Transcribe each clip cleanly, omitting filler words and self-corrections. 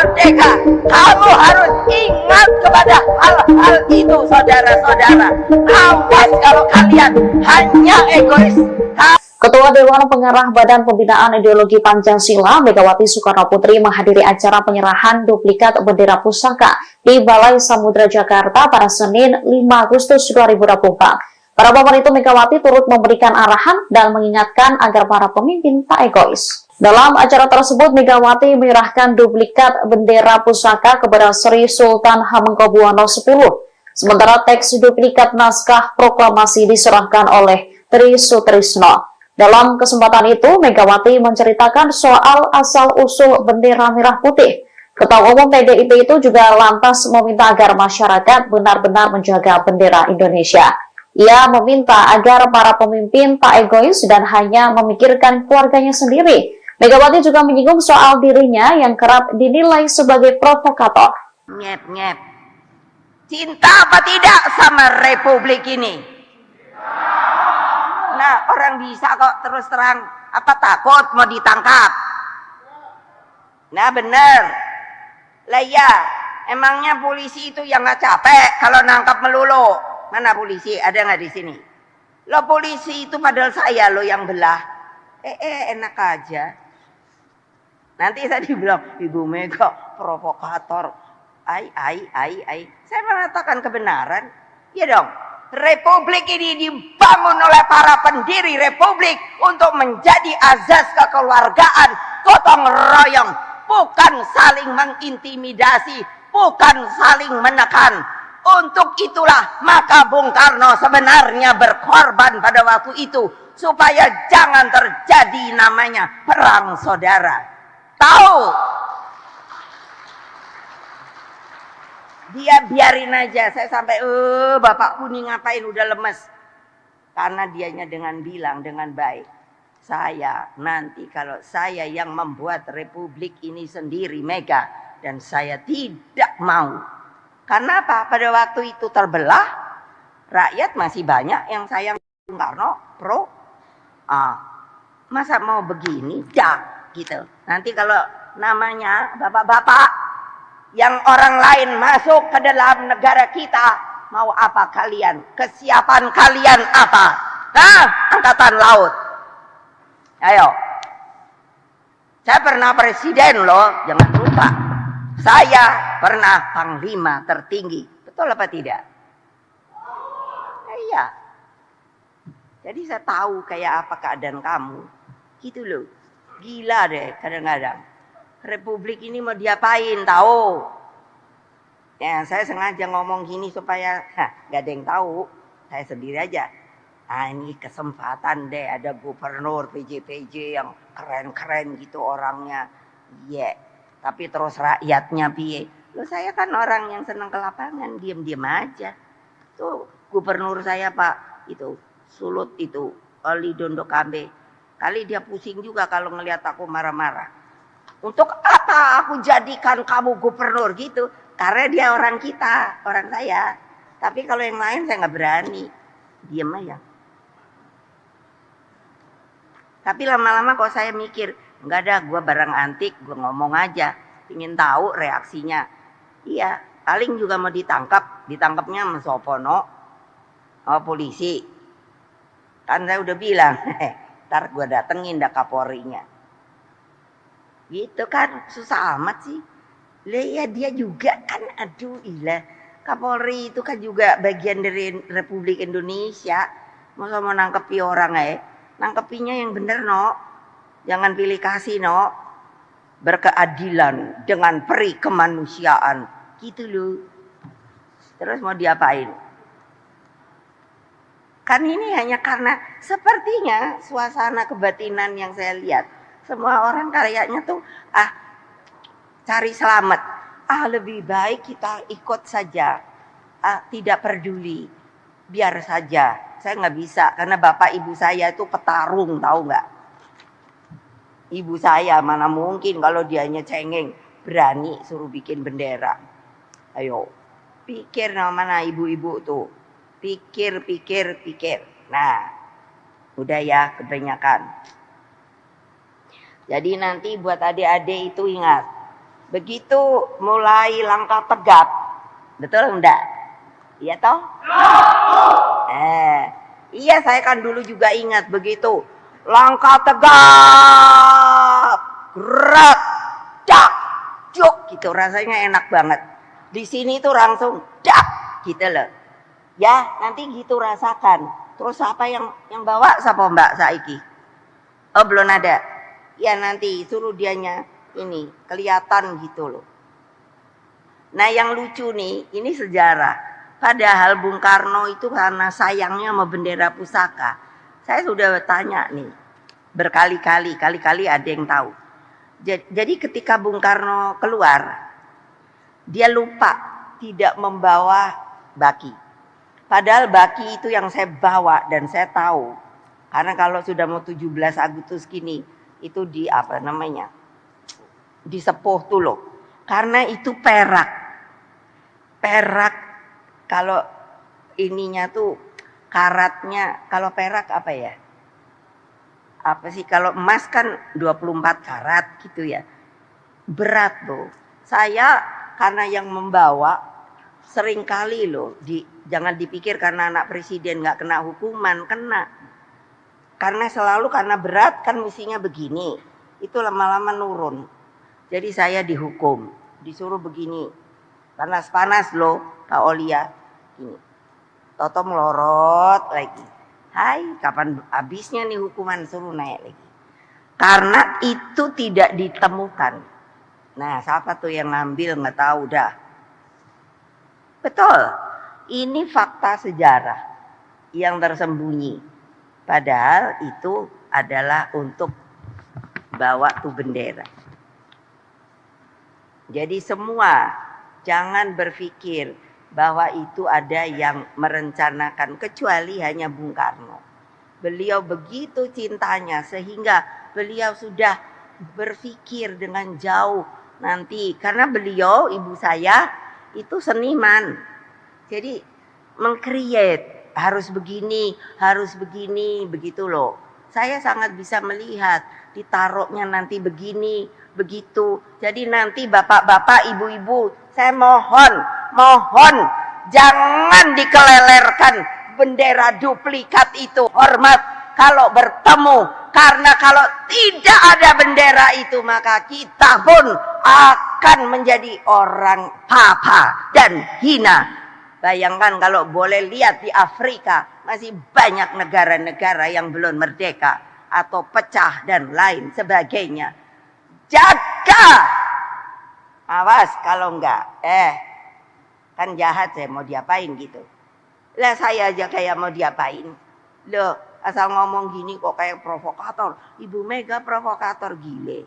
merdeka. Kamu harus ingat kepada hal-hal itu, saudara-saudara. Awas kalau kalian hanya egois. Ketua Dewan Pengarah Badan Pembinaan Ideologi Pancasila, Megawati Soekarno Putri menghadiri acara penyerahan duplikat bendera pusaka di Balai Samudra Jakarta pada Senin 5 Agustus 2024. Para pemerintah Megawati turut memberikan arahan dan mengingatkan agar para pemimpin tak egois. Dalam acara tersebut, Megawati menyerahkan duplikat bendera pusaka kepada Sri Sultan Hamengkubuwono X. Sementara teks duplikat naskah proklamasi diserahkan oleh Tri Sutrisno. Dalam kesempatan itu, Megawati menceritakan soal asal-usul bendera merah putih. Ketua Umum PDIP itu juga lantas meminta agar masyarakat benar-benar menjaga bendera Indonesia. Ia meminta agar para pemimpin tak egois dan hanya memikirkan keluarganya sendiri. Megawati juga menyinggung soal dirinya yang kerap dinilai sebagai provokator. Nyep-nyep. Cinta apa tidak sama Republik ini? Nah, orang bisa kok terus terang, apa takut mau ditangkap? Nah, bener. Lah ya, emangnya polisi itu yang nggak capek kalau nangkap melulu? Mana polisi? Ada nggak di sini? Lo polisi itu padahal saya lo yang belah. Enak aja. Nanti saya dibilang Ibu Mega provokator. Saya mengatakan kebenaran. Ya dong. Republik ini dibangun oleh para pendiri republik untuk menjadi azas kekeluargaan, gotong royong, bukan saling mengintimidasi, bukan saling menekan. Untuk itulah maka Bung Karno sebenarnya berkorban pada waktu itu supaya jangan terjadi namanya perang saudara. Tahu? Dia biarin aja, saya sampai bapakku nih ngapain udah lemes. Karena dianya dengan bilang dengan baik, saya nanti kalau saya yang membuat republik ini sendiri Mega, dan saya tidak mau. Karena apa? Pada waktu itu terbelah, rakyat masih banyak yang sayang Bung Karno, pro. Masa mau begini? Jak gitu. Nanti kalau namanya bapak-bapak yang orang lain masuk ke dalam negara kita, mau apa kalian? Kesiapan kalian apa? Angkatan laut. Ayo. Saya pernah presiden loh, jangan lupa. Saya pernah panglima tertinggi. Betul apa tidak? Iya. Jadi saya tahu kayak apa keadaan kamu. Gitu loh. Gila deh kadang-kadang. Republik ini mau diapain tahu? Ya, saya sengaja ngomong gini supaya gak ada yang tahu. Saya sendiri aja. Ini kesempatan deh ada gubernur PJ yang keren-keren gitu orangnya. Iya. Tapi terus rakyatnya piye? Loh saya kan orang yang senang ke lapangan, diam-diam aja. Tuh gubernur saya Pak itu Sulut itu, Oli Dondo Kambe. Kali dia pusing juga kalau ngelihat aku marah-marah. Untuk apa aku jadikan kamu gubernur gitu? Karena dia orang kita, orang saya. Tapi kalau yang lain saya nggak berani. Diam aja. Tapi lama-lama kok saya mikir, nggak ada, gue barang antik, gue ngomong aja. Ingin tahu reaksinya. Iya, paling juga mau ditangkap. Ditangkapnya sama Sopono. Oh polisi. Kan saya udah bilang, ntar gue datengin dah Kapolrinya. Gitu kan, susah amat sih. Lah ya dia juga kan, aduh ilah. Kapolri itu kan juga bagian dari Republik Indonesia. Masa mau nangkepi orang nangkepinya yang bener no. Jangan pilih kasih no. Berkeadilan dengan peri kemanusiaan. Gitu loh. Terus mau diapain? Kan ini hanya karena sepertinya suasana kebatinan yang saya lihat. Semua orang kayaknya tuh cari selamat. Lebih baik kita ikut saja. Tidak peduli. Biar saja. Saya nggak bisa karena bapak ibu saya itu petarung, tahu nggak? Ibu saya mana mungkin kalau dianya cengeng berani suruh bikin bendera. Ayo, pikir mana ibu-ibu tuh. Pikir. Nah, udah ya kebanyakan. Jadi nanti buat adik-adik itu ingat, Begitu mulai langkah tegap, betul enggak? Iya toh? Iya, saya kan dulu juga ingat begitu. Langkah tegap, gerak, dak, juk gitu, rasanya enak banget. Di sini tuh langsung dak gitu loh. Ya, nanti gitu rasakan. Terus siapa yang bawa, siapa Mbak Saiki? Oh, belum ada. Ya nanti suruh dianya ini kelihatan gitu loh. Nah, yang lucu nih, ini sejarah. Padahal Bung Karno itu karena sayangnya sama bendera pusaka. Saya sudah tanya nih berkali-kali, kali-kali ada yang tahu. Jadi ketika Bung Karno keluar, dia lupa tidak membawa baki. Padahal baki itu yang saya bawa dan saya tahu. Karena kalau sudah mau 17 Agustus gini, itu di apa namanya? Disepuh tuh loh. Karena itu perak. Perak kalau ininya tuh karatnya, kalau perak apa ya? Apa sih, kalau emas kan 24 karat gitu ya. Berat loh. Saya karena yang membawa sering kali loh, jangan dipikir karena anak presiden nggak kena hukuman, kena. Karena selalu karena berat kan mestinya begini. Itu lama-lama nurun. Jadi saya dihukum, disuruh begini. Panas-panas loh Kak Olia. Ini. Toto melorot lagi. Hai, kapan habisnya nih hukuman, suruh naik lagi. Karena itu tidak ditemukan. Nah, siapa tuh yang ngambil nggak tahu dah. Betul, ini fakta sejarah yang tersembunyi. Padahal itu adalah untuk bawa tuh bendera. Jadi semua jangan berpikir bahwa itu ada yang merencanakan, kecuali hanya Bung Karno. Beliau begitu cintanya sehingga beliau sudah berpikir dengan jauh nanti. Karena beliau, ibu saya itu seniman. Jadi meng-create, harus begini, begitu loh. Saya sangat bisa melihat ditaruhnya nanti begini, begitu. Jadi nanti bapak-bapak, ibu-ibu, saya mohon jangan dikelelerkan bendera duplikat itu. Hormat kalau bertemu, karena kalau tidak ada bendera itu maka kita pun akan menjadi orang papa dan hina. Bayangkan kalau boleh lihat di Afrika masih banyak negara-negara yang belum merdeka atau pecah dan lain sebagainya. Jaga, awas kalau enggak, kan jahat, saya mau diapain gitu. Lah saya aja kayak mau diapain. Loh, asal ngomong gini kok kayak provokator. Ibu Mega provokator, gile.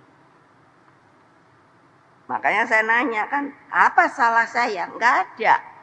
Makanya saya nanya kan, apa salah saya? Enggak ada.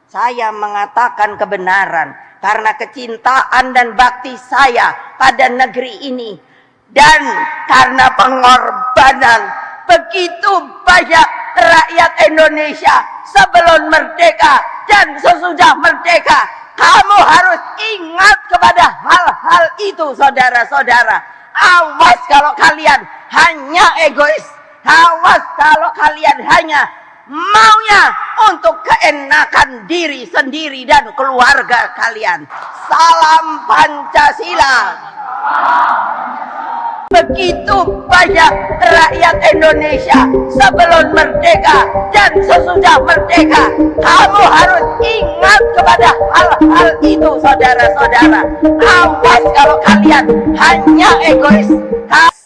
Saya mengatakan kebenaran karena kecintaan dan bakti saya pada negeri ini. Dan karena pengorbanan begitu banyak rakyat Indonesia sebelum merdeka dan sesudah merdeka. Kamu harus ingat kepada hal-hal itu, saudara-saudara. Awas kalau kalian hanya egois. Awas kalau kalian hanya maunya untuk keenakan diri sendiri dan keluarga kalian. Salam Pancasila. Begitu banyak rakyat Indonesia sebelum merdeka dan sesudah merdeka. Kamu harus ingat kepada hal-hal itu, saudara-saudara. Awas kalau kalian hanya egois.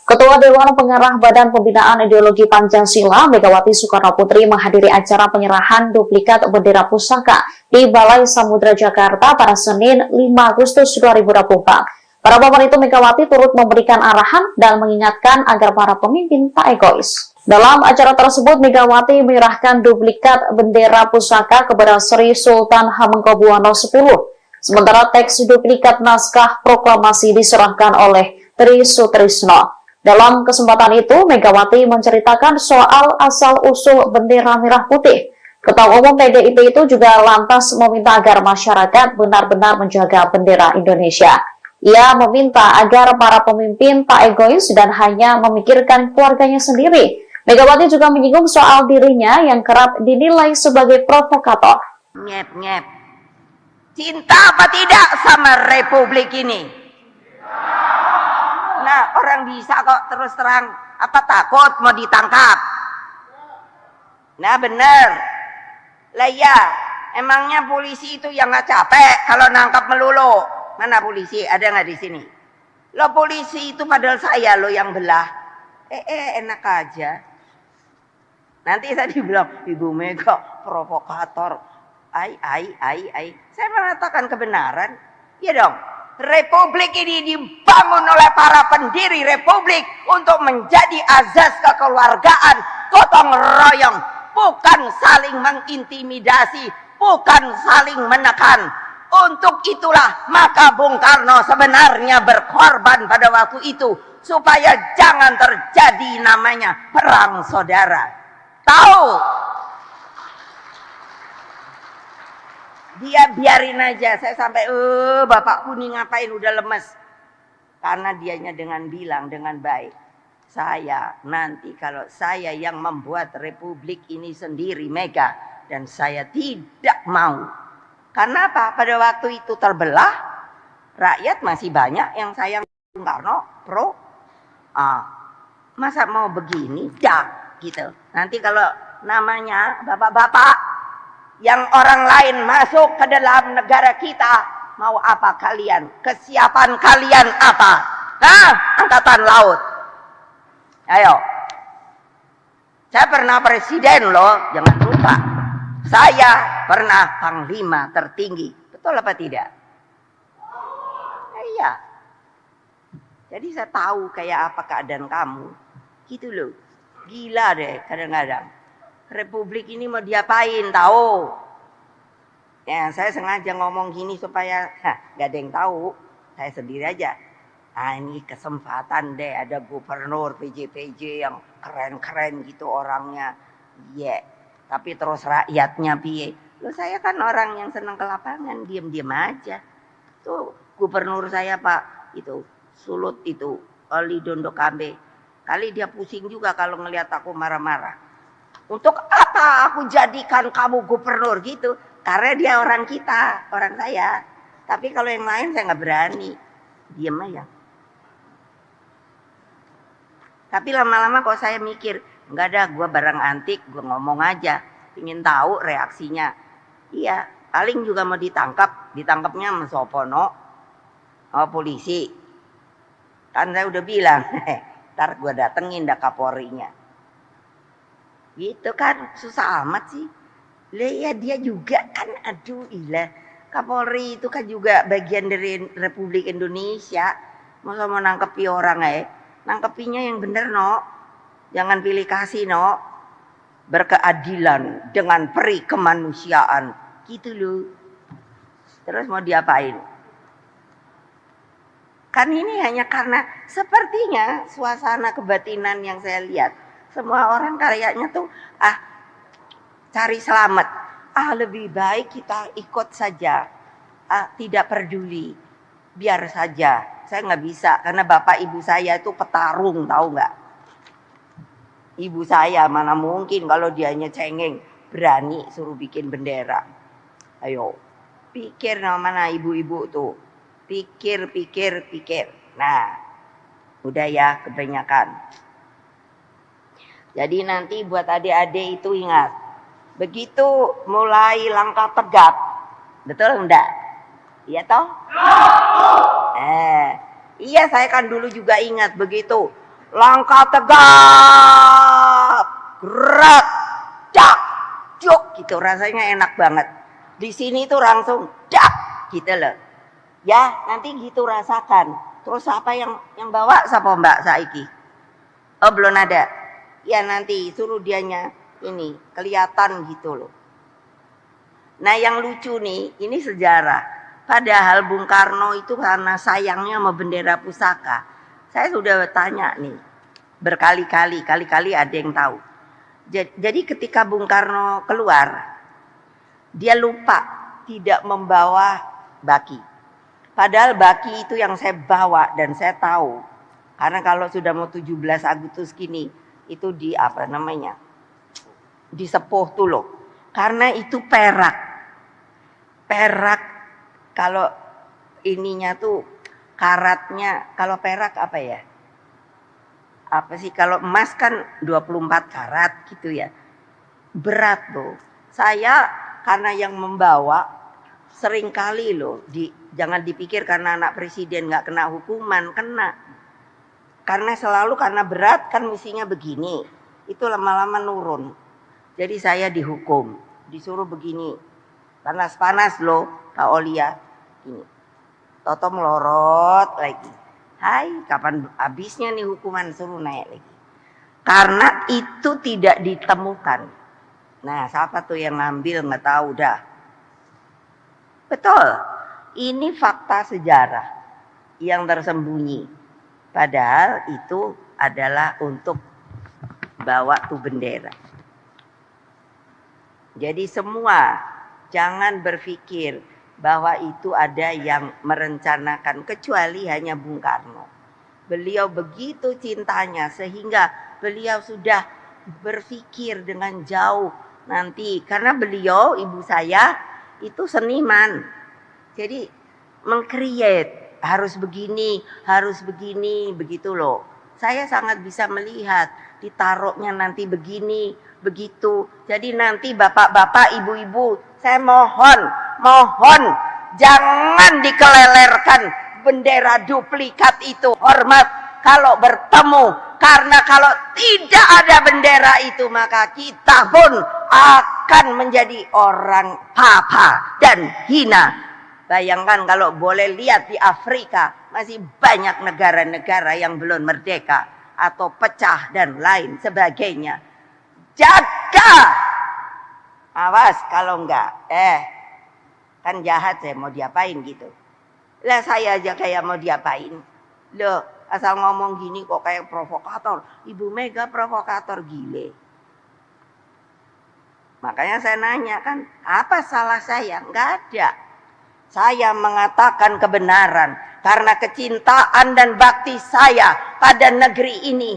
Ketua Dewan Pengarah Badan Pembinaan Ideologi Pancasila, Megawati Soekarno Putri menghadiri acara penyerahan duplikat bendera pusaka di Balai Samudra Jakarta pada Senin 5 Agustus 2024. Para papan itu Megawati turut memberikan arahan dan mengingatkan agar para pemimpin tak egois. Dalam acara tersebut, Megawati menyerahkan duplikat bendera pusaka kepada Sri Sultan Hamengkubuwono X. Sementara teks duplikat naskah proklamasi diserahkan oleh Tri Sutrisno. Dalam kesempatan itu, Megawati menceritakan soal asal-usul bendera merah putih. Ketua Umum PDIP itu juga lantas meminta agar masyarakat benar-benar menjaga bendera Indonesia. Ia meminta agar para pemimpin tak egois dan hanya memikirkan keluarganya sendiri. Megawati juga menyinggung soal dirinya yang kerap dinilai sebagai provokator. Nyep. Cinta apa tidak sama Republik ini? Nah, orang bisa kok terus terang. Apa takut mau ditangkap? Nah, bener. Lah ya, emangnya polisi itu yang nggak capek kalau nangkap melulu? Mana polisi? Ada nggak di sini? Lo polisi itu padahal saya lo yang belah. Enak aja. Nanti saya dibilang Ibu Mega provokator. Saya mengatakan kebenaran. Ya dong. Republik ini dibangun oleh para pendiri Republik untuk menjadi azas kekeluargaan, gotong royong, bukan saling mengintimidasi, bukan saling menekan. Untuk itulah maka Bung Karno sebenarnya berkorban pada waktu itu supaya jangan terjadi namanya perang saudara. Tahu? Dia biarin aja. Saya sampai bapakku nih ngapain udah lemes. Karena dianya dengan bilang dengan baik. Saya nanti kalau saya yang membuat Republik ini sendiri Mega. Dan saya tidak mau. Karena apa? Pada waktu itu terbelah. Rakyat masih banyak yang sayang Bung Karno. Pro. Masa mau begini? Dak. Gitu. Nanti kalau namanya bapak-bapak. Yang orang lain masuk ke dalam negara kita. Mau apa kalian? Kesiapan kalian apa? Angkatan laut. Ayo. Saya pernah presiden loh. Jangan lupa. Saya pernah panglima tertinggi. Betul apa tidak? Iya. Jadi saya tahu kayak apa keadaan kamu. Gitu loh. Gila deh kadang-kadang. Republik ini mau diapain tahu? Ya, saya sengaja ngomong gini supaya gak ada yang tahu. Saya sendiri aja. Ini kesempatan deh ada gubernur PJ yang keren-keren gitu orangnya. Iya. Tapi terus rakyatnya piye? Loh saya kan orang yang senang ke lapangan, diam-diam aja. Tuh gubernur saya Pak itu Sulut itu Oli Dondo Kambe. Kali dia pusing juga kalau ngelihat aku marah-marah. Untuk apa aku jadikan kamu gubernur gitu? Karena dia orang kita, orang saya. Tapi kalau yang lain saya nggak berani. Diam aja. Tapi lama-lama kok saya mikir, nggak ada, gue barang antik, gue ngomong aja. Ingin tahu reaksinya. Iya, paling juga mau ditangkap. Ditangkapnya sama Sopono. Polisi. Kan saya udah bilang, ntar gue datengin dah Kapolrinya. Gitu kan, susah amat sih. Ya dia juga kan, aduh ilah. Kapolri itu kan juga bagian dari Republik Indonesia. Masa mau nangkepi orang nangkepinya yang bener no. Jangan pilih kasih no. Berkeadilan dengan peri kemanusiaan. Gitu loh. Terus mau diapain? Kan ini hanya karena sepertinya suasana kebatinan yang saya lihat. Semua orang kayaknya tuh cari selamat. Lebih baik kita ikut saja. Tidak peduli. Biar saja. Saya nggak bisa karena bapak ibu saya itu petarung, tahu nggak? Ibu saya mana mungkin kalau dianya cengeng berani suruh bikin bendera. Ayo, pikir mana ibu-ibu tuh. Pikir. Nah, udah ya kebanyakan. Jadi nanti buat adik-adik itu ingat. Begitu mulai langkah tegap. Betul enggak? Iya toh? Iya saya kan dulu juga ingat begitu. Langkah tegap. Gerak. Dak. Juk. Gitu rasanya enak banget. Di sini tuh langsung dak. Gitu loh. Ya nanti gitu rasakan. Terus siapa yang bawa? Siapa Mbak Saiki? Oh belum ada. Ya nanti suruh dianya ini kelihatan gitu loh. Nah yang lucu nih, ini sejarah. Padahal Bung Karno itu karena sayangnya sama bendera pusaka. Saya sudah tanya nih berkali-kali, kali-kali ada yang tahu. Jadi ketika Bung Karno keluar, dia lupa tidak membawa baki. Padahal baki itu yang saya bawa dan saya tahu. Karena kalau sudah mau 17 Agustus gini, itu di apa namanya, disepuh tuh loh, karena itu perak kalau ininya tuh karatnya, kalau perak apa ya, apa sih, kalau emas kan 24 karat gitu ya, berat tuh. Saya karena yang membawa sering kali loh, jangan dipikir karena anak presiden nggak kena hukuman, kena. Karena selalu karena berat kan mestinya begini, itu lama-lama nurun. Jadi saya dihukum, disuruh begini, panas-panas loh Kak Olia, ini. Toto melorot lagi. Hai, kapan habisnya nih hukuman, suruh naik lagi. Karena itu tidak ditemukan. Nah, siapa tuh yang ngambil nggak tahu dah. Betul, ini fakta sejarah yang tersembunyi. Padahal itu adalah untuk bawa tuh bendera. Jadi semua jangan berpikir bahwa itu ada yang merencanakan, kecuali hanya Bung Karno. Beliau begitu cintanya sehingga beliau sudah berpikir dengan jauh nanti. Karena beliau, ibu saya itu seniman. Jadi meng-create, harus begini, begitu loh. Saya sangat bisa melihat ditaruhnya nanti begini, begitu. Jadi nanti bapak-bapak, ibu-ibu, saya mohon jangan dikelelerkan bendera duplikat itu. Hormat kalau bertemu, karena kalau tidak ada bendera itu maka kita pun akan menjadi orang papa dan hina. Bayangkan kalau boleh lihat di Afrika masih banyak negara-negara yang belum merdeka atau pecah dan lain sebagainya. Jaga, awas kalau enggak, kan jahat, saya mau diapain gitu. Lah saya aja kayak mau diapain. Loh, asal ngomong gini kok kayak provokator. Ibu Mega provokator gile. Makanya saya nanya kan, apa salah saya? Enggak ada. Saya mengatakan kebenaran karena kecintaan dan bakti saya pada negeri ini.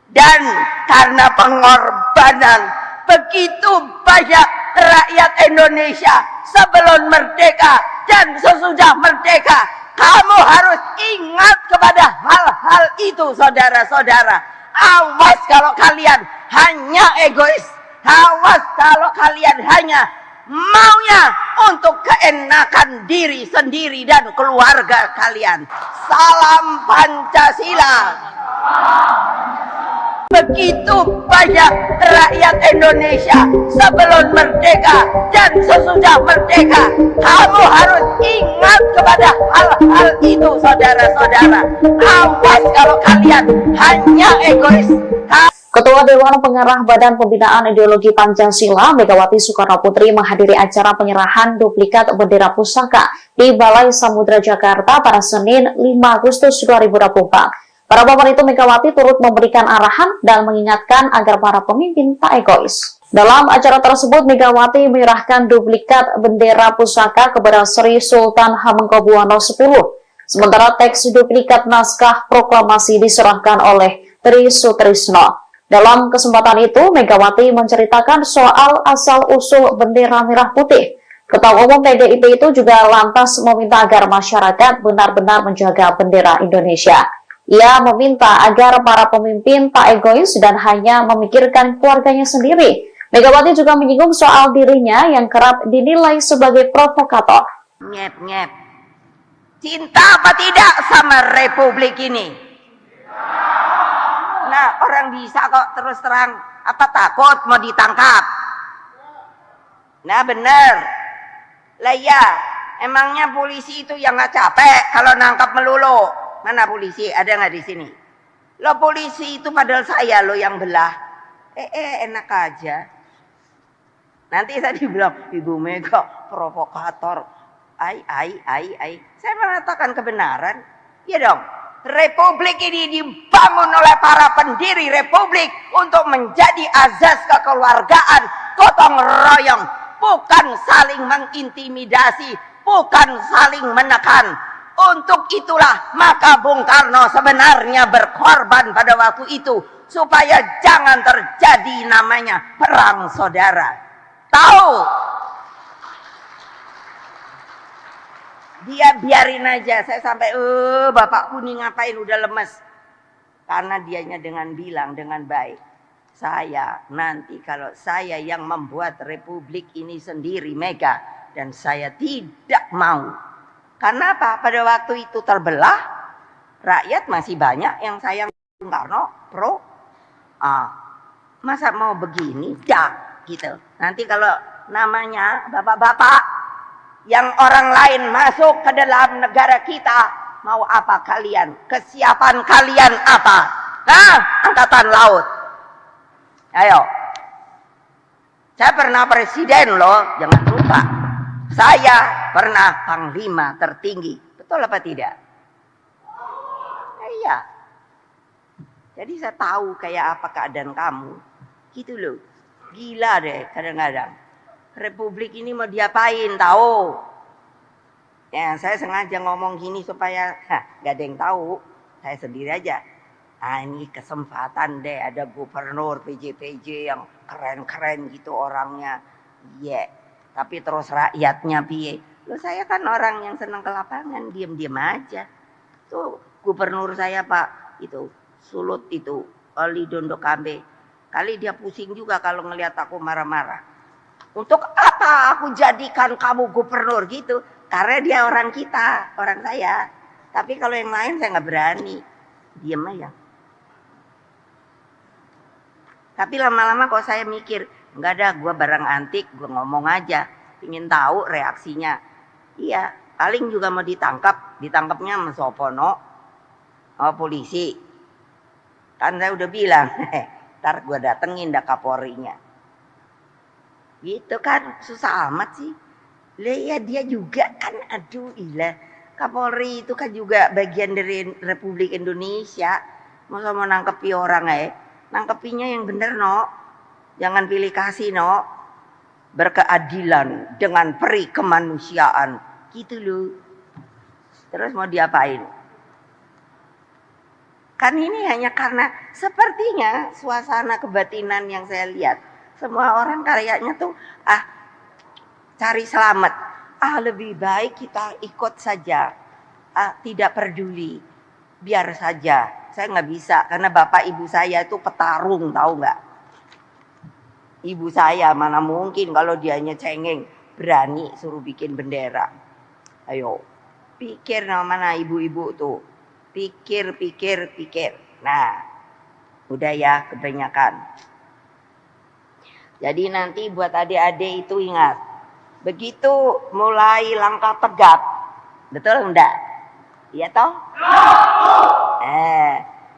Dan karena pengorbanan begitu banyak rakyat Indonesia sebelum merdeka dan sesudah merdeka. Kamu harus ingat kepada hal-hal itu, saudara-saudara. Awas kalau kalian hanya egois. Awas kalau kalian hanya maunya untuk keenakan diri sendiri dan keluarga kalian. Salam Pancasila. Begitu banyak rakyat Indonesia sebelum merdeka dan sesudah merdeka. Kamu harus ingat kepada hal-hal itu, saudara-saudara. Awas kalau kalian hanya egois. Ketua Dewan Pengarah Badan Pembinaan Ideologi Pancasila Megawati Soekarno Putri menghadiri acara penyerahan duplikat bendera pusaka di Balai Samudra Jakarta pada Senin 5 Agustus 2024. Pada momen itu Megawati turut memberikan arahan dan mengingatkan agar para pemimpin tak egois. Dalam acara tersebut Megawati menyerahkan duplikat bendera pusaka kepada Sri Sultan Hamengkubuwono X. Sementara teks duplikat naskah proklamasi diserahkan oleh Tri Sutrisno. Dalam kesempatan itu, Megawati menceritakan soal asal-usul bendera merah putih. Ketua Umum PDIP itu juga lantas meminta agar masyarakat benar-benar menjaga bendera Indonesia. Ia meminta agar para pemimpin tak egois dan hanya memikirkan keluarganya sendiri. Megawati juga menyinggung soal dirinya yang kerap dinilai sebagai provokator. Ngep. Cinta apa tidak sama Republik ini? Nah, orang bisa kok terus terang, apa takut mau ditangkap? Nah, bener. Lah ya, emangnya polisi itu yang nggak capek kalau nangkap melulu? Mana polisi? Ada nggak di sini? Lo polisi itu padahal saya lo yang belah. Enak aja. Nanti saya dibilang Ibu Mega provokator. Saya mengatakan kebenaran. Ya dong. Republik ini dibangun oleh para pendiri republik untuk menjadi azas kekeluargaan, gotong royong, bukan saling mengintimidasi, bukan saling menekan. Untuk itulah maka Bung Karno sebenarnya berkorban pada waktu itu supaya jangan terjadi namanya perang saudara. Tahu? Dia biarin aja. Saya sampai, bapakku nih ngapain udah lemes. Karena dianya dengan bilang dengan baik, saya nanti kalau saya yang membuat republik ini sendiri Mega, dan saya tidak mau. Karena apa? Pada waktu itu terbelah, rakyat masih banyak yang sayang Bung Karno, pro. Masa mau begini? Dak, gitu. Nanti kalau namanya bapak-bapak yang orang lain masuk ke dalam negara kita, mau apa kalian? Kesiapan kalian apa? Angkatan laut. Ayo. Saya pernah presiden loh, jangan lupa. Saya pernah panglima tertinggi. Betul apa tidak? Iya. Jadi saya tahu kayak apa keadaan kamu. Gitu loh. Gila deh kadang-kadang. Republik ini mau diapain tahu? Ya, saya sengaja ngomong gini supaya gak ada yang tahu. Saya sendiri aja. Ini kesempatan deh, ada gubernur PJ yang keren-keren gitu orangnya. Iya. Tapi terus rakyatnya piye? Loh, saya kan orang yang senang ke lapangan, diam-diam aja. Tuh gubernur saya Pak, itu Sulut itu, Oli Dondo Kambe. Kali dia pusing juga kalau ngelihat aku marah-marah. Untuk apa aku jadikan kamu gubernur gitu? Karena dia orang kita, orang saya. Tapi kalau yang lain saya nggak berani. Diam aja. Tapi lama-lama kok saya mikir, nggak ada, gue barang antik, gue ngomong aja. Ingin tahu reaksinya. Iya, paling juga mau ditangkap. Ditangkapnya sama Sopono, sama polisi. Kan saya udah bilang, ntar gue datengin dah Kapolrinya. Gitu kan, susah amat sih. Lah ya dia juga kan, aduh ilah. Kapolri itu kan juga bagian dari Republik Indonesia. Masa mau nangkepi orang nangkepinya yang bener no. Jangan pilih kasih no. Berkeadilan dengan peri kemanusiaan. Gitu loh. Terus mau diapain? Kan ini hanya karena sepertinya suasana kebatinan yang saya lihat. Semua orang kayaknya tuh cari selamat. Lebih baik kita ikut saja. Tidak peduli. Biar saja. Saya nggak bisa karena bapak ibu saya itu petarung, tahu nggak? Ibu saya mana mungkin kalau dianya cengeng berani suruh bikin bendera. Ayo, pikir mana ibu-ibu tuh. Pikir. Nah, udah ya kebanyakan. Jadi nanti buat adik-adik itu ingat. Begitu mulai langkah tegap. Betul enggak? Iya toh?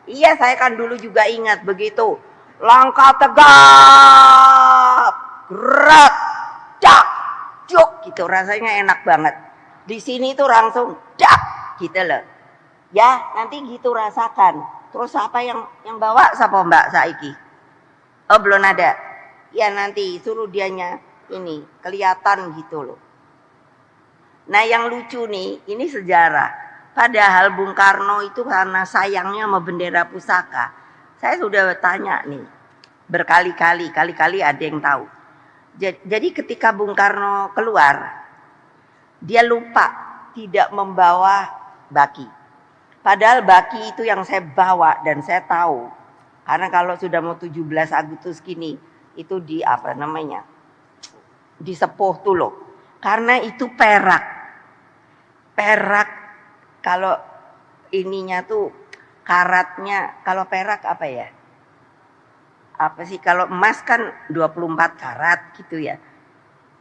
Iya saya kan dulu juga ingat begitu. Langkah tegap. Gerak. Dak. Juk. Gitu rasanya enak banget. Di sini tuh langsung dak. Gitu loh. Ya nanti gitu rasakan. Terus apa yang bawa siapa Mbak Saiki? Oh belum ada. Ya nanti suruh dianya ini kelihatan gitu loh. Nah yang lucu nih, ini sejarah. Padahal Bung Karno itu karena sayangnya sama bendera pusaka. Saya sudah tanya nih berkali-kali, kali-kali ada yang tahu. Jadi ketika Bung Karno keluar, dia lupa tidak membawa baki. Padahal baki itu yang saya bawa dan saya tahu. Karena kalau sudah mau 17 Agustus gini, itu di apa namanya? Disepuh tuh loh. Karena itu perak. Perak kalau ininya tuh karatnya, kalau perak apa ya? Apa sih kalau emas kan 24 karat gitu ya.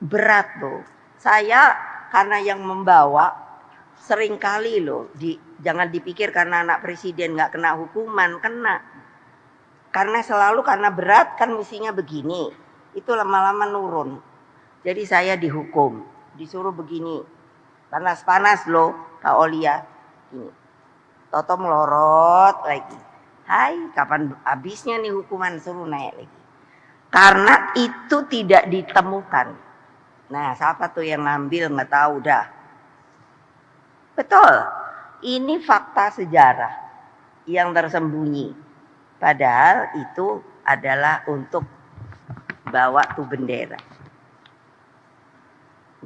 Berat loh. Saya karena yang membawa sering kali loh, jangan dipikir karena anak presiden nggak kena hukuman, kena. Karena selalu karena berat kan mestinya begini. Itu lama-lama nurun. Jadi saya dihukum, disuruh begini. Panas-panas loh, Kak Olia. Ini. Toto melorot lagi. Hai, kapan habisnya nih hukuman, suruh naik lagi. Karena itu tidak ditemukan. Nah, siapa tuh yang ngambil nggak tahu dah. Betul, ini fakta sejarah yang tersembunyi. Padahal itu adalah untuk bawa tuh bendera.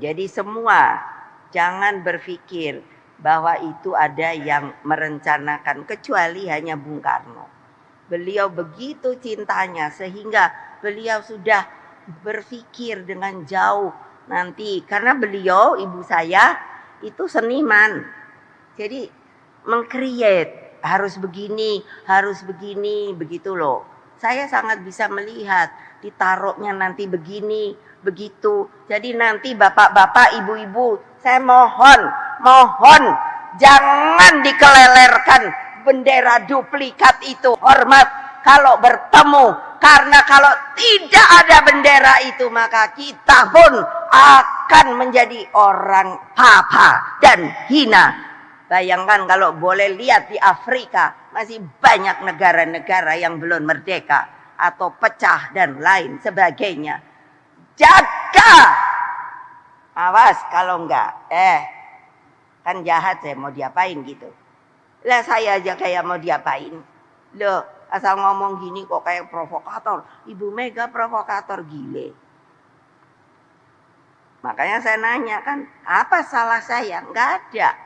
Jadi semua jangan berpikir bahwa itu ada yang merencanakan, kecuali hanya Bung Karno. Beliau begitu cintanya sehingga beliau sudah berpikir dengan jauh nanti. Karena beliau, ibu saya, itu seniman. Jadi meng-create, harus begini, begitu loh. Saya sangat bisa melihat, ditaruhnya nanti begini, begitu. Jadi nanti bapak-bapak, ibu-ibu, saya mohon jangan dikelelerkan bendera duplikat itu. Hormat kalau bertemu, karena kalau tidak ada bendera itu maka kita pun akan menjadi orang papa dan hina. Bayangkan kalau boleh lihat di Afrika masih banyak negara-negara yang belum merdeka atau pecah dan lain sebagainya. Jaga, awas kalau enggak, kan jahat, saya mau diapain gitu. Lah saya aja kayak mau diapain. Loh, asal ngomong gini kok kayak provokator. Ibu Mega provokator gile. Makanya saya nanya kan, apa salah saya? Enggak ada.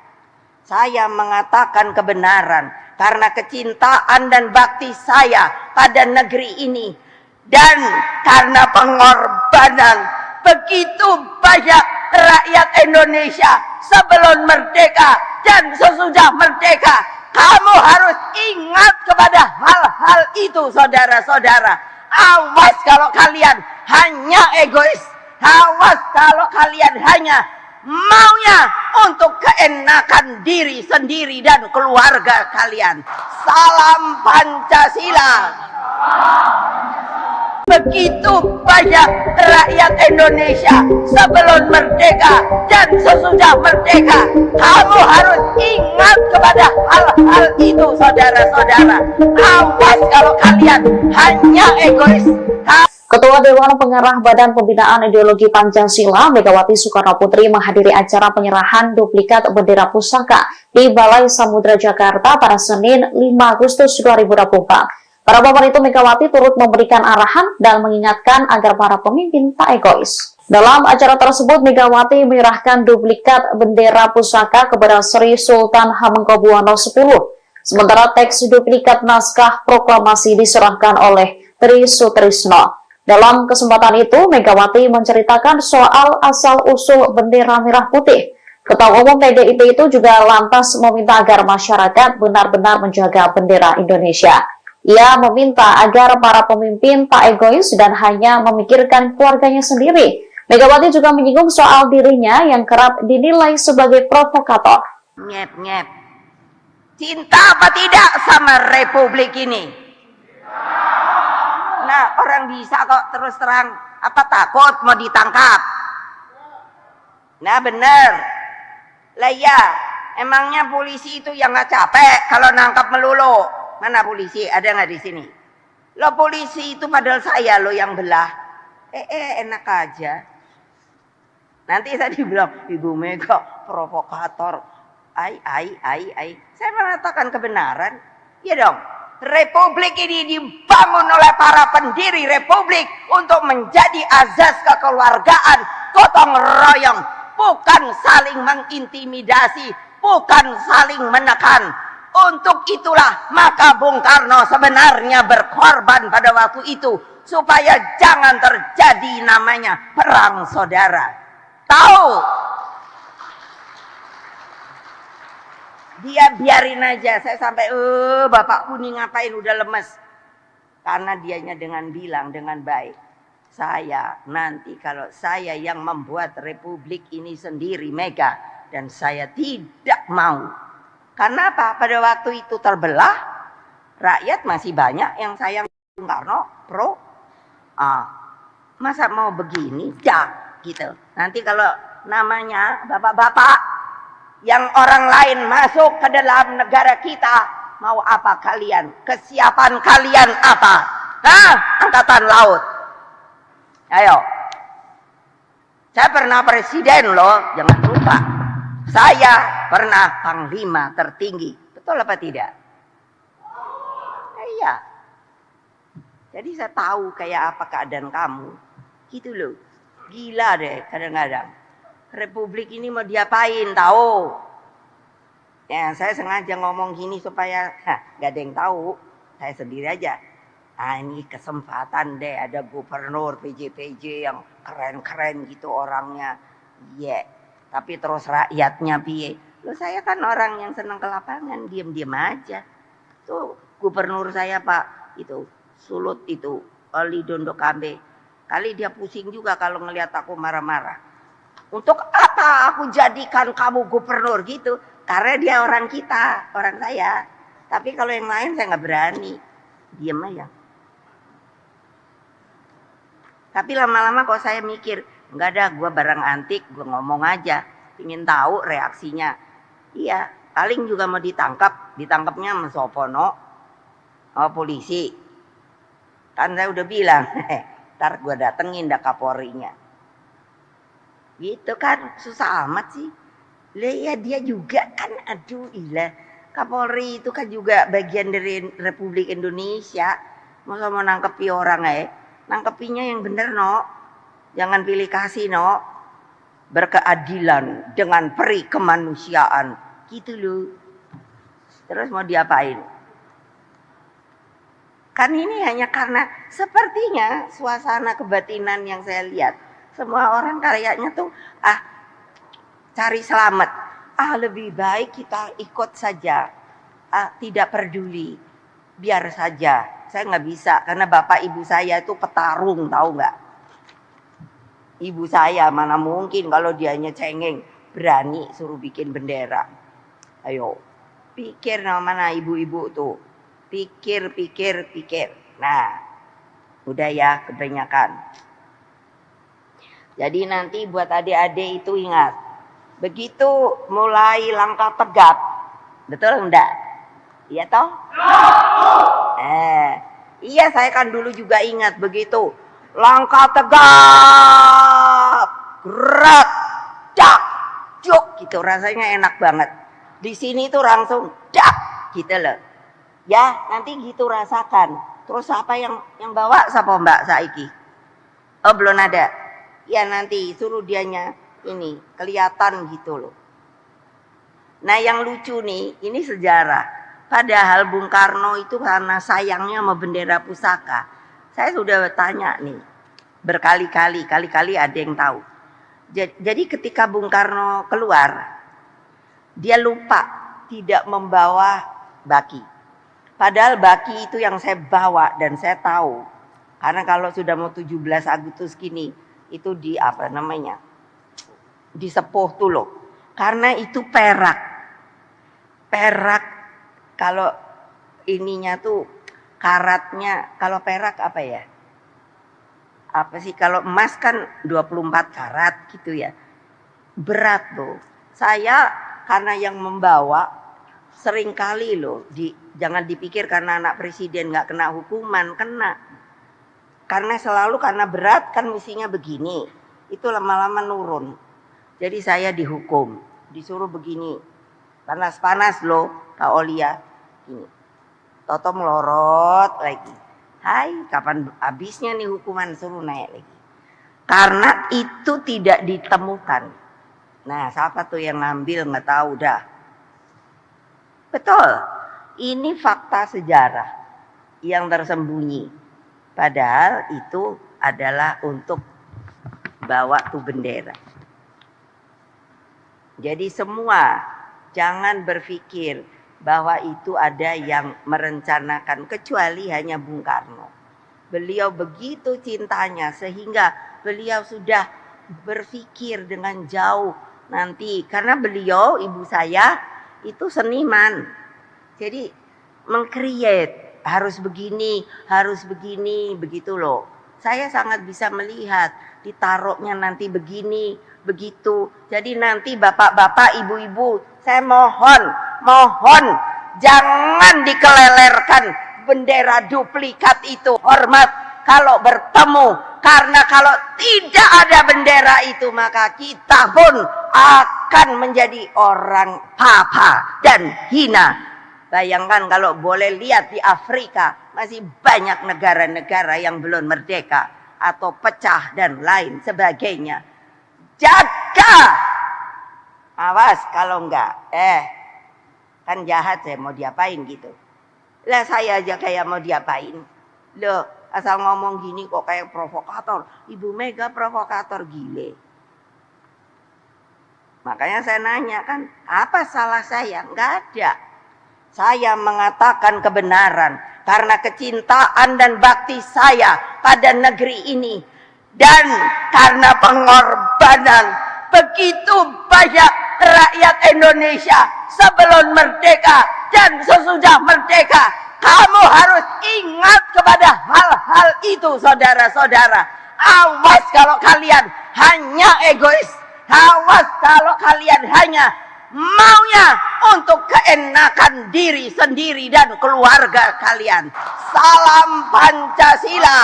Saya mengatakan kebenaran karena kecintaan dan bakti saya pada negeri ini. Dan karena pengorbanan begitu banyak rakyat Indonesia sebelum merdeka dan sesudah merdeka. Kamu harus ingat kepada hal-hal itu, saudara-saudara. Awas kalau kalian hanya egois. Awas kalau kalian hanya maunya untuk keenakan diri sendiri dan keluarga kalian. Salam Pancasila. Begitu banyak rakyat Indonesia sebelum merdeka dan sesudah merdeka. Kamu harus ingat kepada hal-hal itu, saudara-saudara. Awas kalau kalian hanya egois. Ketua Dewan Pengarah Badan Pembinaan Ideologi Pancasila Megawati Soekarnoputri menghadiri acara penyerahan duplikat bendera pusaka di Balai Samudra Jakarta pada Senin 5 Agustus 2024. Para papan itu Megawati turut memberikan arahan dan mengingatkan agar para pemimpin tak egois. Dalam acara tersebut, Megawati menyerahkan duplikat bendera pusaka kepada Sri Sultan Hamengkubuwono X. Sementara teks duplikat naskah proklamasi diserahkan oleh Tri Sutrisno. Dalam kesempatan itu, Megawati menceritakan soal asal-usul bendera merah putih. Ketua Umum PDIP itu juga lantas meminta agar masyarakat benar-benar menjaga bendera Indonesia. Ia meminta agar para pemimpin tak egois dan hanya memikirkan keluarganya sendiri. Megawati juga menyinggung soal dirinya yang kerap dinilai sebagai provokator. Nyep. Cinta apa tidak sama Republik ini? Nah, orang bisa kok terus terang, apa takut mau ditangkap? Nah, bener. Lah ya, emangnya polisi itu yang nggak capek kalau nangkap melulu? Mana polisi? Ada nggak di sini? Lo polisi itu padahal saya lo yang belah. Enak aja. Nanti saya dibilang Ibu Mega provokator. Ai. Saya mengatakan kebenaran. Ya dong. Republik ini dibangun oleh para pendiri republik untuk menjadi azas kekeluargaan, gotong royong, bukan saling mengintimidasi, bukan saling menekan. Untuk itulah maka Bung Karno sebenarnya berkorban pada waktu itu supaya jangan terjadi namanya perang saudara. Tahu? Dia biarin aja, saya sampai Bapak Kuning ngapain udah lemes. Karena dianya dengan bilang dengan baik, saya nanti kalau saya yang membuat republik ini sendiri Mega, dan saya tidak mau. Karena apa? Pada waktu itu terbelah, rakyat masih banyak yang sayang Bung Karno, pro. Masa mau begini? Dah, gitu. Nanti kalau namanya bapak-bapak yang orang lain masuk ke dalam negara kita, mau apa kalian? Kesiapan kalian apa? Angkatan laut. Ayo. Saya pernah presiden loh, jangan lupa. Saya pernah panglima tertinggi. Betul apa tidak? Iya. Jadi saya tahu kayak apa keadaan kamu. Gitu loh. Gila deh kadang-kadang. Republik ini mau diapain tahu? Ya, saya sengaja ngomong gini supaya gak ada yang tahu. Saya sendiri aja. Ah, ini kesempatan deh ada gubernur PJ yang keren-keren gitu orangnya. Iya. Yeah. Tapi terus rakyatnya piye? Loh, saya kan orang yang senang ke lapangan, diam-diam aja. Tuh gubernur saya Pak itu Sulut itu Oli Dondo Kambe. Kali dia pusing juga kalau ngelihat aku marah-marah. Untuk apa aku jadikan kamu gubernur gitu? Karena dia orang kita, orang saya. Tapi kalau yang lain saya nggak berani. Diam aja. Tapi lama-lama kok saya mikir, nggak ada, gue barang antik, gue ngomong aja. Ingin tahu reaksinya. Iya, paling juga mau ditangkapnya sama Sopono, sama polisi. Kan saya udah bilang, ntar gue datengin dah Kapolrinya. Gitu kan, susah amat sih. Lah ya dia juga kan, aduh ilah. Kapolri itu kan juga bagian dari Republik Indonesia. Masa mau nangkepi orang nangkepinya yang bener no. Jangan pilih kasih no. Berkeadilan dengan peri kemanusiaan. Gitu loh. Terus mau diapain? Kan ini hanya karena sepertinya suasana kebatinan yang saya lihat. Semua orang kayaknya tuh cari selamat. Lebih baik kita ikut saja. Tidak peduli. Biar saja. Saya nggak bisa karena bapak ibu saya itu petarung, tahu nggak? Ibu saya mana mungkin kalau dianya cengeng berani suruh bikin bendera. Ayo, pikir mana ibu-ibu tuh. Pikir. Nah, udah ya kebanyakan. Jadi nanti buat adik-adik itu ingat. Begitu mulai langkah tegap. Betul enggak? Iya toh? Iya saya kan dulu juga ingat begitu. Langkah tegap. Gerak. Dak. Juk. Gitu rasanya enak banget. Di sini tuh langsung dak. Gitu loh. Ya nanti gitu rasakan. Terus apa yang bawa siapa Mbak Saiki? Oh belum ada. Ya nanti suruh dianya ini kelihatan gitu loh. Nah yang lucu nih, ini sejarah. Padahal Bung Karno itu karena sayangnya sama bendera pusaka. Saya sudah tanya nih berkali-kali ada yang tahu. Jadi ketika Bung Karno keluar, dia lupa tidak membawa baki. Padahal baki itu yang saya bawa dan saya tahu. Karena kalau sudah mau 17 Agustus gini, itu di apa namanya? Disepuh tuh loh. Karena itu perak kalau ininya tuh karatnya, kalau perak apa ya? Apa sih kalau emas kan 24 karat gitu ya. Berat loh. Saya karena yang membawa sering kali loh jangan dipikir karena anak presiden nggak kena hukuman, kena. Karena selalu karena berat kan mestinya begini. Itu lama-lama nurun. Jadi saya dihukum, disuruh begini. Panas-panas loh, Kak Olia. Ini. Toto melorot lagi. Hai, kapan habisnya nih hukuman, suruh naik lagi. Karena itu tidak ditemukan. Nah, siapa tuh yang ngambil nggak tahu dah. Betul. Ini fakta sejarah yang tersembunyi. Padahal itu adalah untuk bawa tuh bendera. Jadi semua jangan berpikir bahwa itu ada yang merencanakan kecuali hanya Bung Karno. Beliau begitu cintanya sehingga beliau sudah berpikir dengan jauh nanti. Karena beliau, ibu saya itu seniman. Jadi meng-create harus begini, begitu loh. Saya sangat bisa melihat ditaruhnya nanti begini, begitu. Jadi nanti bapak-bapak, ibu-ibu, saya mohon jangan dikelelerkan bendera duplikat itu. Hormat kalau bertemu, karena kalau tidak ada bendera itu maka kita pun akan menjadi orang papa dan hina Bayangkan kalau boleh lihat di Afrika, masih banyak negara-negara yang belum merdeka atau pecah dan lain sebagainya. Jaga! Awas kalau enggak, kan jahat saya mau diapain gitu. Lah saya aja kayak mau diapain. Loh, asal ngomong gini kok kayak provokator. Ibu Mega provokator, gile. Makanya saya nanya kan, apa salah saya? Enggak ada. Saya mengatakan kebenaran karena kecintaan dan bakti saya pada negeri ini. Dan karena pengorbanan begitu banyak rakyat Indonesia sebelum merdeka dan sesudah merdeka. Kamu harus ingat kepada hal-hal itu, saudara-saudara. Awas kalau kalian hanya egois. Awas kalau kalian hanya maunya untuk keenakan diri sendiri dan keluarga kalian. Salam Pancasila.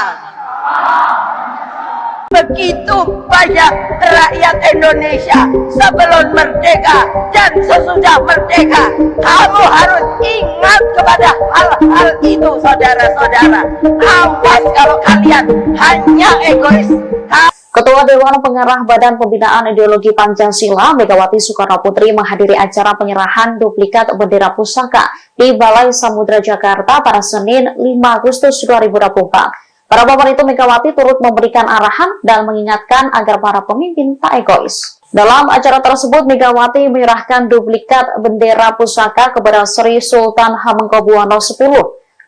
Begitu banyak rakyat Indonesia sebelum merdeka dan sesudah merdeka. Kamu harus ingat kepada hal-hal itu, saudara-saudara. Awas kalau kalian hanya egois. Ketua Dewan Pengarah Badan Pembinaan Ideologi Pancasila, Megawati Soekarnoputri menghadiri acara penyerahan duplikat bendera pusaka di Balai Samudra Jakarta pada Senin 5 Agustus 2024. Pada momen itu Megawati turut memberikan arahan dan mengingatkan agar para pemimpin tak egois. Dalam acara tersebut, Megawati menyerahkan duplikat bendera pusaka kepada Sri Sultan Hamengkubuwono X.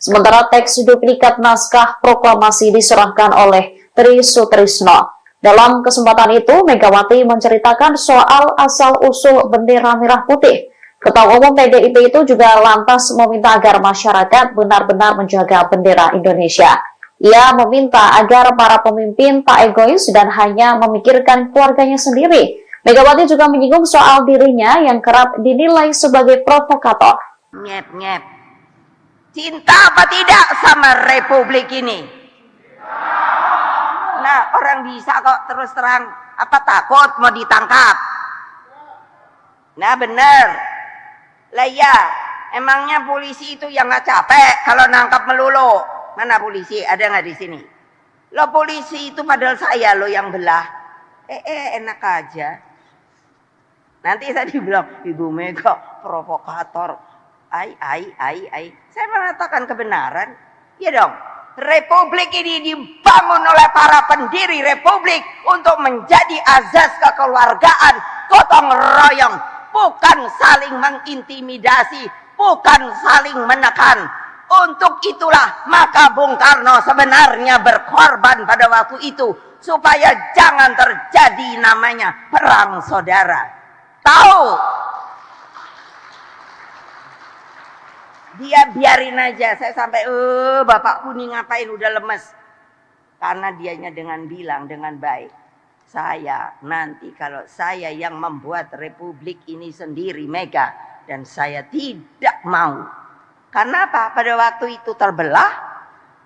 Sementara teks duplikat naskah proklamasi diserahkan oleh Tri Sutrisno. Dalam kesempatan itu, Megawati menceritakan soal asal-usul bendera merah putih. Ketua Umum PDIP itu juga lantas meminta agar masyarakat benar-benar menjaga bendera Indonesia. Ia meminta agar para pemimpin tak egois dan hanya memikirkan keluarganya sendiri. Megawati juga menyinggung soal dirinya yang kerap dinilai sebagai provokator. Nyep-nyep. Cinta apa tidak sama Republik ini? Nah, orang bisa kok terus terang, apa takut mau ditangkap? Nah, bener. Lah ya, emangnya polisi itu yang nggak capek kalau nangkap melulu? Mana polisi? Ada nggak di sini? Lo polisi itu padahal saya lo yang belah. Enak aja. Nanti saya dibilang Ibu Mega provokator. Saya mengatakan kebenaran. Ya dong. Republik ini dibangun oleh para pendiri republik untuk menjadi azas kekeluargaan, gotong royong, bukan saling mengintimidasi, bukan saling menekan. Untuk itulah maka Bung Karno sebenarnya berkorban pada waktu itu supaya jangan terjadi namanya perang saudara. Tahu? Dia biarin aja, saya sampai bapakku nih ngapain udah lemes. Karena dianya dengan bilang dengan baik, saya nanti kalau saya yang membuat republik ini sendiri Mega, dan saya tidak mau. Karena apa? Pada waktu itu terbelah,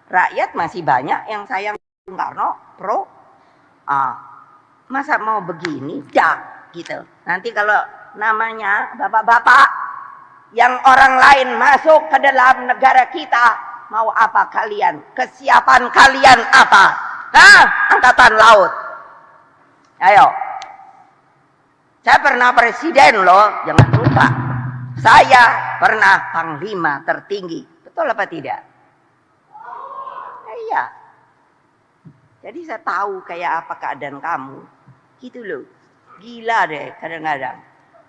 rakyat masih banyak yang sayang Bung Karno, pro. Masa mau begini? Jak gitu. Nanti kalau namanya bapak-bapak yang orang lain masuk ke dalam negara kita, mau apa kalian? Kesiapan kalian apa? Angkatan laut. Ayo. Saya pernah presiden loh, jangan lupa. Saya pernah panglima tertinggi. Betul apa tidak? Iya. Jadi saya tahu kayak apa keadaan kamu. Gitu loh. Gila deh kadang-kadang.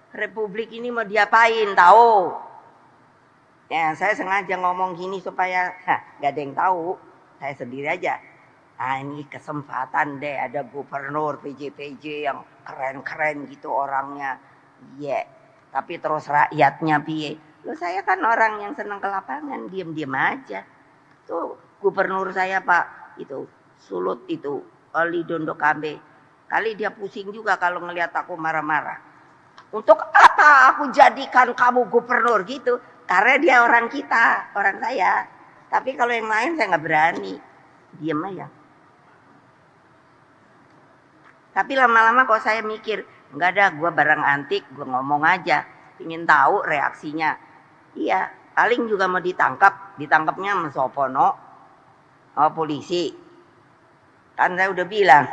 Republik ini mau diapain tahu? Ya, saya sengaja ngomong gini supaya gak ada yang tahu. Saya sendiri aja. Ini kesempatan deh ada gubernur PJ yang keren-keren gitu orangnya. Iya. Tapi terus rakyatnya piye? Loh saya kan orang yang senang ke lapangan, diam-diam aja. Tuh gubernur saya Pak itu Sulut itu, Oli Dondo Kambe. Kali dia pusing juga kalau ngelihat aku marah-marah. Untuk apa aku jadikan kamu gubernur gitu? Karena dia orang kita, orang saya. Tapi kalau yang lain saya nggak berani. Diam aja. Tapi lama-lama kok saya mikir, enggak ada, gue barang antik, gue ngomong aja. Ingin tahu reaksinya. Iya, paling juga mau ditangkapnya sama sopono, sama polisi. Kan saya udah bilang,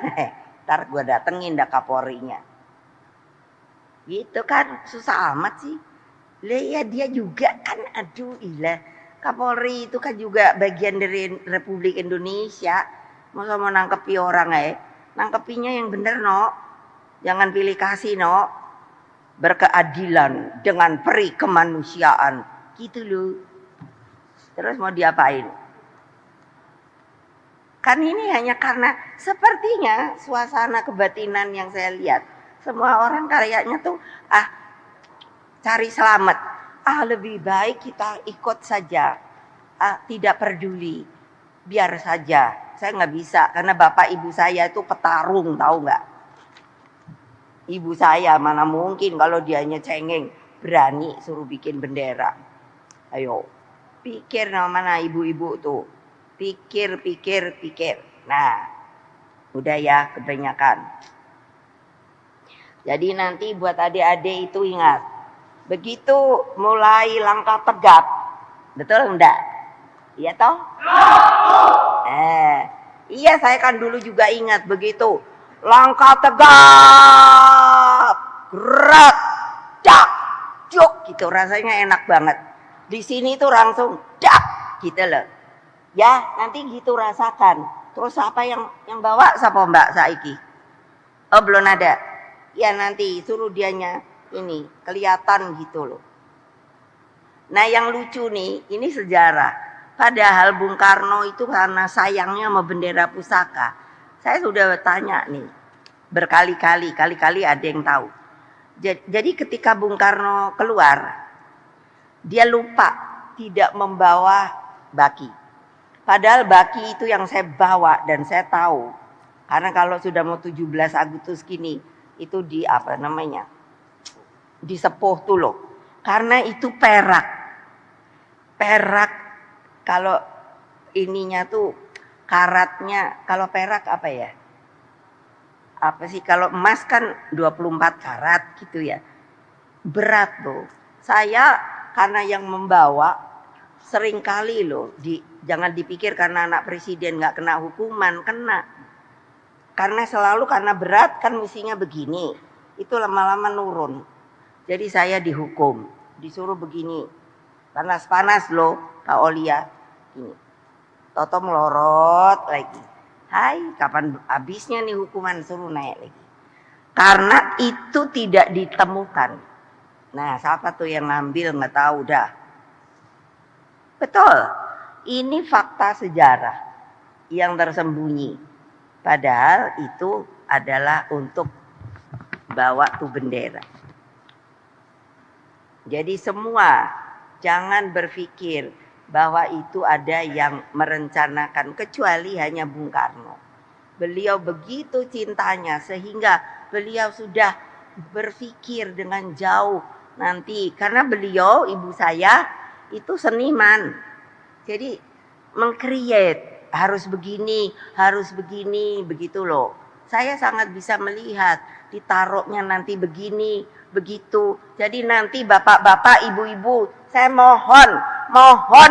ntar gue datengin dah Kapolrinya. Gitu kan, susah amat sih. Lah ya dia juga kan, aduh ilah. Kapolri itu kan juga bagian dari Republik Indonesia. Masa mau nangkepi orang nangkepinya yang bener no. Jangan pilih kasih no. Berkeadilan dengan peri kemanusiaan. Gitu loh. Terus mau diapain? Kan ini hanya karena sepertinya suasana kebatinan yang saya lihat. Semua orang kayaknya tuh cari selamat. Lebih baik kita ikut saja. Tidak peduli. Biar saja. Saya nggak bisa karena bapak ibu saya itu petarung, tahu nggak? Ibu saya mana mungkin kalau dianya cengeng berani suruh bikin bendera. Ayo, pikir mana ibu-ibu tuh. Pikir. Nah, udah ya kebanyakan. Jadi nanti buat adik-adik itu ingat. Begitu mulai langkah tegap. Betul enggak? Iya toh? Iya saya kan dulu juga ingat begitu. Langkah tegap. Gerak. Dak. Juk gitu rasanya enak banget. Di sini tuh langsung dak gitu loh. Ya, nanti gitu rasakan. Terus siapa yang bawa siapa Mbak Saiki? Oh, belum ada. Ya nanti suruh dianya ini kelihatan gitu loh. Nah, yang lucu nih, ini sejarah. Padahal Bung Karno itu karena sayangnya sama bendera pusaka. Saya sudah tanya nih berkali-kali ada yang tahu. Jadi ketika Bung Karno keluar, dia lupa tidak membawa baki. Padahal baki itu yang saya bawa dan saya tahu. Karena kalau sudah mau 17 Agustus gini, itu di apa namanya? Disepuh tuh loh. Karena itu perak. Perak kalau ininya tuh karatnya, kalau perak apa ya? Apa sih kalau emas kan 24 karat gitu ya. Berat loh. Saya karena yang membawa sering kali loh jangan dipikir karena anak presiden nggak kena hukuman, kena. Karena selalu karena berat kan mestinya begini. Itu lama-lama nurun. Jadi saya dihukum, disuruh begini. Panas-panas loh Kak Olia. Ini. Toto melorot lagi. Hai, kapan habisnya nih hukuman, suruh naik lagi. Karena itu tidak ditemukan. Nah, siapa tuh yang ngambil nggak tahu dah. Betul. Ini fakta sejarah yang tersembunyi. Padahal itu adalah untuk bawa tuh bendera. Jadi semua jangan berpikir bahwa itu ada yang merencanakan kecuali hanya Bung Karno. Beliau begitu cintanya sehingga beliau sudah berpikir dengan jauh nanti. Karena beliau, ibu saya itu seniman. Jadi meng-create harus begini, begitu loh. Saya sangat bisa melihat ditaruhnya nanti begini, begitu. Jadi nanti bapak-bapak, ibu-ibu, saya mohon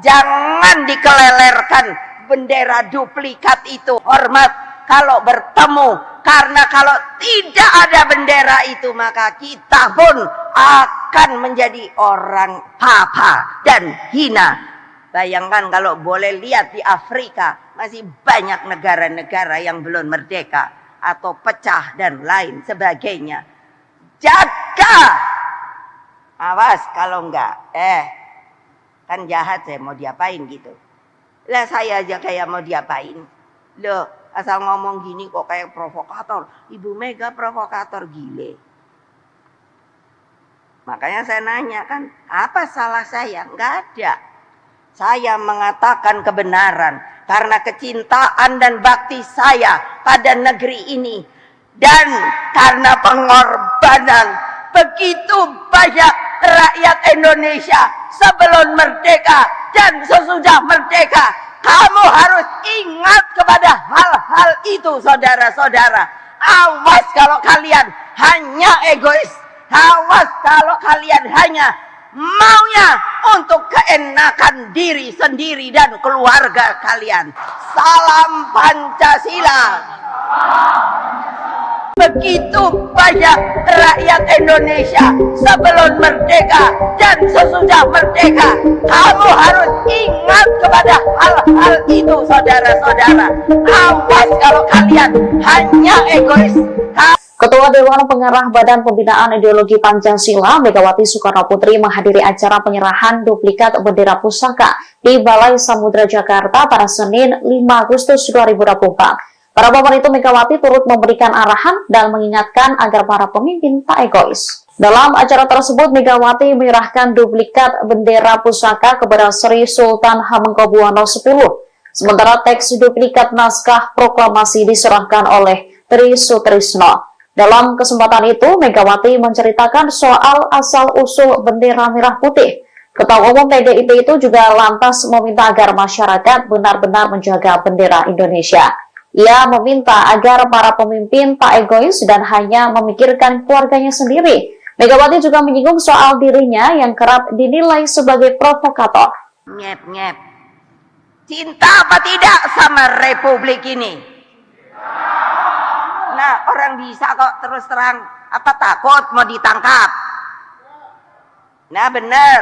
jangan dikelelerkan bendera duplikat itu. Hormat kalau bertemu, karena kalau tidak ada bendera itu maka kita pun akan menjadi orang papa dan hina. Bayangkan kalau boleh lihat di Afrika masih banyak negara-negara yang belum merdeka atau pecah dan lain sebagainya. Jaga, awas kalau enggak, kan jahat saya mau diapain gitu. Lah saya aja kayak mau diapain. Loh, asal ngomong gini kok kayak provokator. Ibu Mega provokator gile. Makanya saya nanya kan, apa salah saya? Enggak ada. Saya mengatakan kebenaran karena kecintaan dan bakti saya pada negeri ini. Dan karena pengorbanan begitu banyak rakyat Indonesia sebelum merdeka dan sesudah merdeka. Kamu harus ingat kepada hal-hal itu, saudara-saudara. Awas kalau kalian hanya egois. Awas kalau kalian hanya maunya untuk keenakan diri sendiri dan keluarga kalian. Salam Pancasila. Begitu banyak rakyat Indonesia sebelum merdeka dan sesudah merdeka. Kamu harus ingat kepada hal-hal itu, saudara-saudara. Awas kalau kalian hanya egois. Ketua Dewan Pengarah Badan Pembinaan Ideologi Pancasila, Megawati Soekarnoputri menghadiri acara penyerahan duplikat bendera pusaka di Balai Samudra Jakarta pada Senin 5 Agustus 2024. Para momen itu Megawati turut memberikan arahan dan mengingatkan agar para pemimpin tak egois. Dalam acara tersebut, Megawati menyerahkan duplikat bendera pusaka kepada Sri Sultan Hamengkubuwono X. Sementara teks duplikat naskah proklamasi diserahkan oleh Tri Sutrisno. Dalam kesempatan itu, Megawati menceritakan soal asal-usul bendera merah putih. Ketua Umum PDIP itu juga lantas meminta agar masyarakat benar-benar menjaga bendera Indonesia. Ia meminta agar para pemimpin tak egois dan hanya memikirkan keluarganya sendiri. Megawati juga menyinggung soal dirinya yang kerap dinilai sebagai provokator. Nyep. Cinta apa tidak sama Republik ini? Nah, orang bisa kok terus terang. Apa takut mau ditangkap? Nah, bener.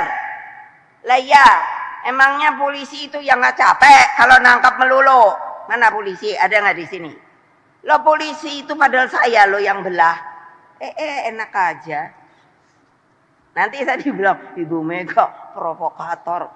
Lah ya, emangnya polisi itu yang gak capek kalau nangkap melulu? Mana polisi? Ada nggak di sini? Lo polisi itu padahal saya lo yang belah. Enak aja. Nanti saya dibilang Ibu Mega provokator.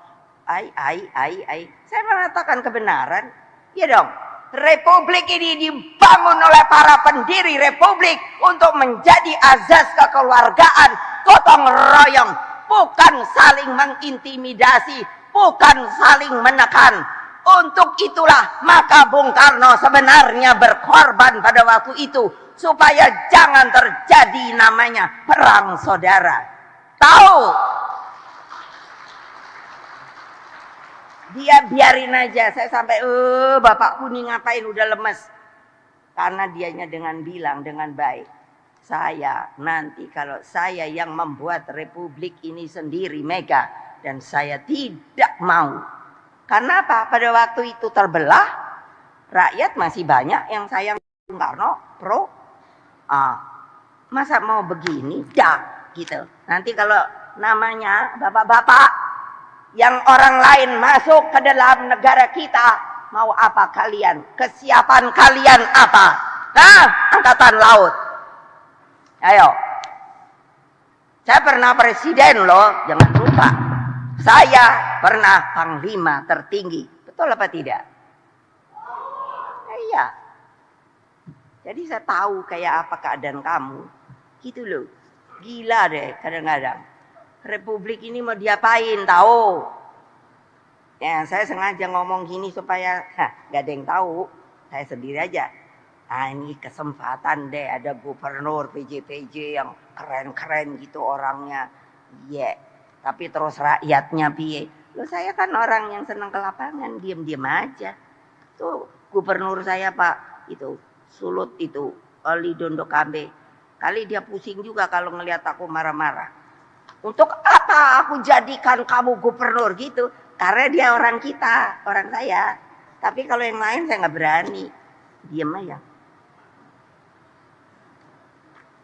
Saya mengatakan kebenaran. Ya dong. Republik ini dibangun oleh para pendiri Republik untuk menjadi azas kekeluargaan, gotong royong, bukan saling mengintimidasi, bukan saling menekan. Untuk itulah maka Bung Karno sebenarnya berkorban pada waktu itu supaya jangan terjadi namanya perang saudara. Tahu? Dia biarin aja. Saya sampai bapakku nih ngapain udah lemes. Karena dianya dengan bilang dengan baik. Saya nanti kalau saya yang membuat Republik ini sendiri Mega, dan saya tidak mau. Karena apa? Pada waktu itu terbelah, rakyat masih banyak yang sayang Bung Karno, pro. Masa mau begini? Gitu. Nanti kalau namanya bapak-bapak yang orang lain masuk ke dalam negara kita, mau apa kalian? Kesiapan kalian apa? Angkatan Laut. Ayo. Saya pernah presiden loh, jangan lupa. Saya pernah panglima tertinggi. Betul apa tidak? Iya. Jadi saya tahu kayak apa keadaan kamu. Gitu loh. Gila deh kadang-kadang. Republik ini mau diapain tahu? Ya, saya sengaja ngomong gini supaya gak ada yang tahu. Saya sendiri aja. Ini kesempatan deh ada gubernur PJ yang keren-keren gitu orangnya. Iya. Tapi terus rakyatnya piye? Loh saya kan orang yang senang ke lapangan, diam-diam aja. Tuh gubernur saya Pak, itu Sulut itu, Oli Dondo Kambe. Kali dia pusing juga kalau ngelihat aku marah-marah. Untuk apa aku jadikan kamu gubernur gitu? Karena dia orang kita, orang saya. Tapi kalau yang lain saya nggak berani. Diam aja.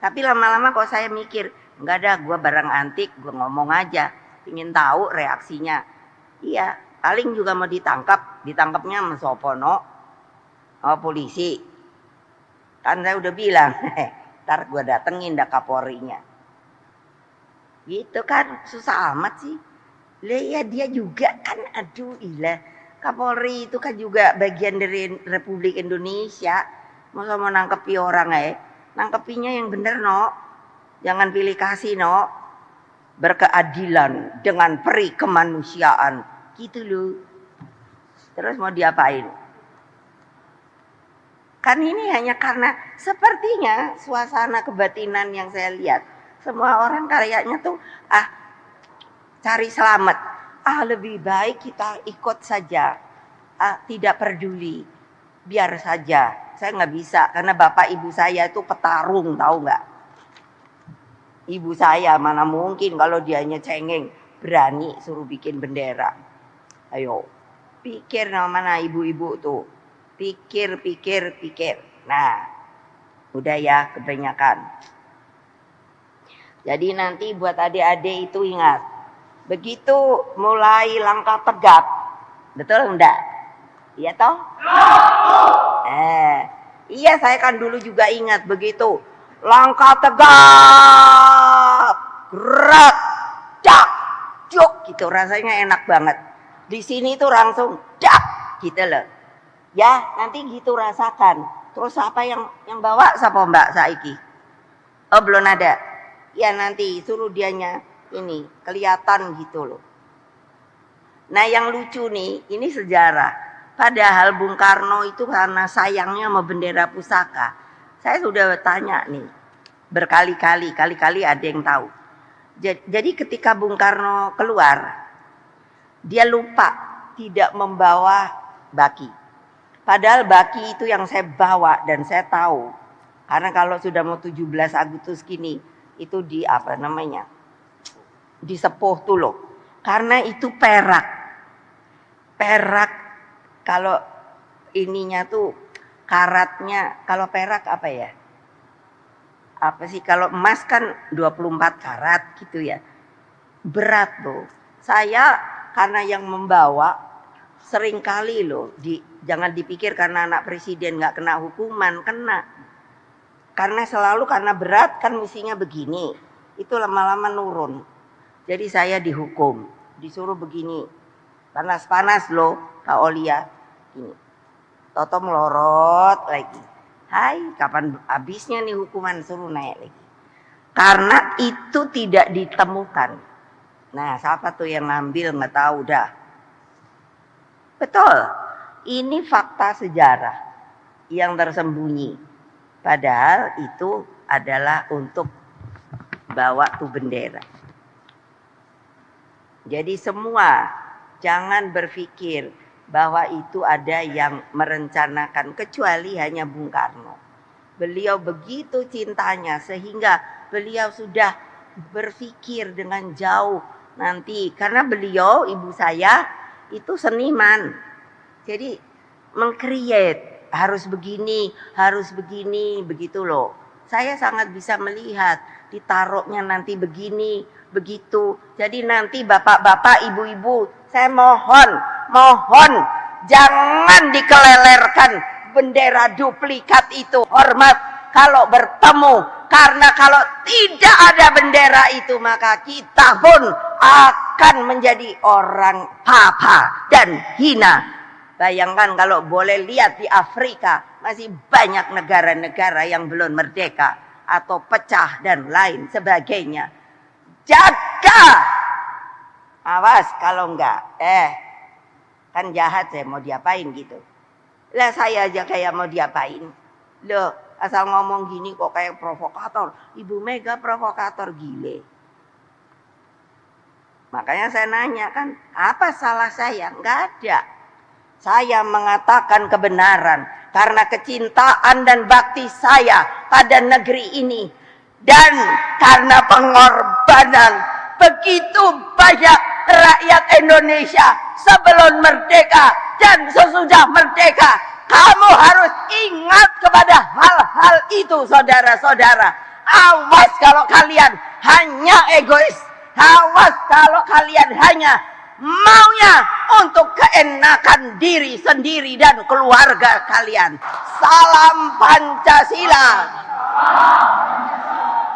Tapi lama-lama kok saya mikir, enggak ada, gue barang antik, gue ngomong aja. Ingin tahu reaksinya. Iya, paling juga mau ditangkapnya sama Sopono. Polisi. Kan saya udah bilang, ntar gue datengin dah Kapolrinya. Gitu kan, susah amat sih. Ya dia juga kan, aduh ilah. Kapolri itu kan juga bagian dari Republik Indonesia. Masa mau nangkepi orang nangkepinya yang bener no. Jangan pilih kasih no. Berkeadilan dengan peri kemanusiaan. Gitu loh. Terus mau diapain? Kan ini hanya karena sepertinya suasana kebatinan yang saya lihat. Semua orang kayaknya tuh cari selamat. Lebih baik kita ikut saja. Tidak peduli. Biar saja. Saya nggak bisa karena bapak ibu saya itu petarung, tahu nggak? Ibu saya mana mungkin kalau dianya cengeng berani suruh bikin bendera. Ayo, pikir mana ibu-ibu tuh. Pikir. Nah, udah ya kebanyakan. Jadi nanti buat adik-adik itu ingat. Begitu mulai langkah tegap. Betul enggak? Iya toh? Iya saya kan dulu juga ingat begitu. Langkah tegap. Gerak. Dak. Juk gitu rasanya enak banget. Di sini tuh langsung dak gitu loh. Ya, nanti gitu rasakan. Terus siapa yang bawa siapa Mbak Saiki? Oh, belum ada. Ya nanti suruh dianya ini kelihatan gitu loh. Nah, yang lucu nih, ini sejarah. Padahal Bung Karno itu karena sayangnya sama bendera pusaka. Saya sudah tanya nih berkali-kali, kali-kali ada yang tahu. Jadi ketika Bung Karno keluar, dia lupa tidak membawa baki. Padahal baki itu yang saya bawa dan saya tahu. Karena kalau sudah mau 17 Agustus gini, itu di apa namanya? Disepuh tuh loh. Karena itu perak. Perak kalau ininya tuh karatnya, kalau perak apa ya? Apa sih kalau emas kan 24 karat gitu ya. Berat loh. Saya karena yang membawa sering kali loh, jangan dipikir karena anak presiden nggak kena hukuman, kena. Karena selalu karena berat kan mestinya begini, itu lama-lama nurun. Jadi saya dihukum, disuruh begini, panas-panas loh Kak Olia, ini. Toto melorot lagi. Hai, kapan habisnya nih hukuman, suruh naik lagi. Karena itu tidak ditemukan. Nah, siapa tuh yang ngambil nggak tahu dah. Betul, ini fakta sejarah yang tersembunyi. Padahal itu adalah untuk bawa tuh bendera. Jadi semua jangan berpikir bahwa itu ada yang merencanakan kecuali hanya Bung Karno. Beliau begitu cintanya sehingga beliau sudah berpikir dengan jauh nanti. Karena beliau, ibu saya itu seniman. Jadi meng-create harus begini, begitu loh. Saya sangat bisa melihat ditaruhnya nanti begini, begitu. Jadi nanti bapak-bapak, ibu-ibu, saya mohon jangan dikelelerkan bendera duplikat itu. Hormat kalau bertemu, karena kalau tidak ada bendera itu maka kita pun akan menjadi orang papa dan hina. Bayangkan kalau boleh lihat di Afrika masih banyak negara-negara yang belum merdeka atau pecah dan lain sebagainya. Jaga, awas kalau enggak, kan jahat saya mau diapain gitu. Lah saya aja kayak mau diapain. Loh, asal ngomong gini kok kayak provokator. Ibu Mega provokator gile. Makanya saya nanya kan, apa salah saya? Enggak ada. Saya mengatakan kebenaran karena kecintaan dan bakti saya pada negeri ini. Dan karena pengorbanan begitu banyak rakyat Indonesia sebelum merdeka dan sesudah merdeka. Kamu harus ingat kepada hal-hal itu, saudara-saudara. Awas kalau kalian hanya egois. Awas kalau kalian hanya maunya untuk keenakan diri sendiri dan keluarga kalian. Salam Pancasila.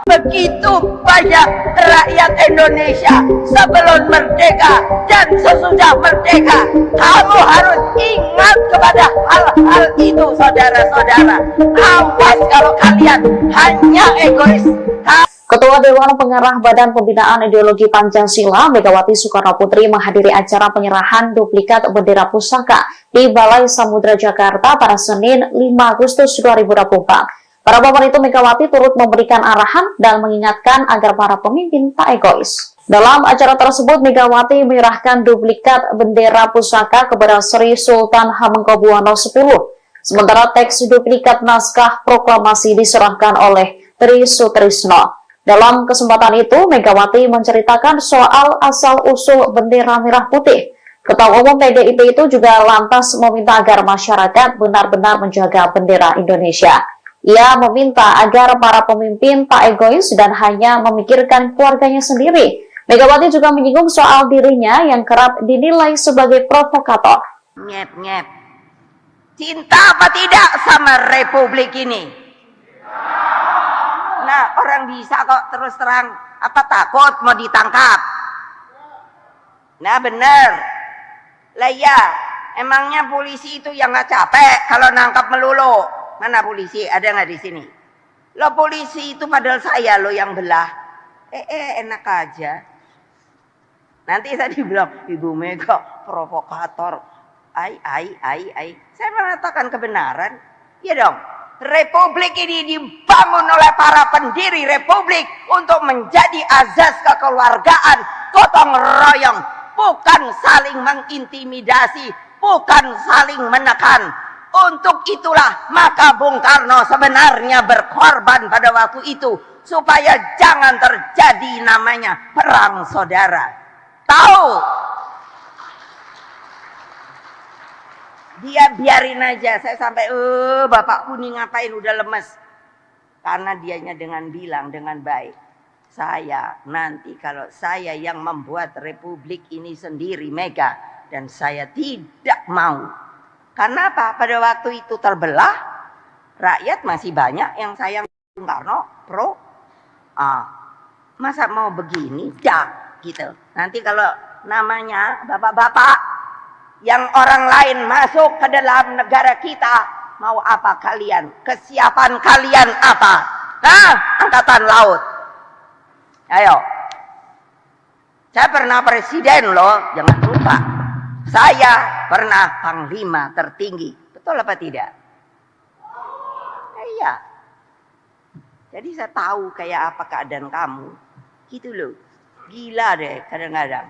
Begitu banyak rakyat Indonesia sebelum merdeka dan sesudah merdeka. Kamu harus ingat kepada hal-hal itu, saudara-saudara. Awas kalau kalian hanya egois. Ketua Dewan Pengarah Badan Pembinaan Ideologi Pancasila, Megawati Soekarno Putri menghadiri acara penyerahan duplikat bendera pusaka di Balai Samudra Jakarta pada Senin 5 Agustus 2024. Para pemerintah itu Megawati turut memberikan arahan dan mengingatkan agar para pemimpin tak egois. Dalam acara tersebut, Megawati menyerahkan duplikat bendera pusaka kepada Sri Sultan Hamengkubuwono X. Sementara teks duplikat naskah proklamasi diserahkan oleh Tri Sutrisno. Dalam kesempatan itu, Megawati menceritakan soal asal-usul bendera merah putih. Ketua Umum PDIP itu juga lantas meminta agar masyarakat benar-benar menjaga bendera Indonesia. Ia meminta agar para pemimpin tak egois dan hanya memikirkan keluarganya sendiri. Megawati juga menyinggung soal dirinya yang kerap dinilai sebagai provokator. Nyep. Cinta apa tidak sama Republik ini? Nah, orang bisa kok terus terang. Apa takut mau ditangkap? Nah, bener. Lah ya, emangnya polisi itu yang nggak capek kalau nangkap melulu? Mana polisi? Ada nggak di sini? Lo polisi itu padahal saya lo yang belah. Enak aja. Nanti saya dibilang Ibu Mega provokator. Saya mengatakan kebenaran. Ya dong. Republik ini dibangun oleh para pendiri republik untuk menjadi azas kekeluargaan, gotong royong, bukan saling mengintimidasi, bukan saling menekan. Untuk itulah maka Bung Karno sebenarnya berkorban pada waktu itu supaya jangan terjadi namanya perang saudara. Tahu? Dia biarin aja. Saya sampai bapakku nih ngapain udah lemes. Karena dianya dengan bilang dengan baik, saya nanti kalau saya yang membuat republik ini sendiri Mega, dan saya tidak mau. Karena apa? Pada waktu itu terbelah, rakyat masih banyak yang sayang Bung Karno, pro. Masa mau begini? Gitu. Nanti kalau namanya bapak-bapak yang orang lain masuk ke dalam negara kita, mau apa kalian? Kesiapan kalian apa? Angkatan laut. Ayo. Saya pernah presiden loh, jangan lupa. Saya pernah panglima tertinggi. Betul apa tidak? Iya. Jadi saya tahu kayak apa keadaan kamu. Gitu loh. Gila deh kadang-kadang.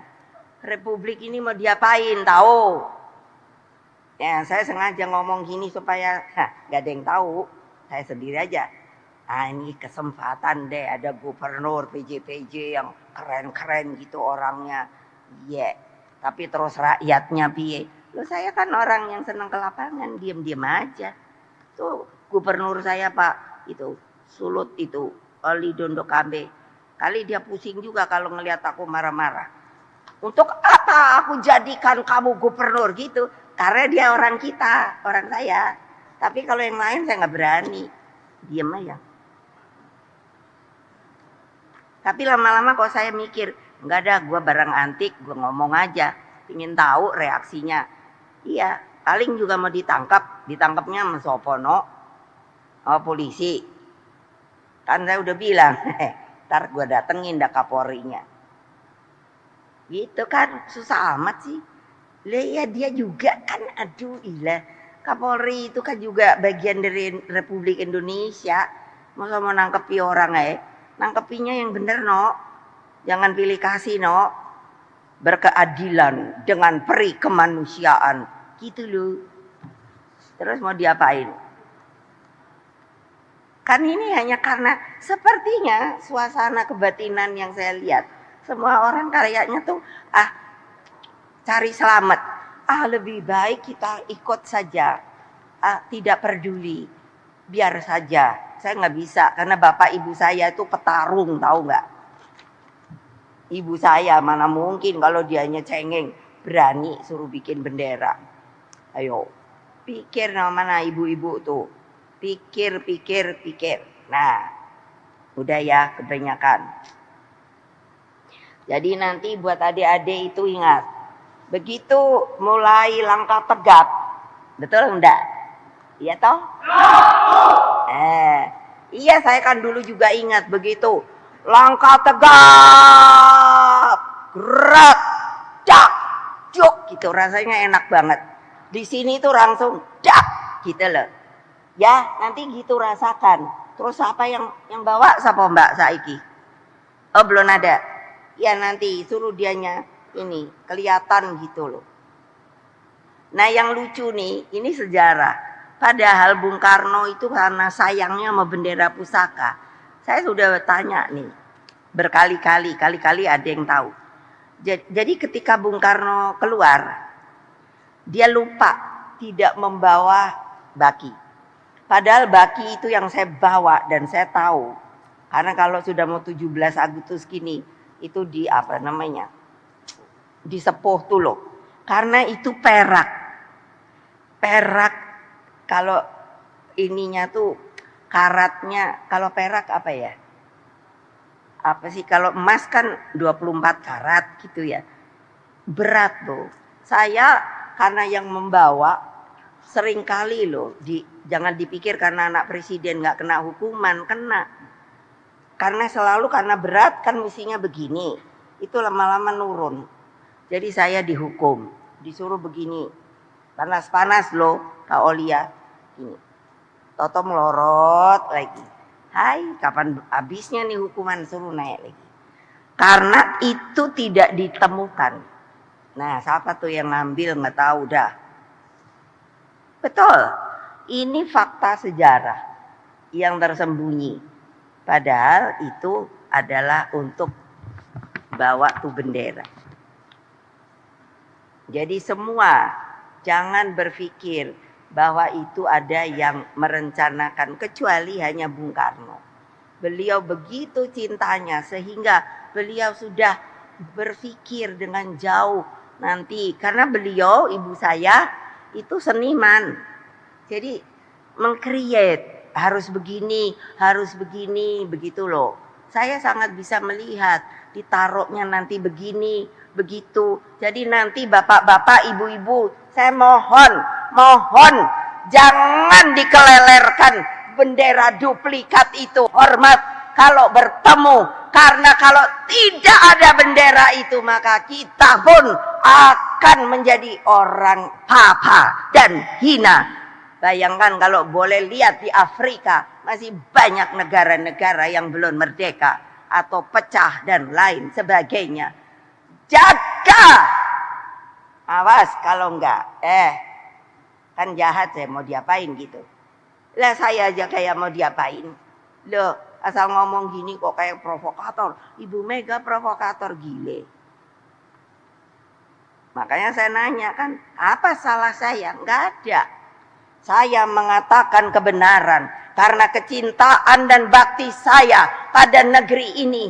Republik ini mau diapain tahu? Ya, saya sengaja ngomong gini supaya gak ada yang tahu. Saya sendiri aja. Ini kesempatan deh, ada gubernur PJ yang keren-keren gitu orangnya. Iya. Tapi terus rakyatnya piye? Loh, saya kan orang yang senang ke lapangan, diam-diam aja. Tuh gubernur saya Pak, itu Sulut itu, Oli Dondo Kambe. Kali dia pusing juga kalau ngelihat aku marah-marah. Untuk apa aku jadikan kamu gubernur gitu? Karena dia orang kita, orang saya. Tapi kalau yang lain saya nggak berani. Diam aja. Tapi lama-lama kok saya mikir, nggak ada, gue barang antik, gue ngomong aja. Ingin tahu reaksinya. Iya, paling juga mau ditangkap. Ditangkapnya sama Sopono, polisi. Kan saya udah bilang, ntar gue datengin dah Kapolrinya. Gitu kan, susah amat sih. Lah ya dia juga kan, aduh ilah. Kapolri itu kan juga bagian dari Republik Indonesia. Masa mau nangkepi orang nangkepinya yang bener no. Jangan pilih kasih no. Berkeadilan dengan peri kemanusiaan. Gitu loh. Terus mau diapain? Kan ini hanya karena sepertinya suasana kebatinan yang saya lihat. Semua orang kayaknya tuh cari selamat. Lebih baik kita ikut saja. Tidak peduli. Biar saja. Saya nggak bisa karena bapak ibu saya itu petarung, tahu nggak? Ibu saya mana mungkin kalau dianya cengeng berani suruh bikin bendera. Ayo, pikir mana ibu-ibu tuh. Pikir. Nah, udah ya kebanyakan. Jadi nanti buat adik-adik itu ingat. Begitu mulai langkah tegap. Betul enggak? Iya toh? Iya saya kan dulu juga ingat begitu. Langkah tegap. Gerak. Dak. Juk gitu rasanya enak banget. Di sini tuh langsung dak gitu loh. Ya, nanti gitu rasakan. Terus apa yang bawa siapa Mbak Saiki? Oh, belum ada. Ya nanti suruh dianya ini kelihatan gitu loh. Nah yang lucu nih, ini sejarah. Padahal Bung Karno itu karena sayangnya sama bendera pusaka. Saya sudah tanya nih, berkali-kali, kali-kali ada yang tahu. Jadi ketika Bung Karno keluar, dia lupa tidak membawa baki. Padahal baki itu yang saya bawa dan saya tahu. Karena kalau sudah mau 17 Agustus gini, itu di apa namanya? Disepuh tuh loh. Karena itu perak. Perak kalau ininya tuh karatnya, kalau perak apa ya? Apa sih, kalau emas kan 24 karat gitu ya. Berat loh. Saya karena yang membawa sering kali loh, jangan dipikir karena anak presiden nggak kena hukuman, kena. Karena selalu karena berat kan mestinya begini. Itu lama-lama nurun. Jadi saya dihukum, disuruh begini. Panas-panas loh, Kak Olia. Ini. Toto melorot lagi. Hai, kapan habisnya nih hukuman, suruh naik lagi. Karena itu tidak ditemukan. Nah, siapa tuh yang ngambil nggak tahu dah. Betul, ini fakta sejarah yang tersembunyi. Padahal itu adalah untuk bawa tuh bendera. Jadi semua jangan berpikir bahwa itu ada yang merencanakan, kecuali hanya Bung Karno. Beliau begitu cintanya sehingga beliau sudah berpikir dengan jauh nanti, karena beliau, ibu saya itu seniman, jadi meng-create harus begini begitu loh. Saya sangat bisa melihat ditaruhnya nanti begini begitu. Jadi nanti bapak-bapak, ibu-ibu, saya mohon jangan dikelelerkan bendera duplikat itu. Hormat kalau bertemu. Karena kalau tidak ada bendera itu, maka kita pun akan menjadi orang papa dan hina. Bayangkan kalau boleh lihat di Afrika, masih banyak negara-negara yang belum merdeka atau pecah dan lain sebagainya. Jaga! Awas kalau enggak, kan jahat, saya mau diapain gitu. Lah saya aja kayak mau diapain. Loh, asal ngomong gini kok kayak provokator. Ibu Mega provokator gile. Makanya saya nanya kan, apa salah saya? Enggak ada. Saya mengatakan kebenaran karena kecintaan dan bakti saya pada negeri ini.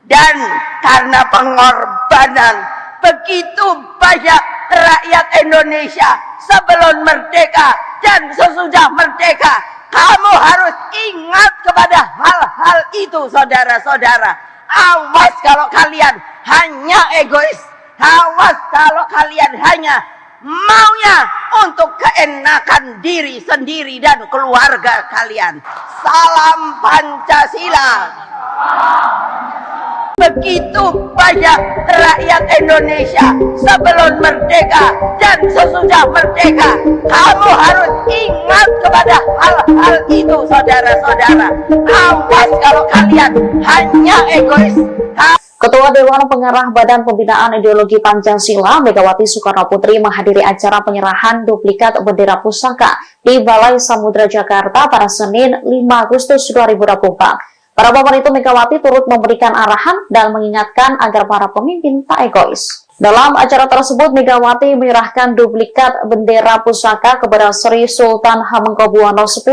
Dan karena pengorbanan begitu banyak rakyat Indonesia sebelum merdeka dan sesudah merdeka. Kamu harus ingat kepada hal-hal itu, saudara-saudara. Awas kalau kalian hanya egois. Awas kalau kalian hanya maunya untuk keenakan diri sendiri dan keluarga kalian. Salam Pancasila. Begitu banyak rakyat Indonesia sebelum merdeka dan sesudah merdeka. Kamu harus ingat kepada hal-hal itu, saudara-saudara. Awas kalau kalian hanya egois. Ketua Dewan Pengarah Badan Pembinaan Ideologi Pancasila, Megawati Soekarno Putri, menghadiri acara penyerahan duplikat bendera pusaka di Balai Samudra Jakarta pada Senin 5 Agustus 2024. Para papan itu Megawati turut memberikan arahan dan mengingatkan agar para pemimpin tak egois. Dalam acara tersebut, Megawati menyerahkan duplikat bendera pusaka kepada Sri Sultan Hamengkubuwono X.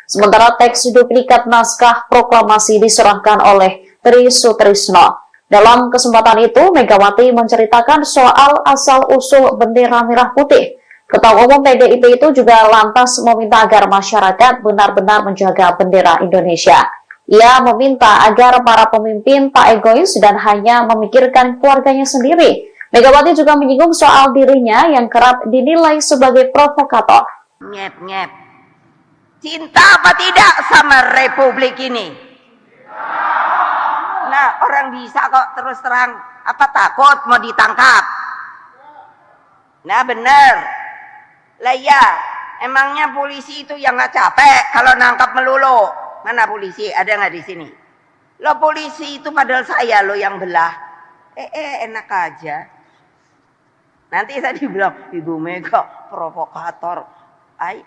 Sementara teks duplikat naskah proklamasi diserahkan oleh Tri Sutrisno. Dalam kesempatan itu, Megawati menceritakan soal asal-usul bendera merah putih. Ketua Umum PDIP itu juga lantas meminta agar masyarakat benar-benar menjaga bendera Indonesia. Ia meminta agar para pemimpin tak egois dan hanya memikirkan keluarganya sendiri. Megawati juga menyinggung soal dirinya yang kerap dinilai sebagai provokator. Nyep. Cinta apa tidak sama Republik ini? Nah, orang bisa kok terus terang, apa takut mau ditangkap? Nah, bener. Lah ya, emangnya polisi itu yang nggak capek kalau nangkap melulu? Mana polisi? Ada nggak di sini? Lo polisi itu padahal saya lo yang belah. Enak aja. Nanti saya dibilang Ibu Mega provokator. Ai.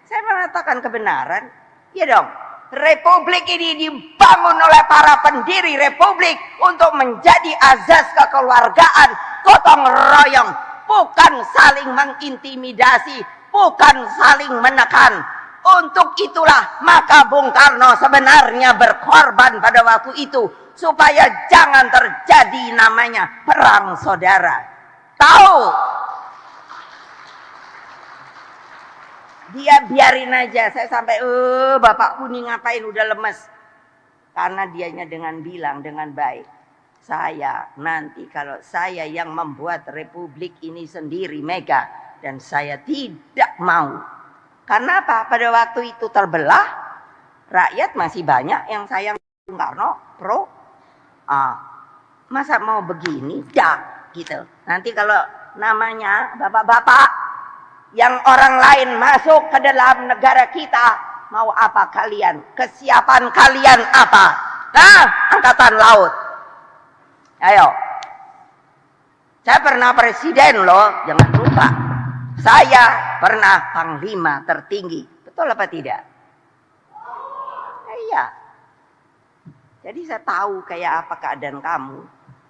Saya mengatakan kebenaran. Iya dong. Republik ini dibangun oleh para pendiri republik untuk menjadi azas kekeluargaan, gotong royong, bukan saling mengintimidasi, bukan saling menekan. Untuk itulah maka Bung Karno sebenarnya berkorban pada waktu itu supaya jangan terjadi namanya perang saudara. Tahu? Dia biarin aja. Saya sampai, bapakku nih ngapain udah lemes. Karena dianya dengan bilang dengan baik. Saya nanti kalau saya yang membuat republik ini sendiri Mega. Dan saya tidak mau. Karena apa? Pada waktu itu terbelah. Rakyat masih banyak yang sayang Bung Karno pro. Masa mau begini? Dak gitu. Nanti kalau namanya bapak-bapak yang orang lain masuk ke dalam negara kita, mau apa kalian? Kesiapan kalian apa? Angkatan laut. Ayo. Saya pernah presiden loh, jangan lupa. Saya pernah panglima tertinggi. Betul apa tidak? Iya. Jadi saya tahu kayak apa keadaan kamu.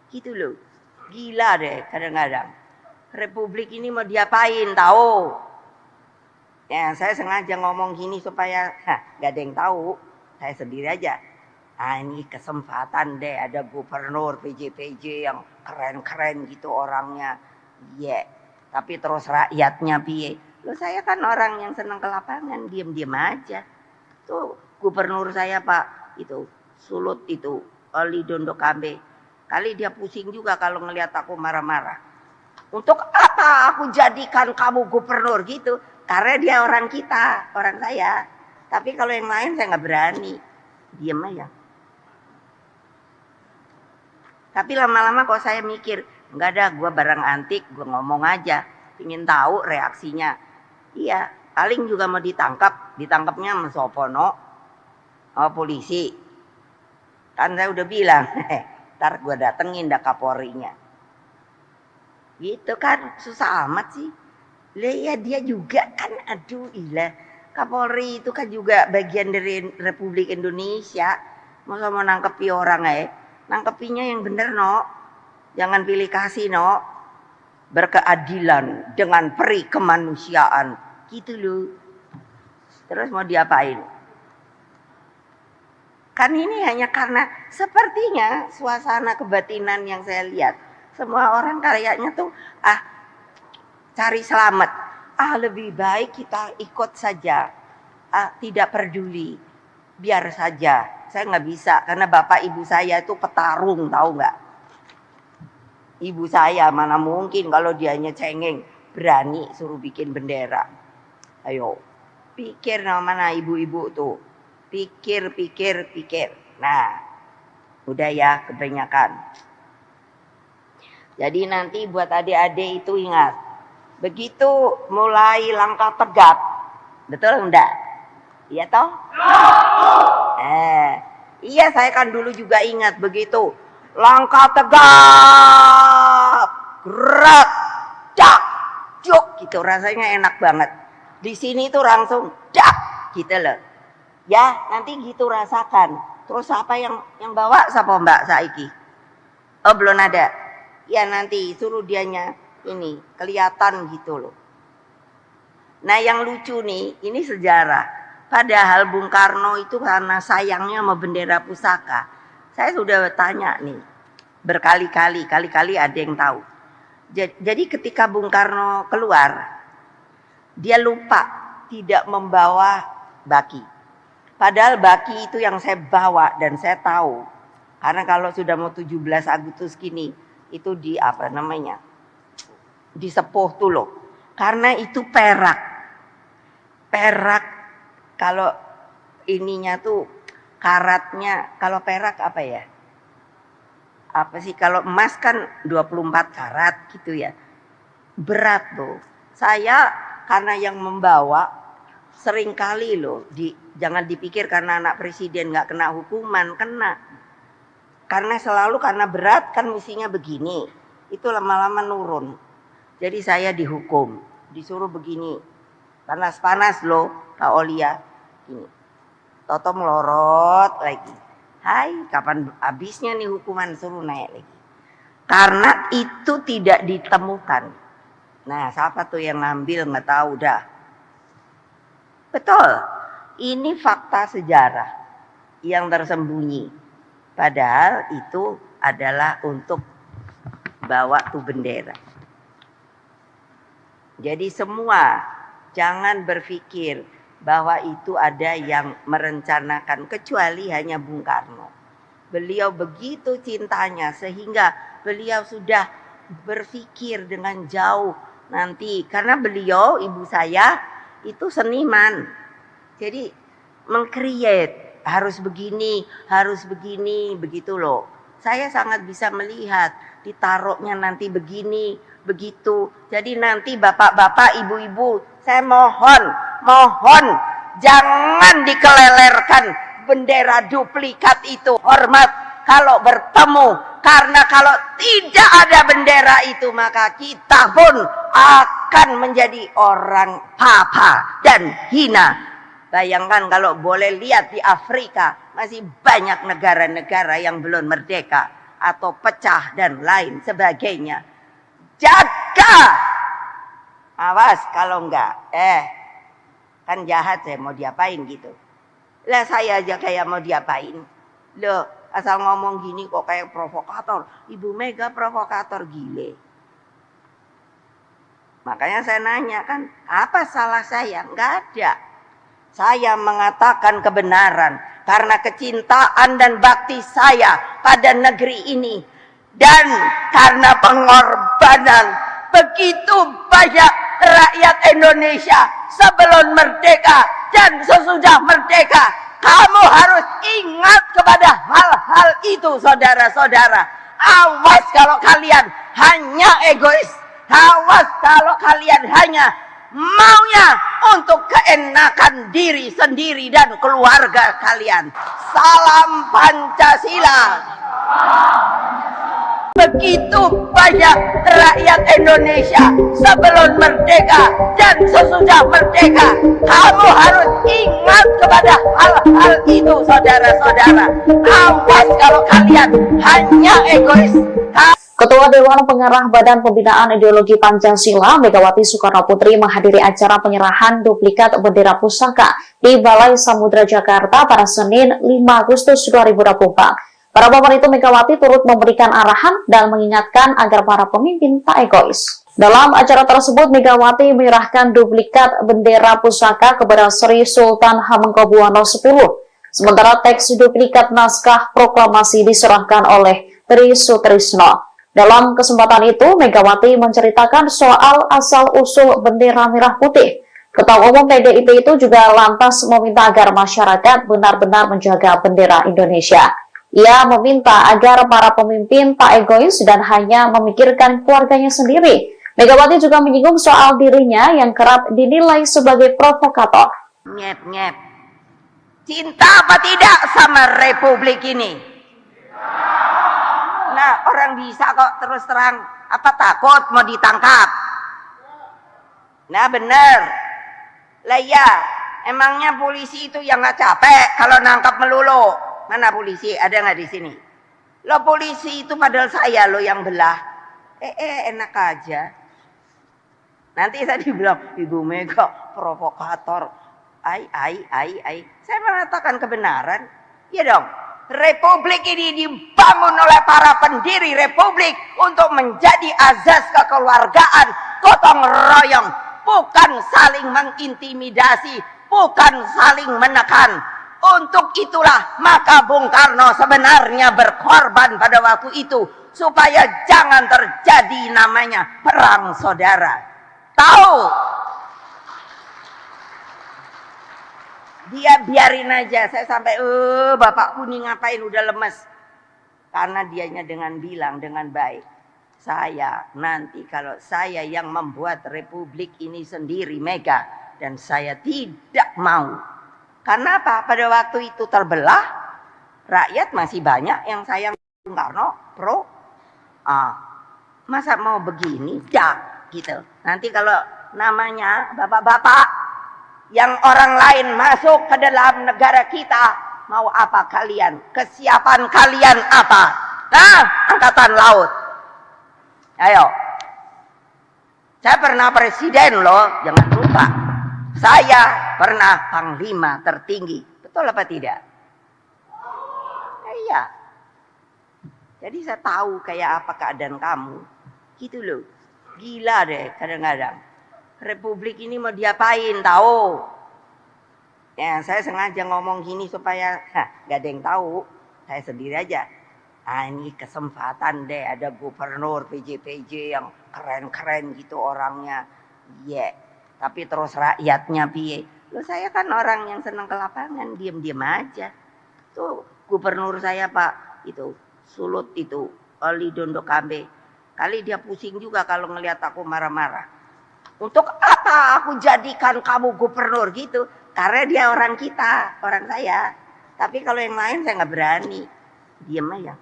Gitu loh. Gila deh kadang-kadang. Republik ini mau diapain tahu? Ya, saya sengaja ngomong gini supaya gak ada yang tahu. Saya sendiri aja. Ini kesempatan deh ada gubernur PJ yang keren-keren gitu orangnya. Iya. Tapi terus rakyatnya piye? Loh saya kan orang yang senang ke lapangan, diam-diam aja. Tuh gubernur saya Pak itu Sulut itu Oli Dondo Kambe. Kali dia pusing juga kalau ngelihat aku marah-marah. Untuk apa aku jadikan kamu gubernur gitu? Karena dia orang kita, orang saya. Tapi kalau yang lain saya nggak berani. Diam aja. Tapi lama-lama kok saya mikir, nggak ada, gue barang antik, gue ngomong aja. Ingin tahu reaksinya. Iya, paling juga mau ditangkap. Ditangkapnya sama Sopono. Polisi. Kan saya udah bilang, ntar gue datengin dah Kapolrinya. Gitu kan, susah amat sih. Ya dia juga kan, aduh ilah. Kapolri itu kan juga bagian dari Republik Indonesia. Masa mau nangkepi orang nangkepinya yang bener no. Jangan pilih kasih no. Berkeadilan dengan peri kemanusiaan. Gitu loh. Terus mau diapain? Kan ini hanya karena sepertinya suasana kebatinan yang saya lihat. Semua orang kayaknya tuh cari selamat. Lebih baik kita ikut saja. Tidak peduli. Biar saja. Saya nggak bisa karena bapak ibu saya itu petarung, tahu nggak? Ibu saya mana mungkin kalau dianya cengeng berani suruh bikin bendera. Ayo, pikir mana ibu-ibu tuh. Pikir. Nah, udah ya kebanyakan. Jadi nanti buat adik-adik itu ingat. Begitu mulai langkah tegap. Betul enggak? Iya toh? Iya saya kan dulu juga ingat begitu. Langkah tegap. Gerak. Dak. Juk. Gitu rasanya enak banget. Di sini tuh langsung dak. Gitu loh. Ya nanti gitu rasakan. Terus apa yang bawa siapa Mbak Saiki? Oh belum ada. Ya nanti suruh dianya ini kelihatan gitu loh. Nah yang lucu nih, ini sejarah. Padahal Bung Karno itu karena sayangnya sama bendera pusaka. Saya sudah tanya nih berkali-kali, kali-kali ada yang tahu. Jadi ketika Bung Karno keluar, dia lupa tidak membawa baki. Padahal baki itu yang saya bawa dan saya tahu. Karena kalau sudah mau 17 Agustus gini, itu di apa namanya? Disepuh tuh loh. Karena itu perak. Perak kalau ininya tuh karatnya, kalau perak apa ya? Apa sih kalau emas kan 24 karat gitu ya. Berat loh. Saya karena yang membawa sering kali loh jangan dipikir karena anak presiden nggak kena hukuman, kena. Karena selalu karena berat kan mestinya begini. Itu lama-lama nurun. Jadi saya dihukum, disuruh begini. Panas-panas loh Kak Olia. Ini. Toto melorot lagi. Hai, kapan habisnya nih hukuman, suruh naik lagi. Karena itu tidak ditemukan. Nah, siapa tuh yang ngambil nggak tahu dah. Betul, ini fakta sejarah yang tersembunyi. Padahal itu adalah untuk bawa tuh bendera. Jadi semua jangan berpikir bahwa itu ada yang merencanakan, kecuali hanya Bung Karno. Beliau begitu cintanya sehingga beliau sudah berpikir dengan jauh nanti. Karena beliau, ibu saya, itu seniman. Jadi meng-create, harus begini, begitu loh. Saya sangat bisa melihat, ditaruhnya nanti begini, begitu. Jadi nanti bapak-bapak, ibu-ibu, saya mohon jangan dikelelerkan bendera duplikat itu. Hormat kalau bertemu, karena kalau tidak ada bendera itu maka kita pun akan menjadi orang papa dan hina. Bayangkan kalau boleh lihat di Afrika masih banyak negara-negara yang belum merdeka atau pecah dan lain sebagainya. Jaga, awas kalau enggak, kan jahat, saya mau diapain gitu. Lah saya aja kayak mau diapain. Loh, asal ngomong gini kok kayak provokator. Ibu Mega provokator gile. Makanya saya nanya kan, apa salah saya? Enggak ada. Saya mengatakan kebenaran karena kecintaan dan bakti saya pada negeri ini. Dan karena pengorbanan begitu banyak rakyat Indonesia sebelum merdeka dan sesudah merdeka. Kamu harus ingat kepada hal-hal itu, saudara-saudara. Awas kalau kalian hanya egois. Awas kalau kalian hanya maunya untuk keenakan diri sendiri dan keluarga kalian. Salam Pancasila. Begitu banyak rakyat Indonesia sebelum merdeka dan sesudah merdeka. Kamu harus ingat kepada hal-hal itu, saudara-saudara. Awas kalau kalian hanya egois. Ketua Dewan Pengarah Badan Pembinaan Ideologi Pancasila Megawati Soekarno Putri menghadiri acara penyerahan duplikat bendera pusaka di Balai Samudra Jakarta pada Senin 5 Agustus 2024. Para pemerintah itu Megawati turut memberikan arahan dan mengingatkan agar para pemimpin tak egois. Dalam acara tersebut, Megawati menyerahkan duplikat bendera pusaka kepada Sri Sultan Hamengkubuwono X. Sementara teks duplikat naskah proklamasi diserahkan oleh Tri Sutrisno. Dalam kesempatan itu, Megawati menceritakan soal asal-usul bendera merah putih. Ketua Umum PDIP itu juga lantas meminta agar masyarakat benar-benar menjaga bendera Indonesia. Ia meminta agar para pemimpin tak egois dan hanya memikirkan keluarganya sendiri. Megawati juga menyinggung soal dirinya yang kerap dinilai sebagai provokator. Nyep. Cinta apa tidak sama Republik ini? Nah, orang bisa kok terus terang. Apa takut mau ditangkap? Nah, bener. Lah ya, emangnya polisi itu yang nggak capek kalau nangkap melulu? Mana polisi? Ada nggak di sini? Lo polisi itu padahal saya lo yang belah. Enak aja. Nanti saya dibilang Ibu Mega provokator. Saya mengatakan kebenaran. Ya dong. Republik ini dibangun oleh para pendiri republik untuk menjadi azas kekeluargaan, gotong royong, bukan saling mengintimidasi, bukan saling menekan. Untuk itulah maka Bung Karno sebenarnya berkorban pada waktu itu supaya jangan terjadi namanya perang saudara. Tahu? Dia biarin aja. Saya sampai bapakku nih ngapain udah lemes. Karena dianya dengan bilang dengan baik. Saya nanti kalau saya yang membuat republik ini sendiri Mega, dan saya tidak mau. Karena apa? Pada waktu itu terbelah, rakyat masih banyak yang sayang Bung Karno, pro. Masa mau begini? Dak, gitu. Nanti kalau namanya bapak-bapak yang orang lain masuk ke dalam negara kita, mau apa kalian? Kesiapan kalian apa? Nah, angkatan laut. Ayo. Saya pernah presiden loh, jangan lupa. Saya pernah panglima tertinggi. Betul apa tidak? Iya. Jadi saya tahu kayak apa keadaan kamu. Gitu loh. Gila deh kadang-kadang. Republik ini mau diapain tahu? Ya, saya sengaja ngomong gini supaya gak ada yang tahu. Saya sendiri aja. Ah, ini kesempatan deh, ada gubernur PJ yang keren-keren gitu orangnya. Iya. Yeah. Tapi terus rakyatnya piye? Loh, saya kan orang yang senang ke lapangan, diam-diam aja. Tuh gubernur saya Pak, itu Sulut itu, Oli Dondo Kambe. Kali dia pusing juga kalau ngelihat aku marah-marah. Untuk apa aku jadikan kamu gubernur gitu? Karena dia orang kita, orang saya. Tapi kalau yang lain saya nggak berani. Diam aja.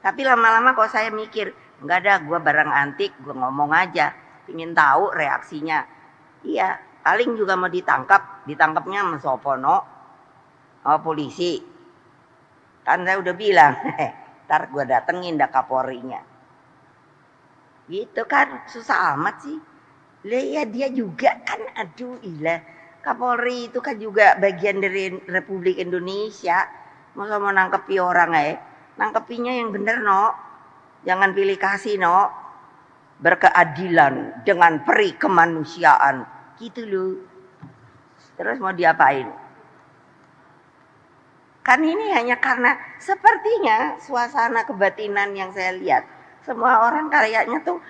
Tapi lama-lama kok saya mikir, nggak ada, gue barang antik, gue ngomong aja. Ingin tahu reaksinya. Iya, paling juga mau ditangkap. Ditangkapnya sama Sopono, sama polisi. Kan saya udah bilang, ntar gue datengin dah Kapolrinya. Gitu kan, susah amat sih. Lah ya dia juga kan, aduh ilah. Kapolri itu kan juga bagian dari Republik Indonesia. Masa mau nangkepi orang nangkepinya yang bener no. Jangan pilih kasih no. Berkeadilan dengan peri kemanusiaan. Gitu loh. Terus mau diapain? Kan ini hanya karena sepertinya suasana kebatinan yang saya lihat. Semua orang kayaknya tuh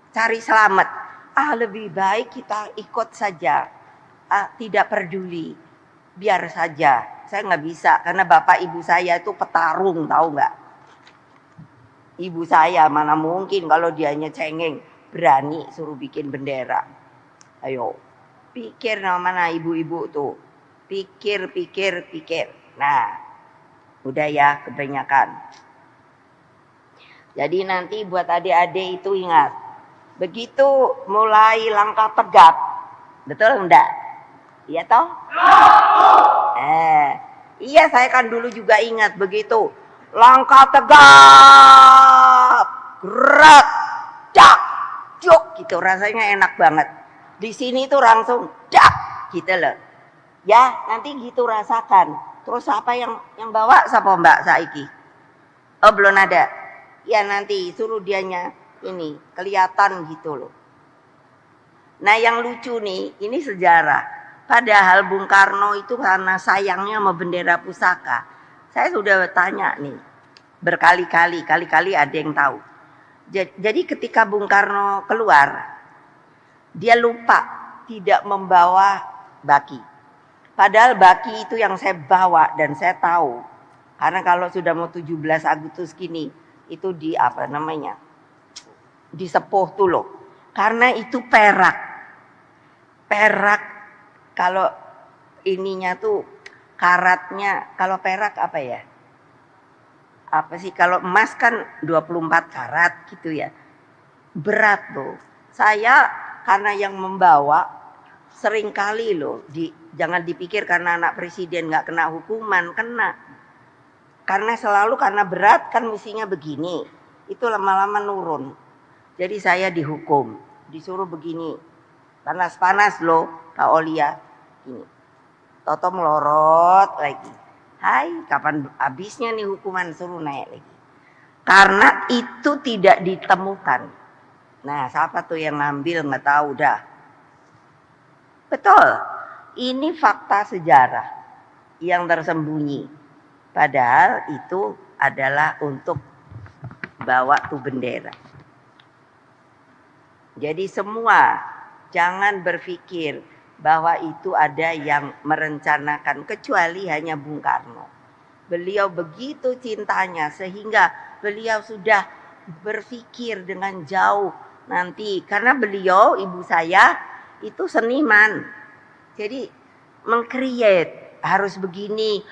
cari selamat. Lebih baik kita ikut saja. Tidak peduli. Biar saja. Saya nggak bisa karena bapak ibu saya itu petarung, tahu nggak? Ibu saya mana mungkin kalau dianya cengeng berani suruh bikin bendera. Ayo, pikir mana ibu-ibu tuh. Pikir. Nah, udah ya kebanyakan. Jadi nanti buat adik-adik itu ingat. Begitu mulai langkah tegap. Betul enggak? Iya toh? Iya saya kan dulu juga ingat begitu. Langkah tegap. Gerak. Dak. Juk. Gitu rasanya enak banget. Di sini tuh langsung dak. Gitu loh. Ya, nanti gitu rasakan. Terus apa yang bawa siapa Mbak Saiki? Oh, belum ada. Ya nanti suruh dianya ini kelihatan gitu loh. Nah, yang lucu nih, ini sejarah. Padahal Bung Karno itu karena sayangnya sama bendera pusaka. Saya sudah tanya nih berkali-kali, kali-kali ada yang tahu. Jadi ketika Bung Karno keluar, dia lupa tidak membawa baki. Padahal baki itu yang saya bawa dan saya tahu. Karena kalau sudah mau 17 Agustus gini, itu di apa namanya? Disepuh tuh loh. Karena itu perak. Perak kalau ininya tuh karatnya, kalau perak apa ya? Apa sih kalau emas kan 24 karat gitu ya. Berat loh. Saya karena yang membawa sering kali loh, jangan dipikir karena anak presiden nggak kena hukuman, kena. Karena selalu karena berat kan mestinya begini, itu lama-lama nurun. Jadi saya dihukum, disuruh begini, panas-panas loh, Kak Olia, ini. Toto melorot lagi. Hai, kapan habisnya nih hukuman, suruh naik lagi. Karena itu tidak ditemukan. Nah, siapa tuh yang ngambil nggak tahu dah. Betul, ini fakta sejarah yang tersembunyi. Padahal itu adalah untuk bawa tuh bendera. Jadi semua jangan berpikir bahwa itu ada yang merencanakan kecuali hanya Bung Karno. Beliau begitu cintanya sehingga beliau sudah berpikir dengan jauh nanti. Karena beliau, ibu saya, itu seniman. Jadi meng-create harus begini,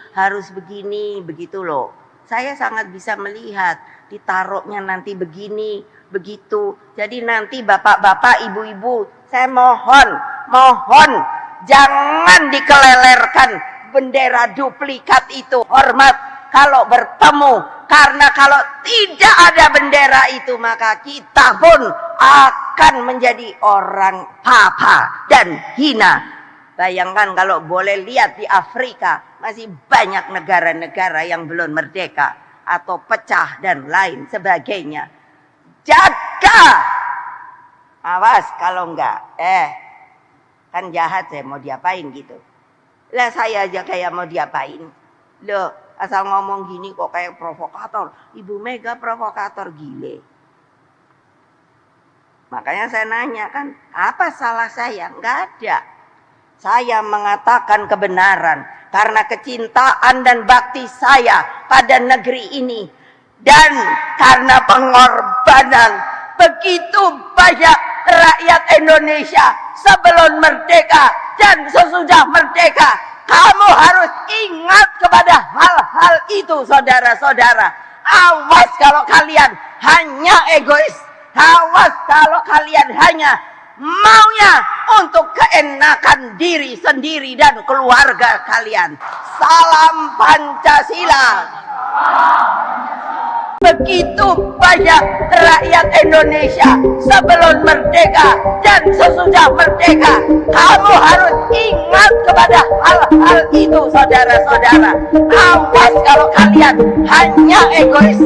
begitu loh. Saya sangat bisa melihat ditaruhnya nanti begini, begitu. Jadi nanti bapak-bapak, ibu-ibu Saya mohon jangan dikelelerkan bendera duplikat itu. Hormat kalau bertemu, karena kalau tidak ada bendera itu maka kita pun akan menjadi orang papa dan hina. Bayangkan kalau boleh lihat di Afrika masih banyak negara-negara yang belum merdeka atau pecah dan lain sebagainya. Jaga, awas kalau enggak, kan jahat, saya mau diapain gitu. Lah saya aja kayak mau diapain. Loh, asal ngomong gini kok kayak provokator. Ibu Mega provokator, gile. Makanya saya nanya kan, apa salah saya? Enggak ada. Saya mengatakan kebenaran karena kecintaan dan bakti saya pada negeri ini. Dan karena pengorbanan begitu banyak rakyat Indonesia sebelum merdeka dan sesudah merdeka. Kamu harus ingat kepada hal-hal itu, saudara-saudara. Awas kalau kalian hanya egois. Awas kalau kalian hanya maunya untuk keenakan diri sendiri dan keluarga kalian. Salam Pancasila. Begitu banyak rakyat Indonesia sebelum merdeka dan sesudah merdeka. Kamu harus ingat kepada hal-hal itu, saudara-saudara. Awas kalau kalian hanya egois.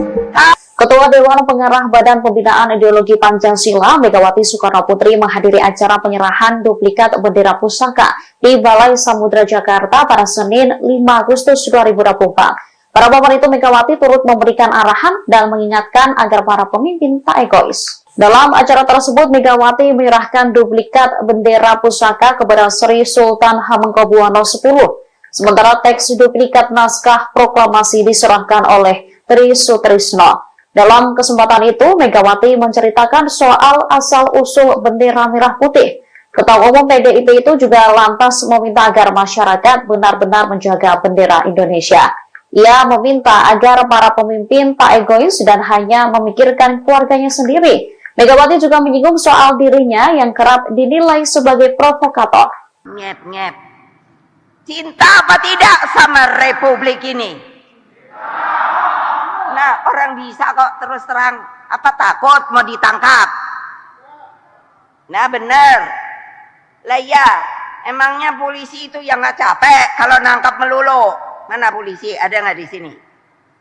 Ketua Dewan Pengarah Badan Pembinaan Ideologi Pancasila Megawati Soekarnoputri menghadiri acara penyerahan duplikat bendera pusaka di Balai Samudra Jakarta pada Senin 5 Agustus 2024. Para papan itu Megawati turut memberikan arahan dan mengingatkan agar para pemimpin tak egois. Dalam acara tersebut, Megawati menyerahkan duplikat bendera pusaka kepada Sri Sultan Hamengkubuwono X. Sementara teks duplikat naskah proklamasi diserahkan oleh Tri Sutrisno. Dalam kesempatan itu, Megawati menceritakan soal asal-usul bendera merah putih. Ketua Umum PDIP itu juga lantas meminta agar masyarakat benar-benar menjaga bendera Indonesia. Ia meminta agar para pemimpin tak egois dan hanya memikirkan keluarganya sendiri. Megawati juga menyinggung soal dirinya yang kerap dinilai sebagai provokator. Nyep. Cinta apa tidak sama Republik ini? Nah, orang bisa kok terus terang, apa takut mau ditangkap? Nah, bener. Lah ya, emangnya polisi itu yang nggak capek kalau nangkap melulu? Mana polisi? Ada nggak di sini?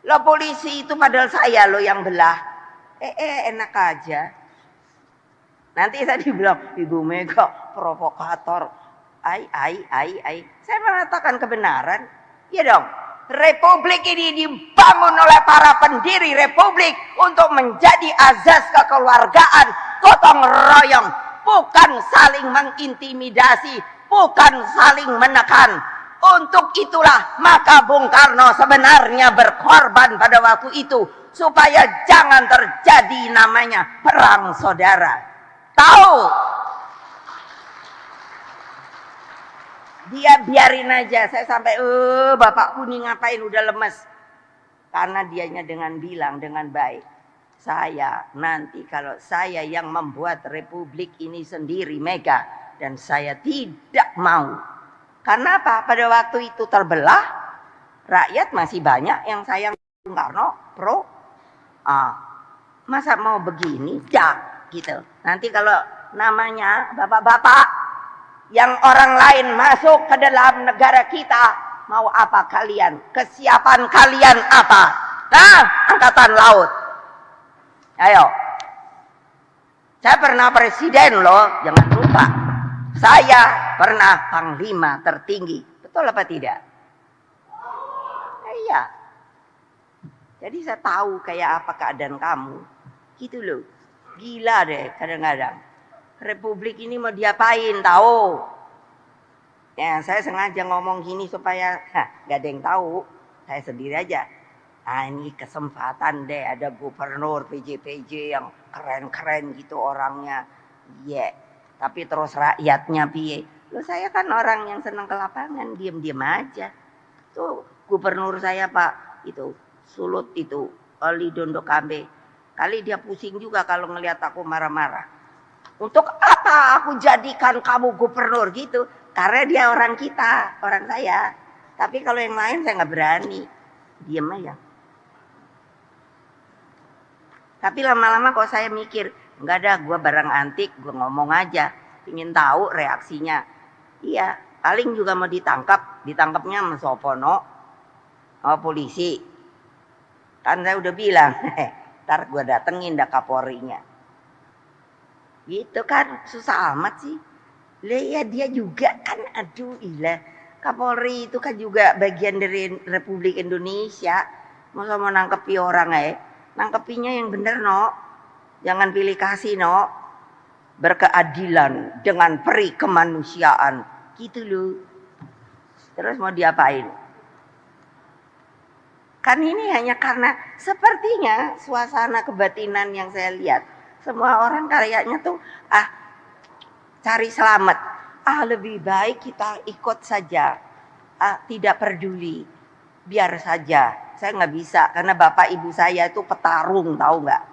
Lo polisi itu padahal saya lo yang belah. Enak aja. Nanti saya dibilang Ibu Mega provokator. Saya mengatakan kebenaran. Ya dong. Republik ini dibangun oleh para pendiri republik untuk menjadi azas kekeluargaan, gotong royong, bukan saling mengintimidasi, bukan saling menekan. Untuk itulah maka Bung Karno sebenarnya berkorban pada waktu itu supaya jangan terjadi namanya perang saudara. Tahu? Dia biarin aja, saya sampai bapakku nih ngapain udah lemes. Karena dianya dengan bilang dengan baik, saya nanti kalau saya yang membuat republik ini sendiri Mega, dan saya tidak mau. Karena apa? Pada waktu itu terbelah, rakyat masih banyak yang sayang Bung Karno, pro. Masa mau begini? Jak, gitu. Nanti kalau namanya bapak-bapak yang orang lain masuk ke dalam negara kita, mau apa kalian? Kesiapan kalian apa? Nah, angkatan laut. Ayo. Saya pernah presiden loh, jangan lupa. Saya pernah panglima tertinggi. Betul apa tidak? Iya. Jadi saya tahu kayak apa keadaan kamu. Gitu loh. Gila deh kadang-kadang. Republik ini mau diapain tahu? Ya, saya sengaja ngomong gini supaya gak ada yang tahu. Saya sendiri aja. Ini kesempatan deh ada gubernur PJ yang keren-keren gitu orangnya. Iya. Tapi terus rakyatnya piye? Loh, saya kan orang yang senang ke lapangan, diam-diam aja. Tuh gubernur saya Pak itu Sulut itu, Oli Dondokambe. Kali dia pusing juga kalau ngelihat aku marah-marah. Untuk apa apa aku jadikan kamu gubernur gitu. Karena dia orang kita, orang saya. Tapi kalau yang lain saya nggak berani. Diam aja. Tapi lama-lama kok saya mikir, nggak ada, gue barang antik, gue ngomong aja. Ingin tahu reaksinya. Iya, paling juga mau ditangkapnya sama Sopono, sama polisi. Kan saya udah bilang, ntar gue datengin dah Kapolrinya. Gitu kan, susah amat sih. Lah ya dia juga kan, aduh ilah. Kapolri itu kan juga bagian dari Republik Indonesia. Masa mau nangkepi orang nangkepinya yang bener no. Jangan pilih kasih no. Berkeadilan dengan peri kemanusiaan. Gitu loh. Terus mau diapain? Kan ini hanya karena sepertinya suasana kebatinan yang saya lihat. Semua orang kayaknya tuh cari selamat. Lebih baik kita ikut saja. Tidak peduli. Biar saja. Saya nggak bisa karena bapak ibu saya itu petarung, tahu nggak?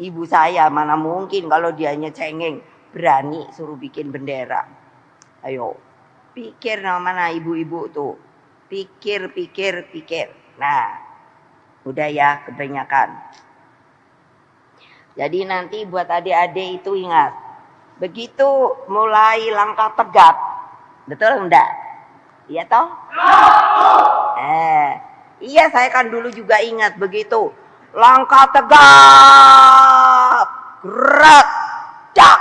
Ibu saya mana mungkin kalau dianya cengeng berani suruh bikin bendera. Ayo, pikir mana ibu-ibu tuh. Pikir. Nah, udah ya kebanyakan. Jadi nanti buat adik-adik itu ingat, begitu mulai langkah tegap, betul enggak? Iya toh? Iya saya kan dulu juga ingat begitu. Langkah tegap, gerak, dak,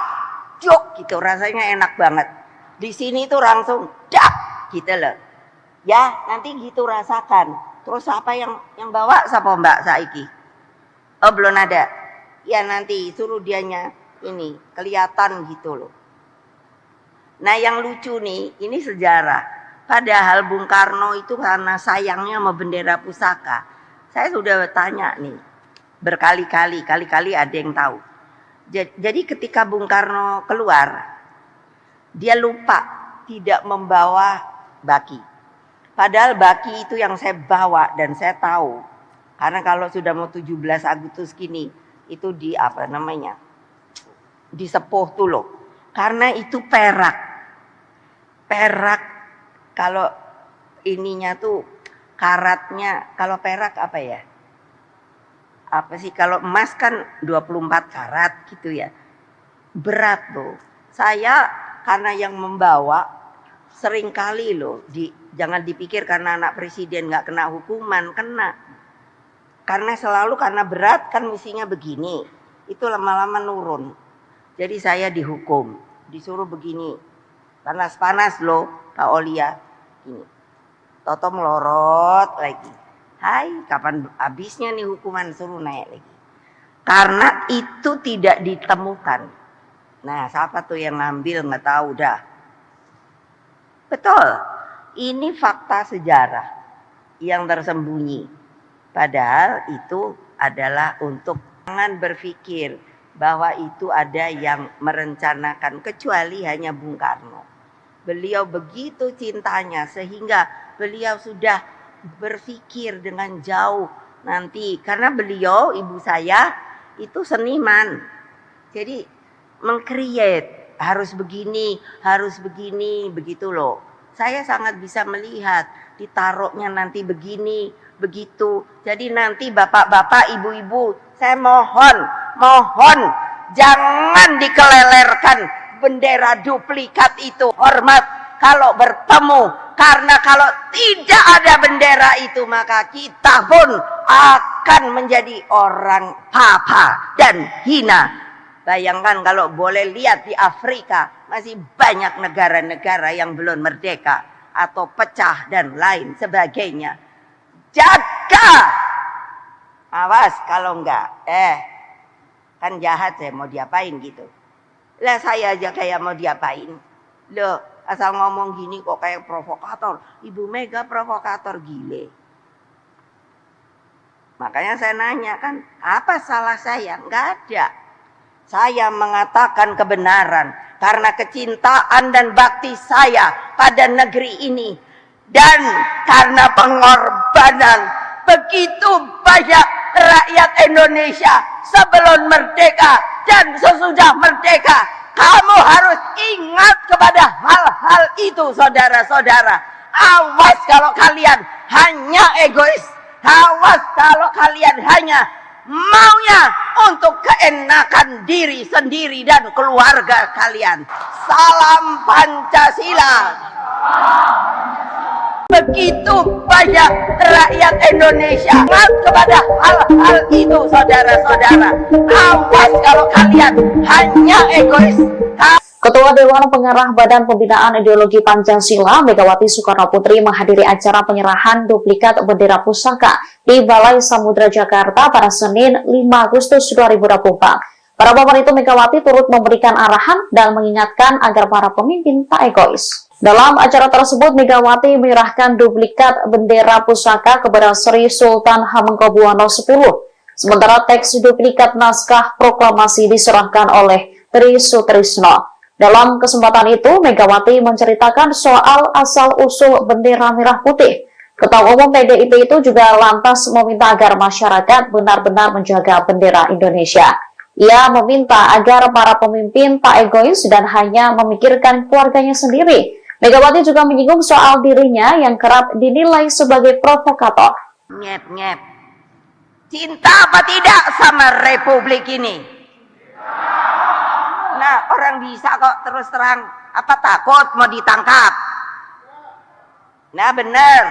juk gitu rasanya enak banget. Di sini tuh langsung dak gitu loh. Ya nanti gitu rasakan. Terus apa yang bawa siapa Mbak Saiki? Oh belum ada. Ya nanti suruh dianya ini kelihatan gitu loh. Nah yang lucu nih, ini sejarah. Padahal Bung Karno itu karena sayangnya sama bendera pusaka. Saya sudah tanya nih, berkali-kali ada yang tahu. Jadi ketika Bung Karno keluar, dia lupa tidak membawa baki. Padahal baki itu yang saya bawa dan saya tahu. Karena kalau sudah mau 17 Agustus gini, itu di apa namanya? Disepuh tuh loh. Karena itu perak. Kalau ininya tuh karatnya, kalau perak apa ya? Apa sih kalau emas kan 24 karat gitu ya. Berat loh. Saya karena yang membawa sering kali loh, jangan dipikir karena anak presiden nggak kena hukuman, kena. Karena selalu karena berat kan misinya begini. Itu lama-lama nurun. Jadi saya dihukum, disuruh begini. Panas-panas loh, Kak Olia. Ini. Toto melorot lagi. Hai, kapan habisnya nih hukuman, suruh naik lagi. Karena itu tidak ditemukan. Nah, siapa tuh yang ngambil nggak tahu dah. Betul. Ini fakta sejarah yang tersembunyi. Padahal itu adalah untuk jangan berpikir bahwa itu ada yang merencanakan kecuali hanya Bung Karno. Beliau begitu cintanya sehingga beliau sudah berpikir dengan jauh nanti. Karena beliau, ibu saya itu seniman. Jadi meng-create harus begini, begitu loh. Saya sangat bisa melihat ditaruhnya nanti begini, begitu. Jadi nanti bapak-bapak, ibu-ibu, saya mohon jangan dikelelerkan bendera duplikat itu. Hormat kalau bertemu, karena kalau tidak ada bendera itu maka kita pun akan menjadi orang papa dan hina. Bayangkan kalau boleh lihat di Afrika masih banyak negara-negara yang belum merdeka atau pecah dan lain sebagainya. Jaga, awas kalau enggak, kan jahat saya mau diapain gitu. Lah saya aja kayak mau diapain. Loh, asal ngomong gini kok kayak provokator. Ibu Mega provokator gile. Makanya saya nanya kan, apa salah saya? Enggak ada. Saya mengatakan kebenaran karena kecintaan dan bakti saya pada negeri ini. Dan karena pengorbanan begitu banyak rakyat Indonesia sebelum merdeka dan sesudah merdeka. Kamu harus ingat kepada hal-hal itu, saudara-saudara. Awas kalau kalian hanya egois. Awas kalau kalian hanya maunya untuk keenakan diri sendiri dan keluarga kalian. Salam Pancasila. Begitu banyak rakyat Indonesia ingat kepada hal-hal itu, saudara-saudara. Awas kalau kalian hanya egois. Ketua Dewan Pengarah Badan Pembinaan Ideologi Pancasila, Megawati Soekarno Putri menghadiri acara penyerahan duplikat bendera pusaka di Balai Samudra Jakarta pada Senin 5 Agustus 2024. Pada momen itu Megawati turut memberikan arahan dan mengingatkan agar para pemimpin tak egois. Dalam acara tersebut, Megawati menyerahkan duplikat bendera pusaka kepada Sri Sultan Hamengkubuwono X. Sementara teks duplikat naskah proklamasi diserahkan oleh Tri Sutrisno. Dalam kesempatan itu, Megawati menceritakan soal asal-usul bendera merah putih. Ketua Umum PDIP itu juga lantas meminta agar masyarakat benar-benar menjaga bendera Indonesia. Ia meminta agar para pemimpin tak egois dan hanya memikirkan keluarganya sendiri. Megawati juga menyinggung soal dirinya yang kerap dinilai sebagai provokator. Nyep-nyep. Cinta apa tidak sama Republik ini? Nah, orang bisa kok terus terang, apa takut mau ditangkap? Nah, bener.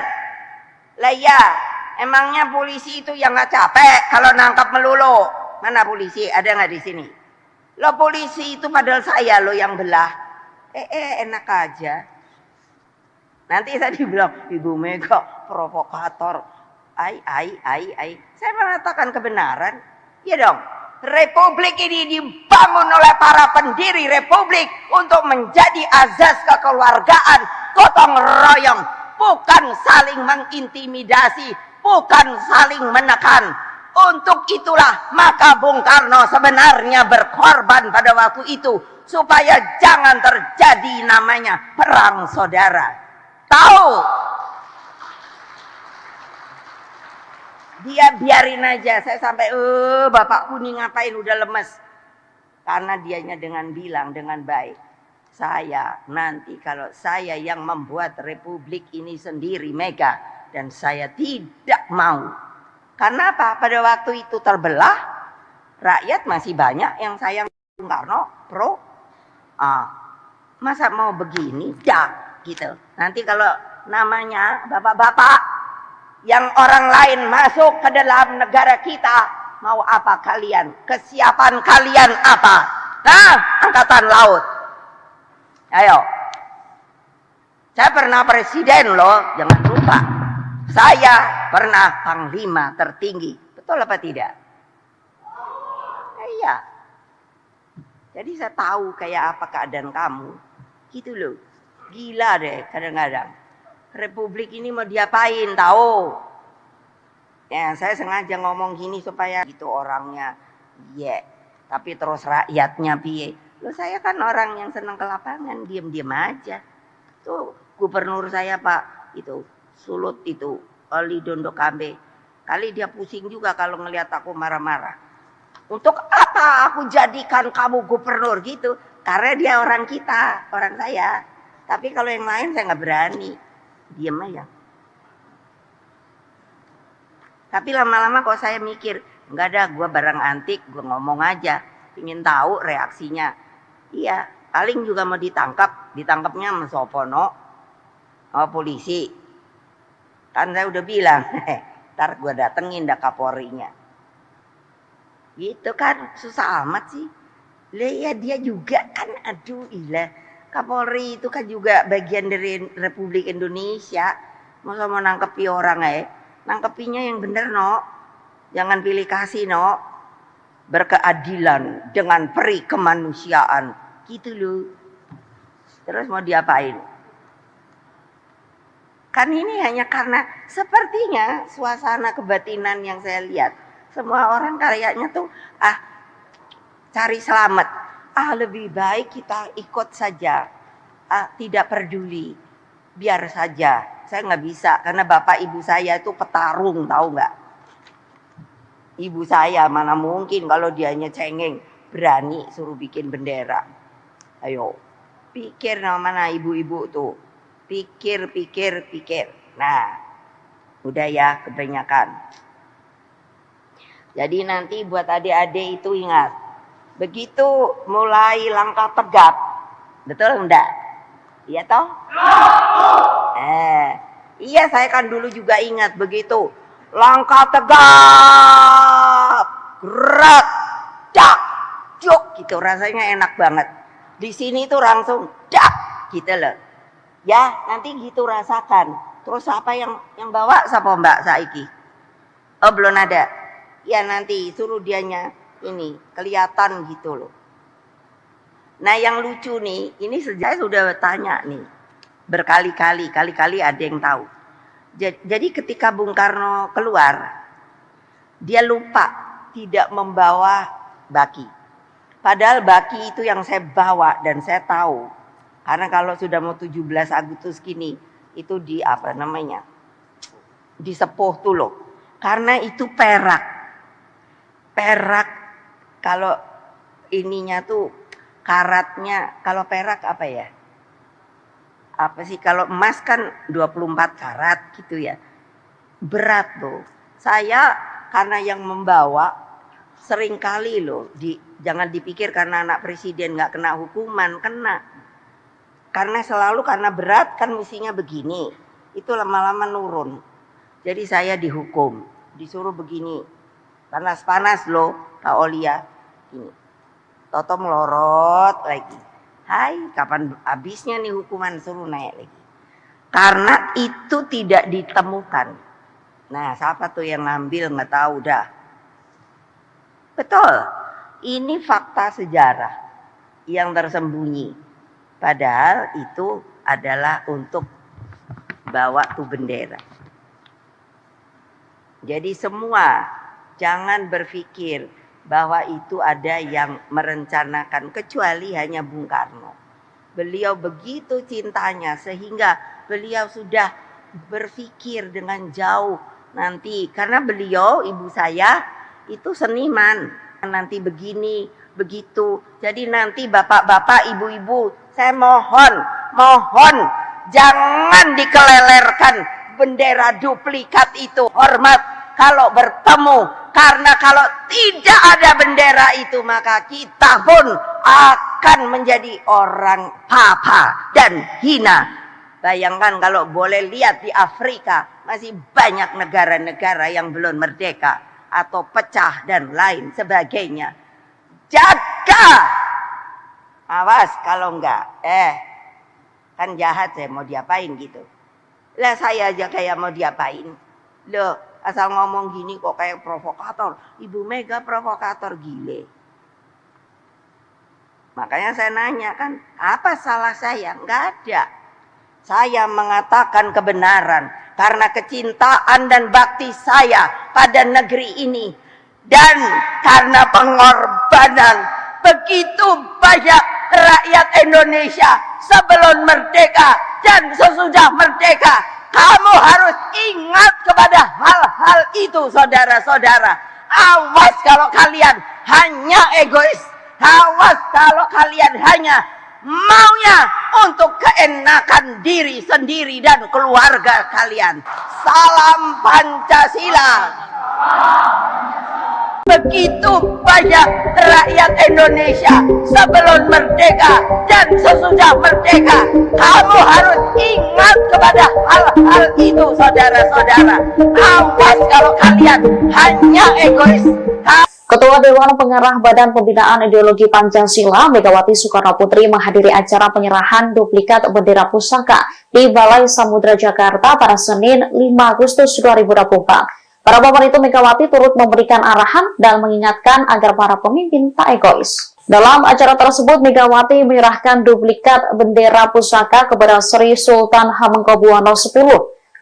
Lah ya, emangnya polisi itu yang nggak capek kalau nangkap melulu? Mana polisi? Ada nggak di sini? Lo polisi itu padahal saya lo yang belah. Enak aja. Nanti saya dibilang Ibu Mega provokator. Saya mengatakan kebenaran. Ya dong. Republik ini dibangun oleh para pendiri republik untuk menjadi azas kekeluargaan, gotong royong, bukan saling mengintimidasi, bukan saling menekan. Untuk itulah maka Bung Karno sebenarnya berkorban pada waktu itu supaya jangan terjadi namanya perang saudara. Tahu? Dia biarin aja, saya sampai bapakku nih ngapain udah lemes. Karena dianya dengan bilang dengan baik, saya nanti kalau saya yang membuat republik ini sendiri Mega, dan saya tidak mau. Karena apa? Pada waktu itu terbelah, rakyat masih banyak yang sayang Bung Karno, pro. Masa mau begini? Dak, gitu. Nanti kalau namanya bapak-bapak yang orang lain masuk ke dalam negara kita, mau apa kalian? Kesiapan kalian apa? Nah, Angkatan Laut. Ayo. Saya pernah presiden loh, jangan lupa. Saya pernah panglima tertinggi. Betul apa tidak? Iya. Jadi saya tahu kayak apa keadaan kamu. Gitu loh. Gila deh kadang-kadang. Republik ini mau diapain tahu? Ya, saya sengaja ngomong gini supaya gitu orangnya. Tapi terus rakyatnya piye? Loh, saya kan orang yang senang ke lapangan, diam-diam aja. Tuh gubernur saya Pak, itu Sulut itu, Oli Dondo Kambe. Kali dia pusing juga kalau ngelihat aku marah-marah. Untuk apa aku jadikan kamu gubernur gitu? Karena dia orang kita, orang saya. Tapi kalau yang lain saya nggak berani. Diam aja. Tapi lama-lama kok saya mikir, enggak ada, gue barang antik, gue ngomong aja, ingin tahu reaksinya. Iya, paling juga mau ditangkapnya sama Sopono, sama polisi. Kan saya udah bilang, ntar gue datengin dah Kapolrinya. Gitu kan, susah amat sih. Lah ya dia juga kan, aduh ilah. Kapolri itu kan juga bagian dari Republik Indonesia. Masa mau nangkepi orang nangkepinya yang bener no. Jangan pilih kasih no. Berkeadilan dengan peri kemanusiaan. Gitu loh. Terus mau diapain? Kan ini hanya karena sepertinya suasana kebatinan yang saya lihat. Semua orang kayaknya tuh cari selamat. Lebih baik kita ikut saja. Tidak peduli. Biar saja. Saya nggak bisa. Karena bapak ibu saya itu petarung, tahu nggak? Ibu saya mana mungkin kalau dianya cengeng. berani suruh bikin bendera. Ayo, pikir mana ibu-ibu tuh. Pikir. Nah, udah ya kebanyakan. Jadi nanti buat adik-adik itu ingat. Begitu mulai langkah tegap. Betul enggak? Iya toh? Iya, saya kan dulu juga ingat begitu. Langkah tegap. Gerak. Dak. Juk gitu, rasanya enak banget. Di sini tuh langsung dak gitu loh. Ya, nanti gitu rasakan. Terus apa yang bawa siapa Mbak Saiki? Oh, belum ada. Ya nanti suruh dianya ini kelihatan gitu loh. Nah, yang lucu nih, ini saya sudah tanya nih berkali-kali ada yang tahu. Jadi ketika Bung Karno keluar, dia lupa tidak membawa baki. Padahal baki itu yang saya bawa dan saya tahu. Karena kalau sudah mau 17 Agustus gini, itu di apa namanya? Disepuh tuh loh. Karena itu perak. Perak kalau ininya tuh karatnya, kalau perak apa ya? Apa sih, kalau emas kan 24 karat gitu ya. Berat loh. Saya karena yang membawa sering kali loh, jangan dipikir karena anak presiden nggak kena hukuman, kena. Karena selalu karena berat kan mestinya begini. Itu lama-lama nurun. Jadi saya dihukum, disuruh begini. Panas-panas loh Pak Olia. Ini. Toto melorot lagi. Hai, kapan habisnya nih hukuman, suruh naik lagi. Karena itu tidak ditemukan. Nah, siapa tuh yang ngambil nggak tahu dah. Betul. Ini fakta sejarah yang tersembunyi. Padahal itu adalah untuk bawa tuh bendera. Jadi semua jangan berpikir bahwa itu ada yang merencanakan, kecuali hanya Bung Karno. Beliau begitu cintanya sehingga beliau sudah berpikir dengan jauh nanti. Karena beliau, ibu saya itu seniman. Nanti begini, begitu. Jadi nanti bapak-bapak, ibu-ibu, saya mohon jangan dikelelerkan bendera duplikat itu. Hormat kalau bertemu. Karena kalau tidak ada bendera itu, maka kita pun akan menjadi orang papa dan hina. Bayangkan kalau boleh lihat di Afrika, masih banyak negara-negara yang belum merdeka atau pecah dan lain sebagainya. Jaga! Awas kalau enggak, kan jahat, saya mau diapain gitu. Lah saya aja kayak mau diapain. Loh, asal ngomong gini kok kayak provokator. Ibu Mega provokator gile. Makanya saya nanya kan, apa salah saya? Enggak ada. Saya mengatakan kebenaran karena kecintaan dan bakti saya pada negeri ini. Dan karena pengorbanan begitu banyak rakyat Indonesia sebelum merdeka dan sesudah merdeka. Kamu harus ingat kepada hal-hal itu, saudara-saudara. Awas kalau kalian hanya egois. Awas kalau kalian hanya maunya untuk keenakan diri sendiri dan keluarga kalian. Salam Pancasila. Begitu banyak rakyat Indonesia sebelum merdeka dan sesudah merdeka. Kamu harus ingat kepada hal-hal itu, saudara-saudara. Awas kalau kalian hanya egois. Ketua Dewan Pengarah Badan Pembinaan Ideologi Pancasila, Megawati Soekarno Putri menghadiri acara penyerahan duplikat bendera pusaka di Balai Samudra Jakarta pada Senin 5 Agustus 2024. Para pemerintah itu Megawati turut memberikan arahan dan mengingatkan agar para pemimpin tak egois. Dalam acara tersebut, Megawati menyerahkan duplikat bendera pusaka kepada Sri Sultan Hamengkubuwono X.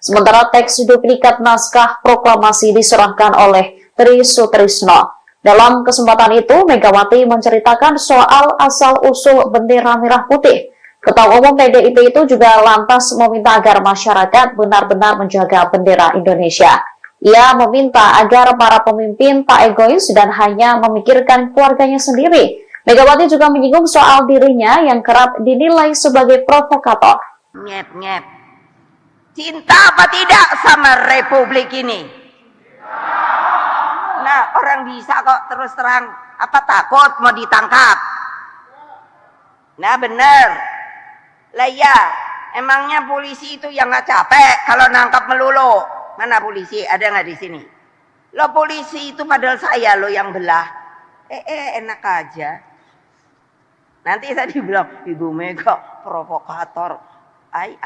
Sementara teks duplikat naskah proklamasi diserahkan oleh Tri Sutrisno. Dalam kesempatan itu, Megawati menceritakan soal asal-usul bendera merah putih. Ketua Umum PDIP itu juga lantas meminta agar masyarakat benar-benar menjaga bendera Indonesia. Ia meminta agar para pemimpin tak egois dan hanya memikirkan keluarganya sendiri. Megawati juga menyinggung soal dirinya yang kerap dinilai sebagai provokator. Nyep. Cinta apa tidak sama republik ini? Nah, orang bisa kok terus terang. Apa takut mau ditangkap? Nah, bener. Lah ya, emangnya polisi itu yang nggak capek kalau nangkap melulu? Mana polisi? Ada nggak di sini? Lo polisi itu padahal saya lo yang belah. Enak aja. Nanti saya dibilang, Ibu Mega provokator. Ai.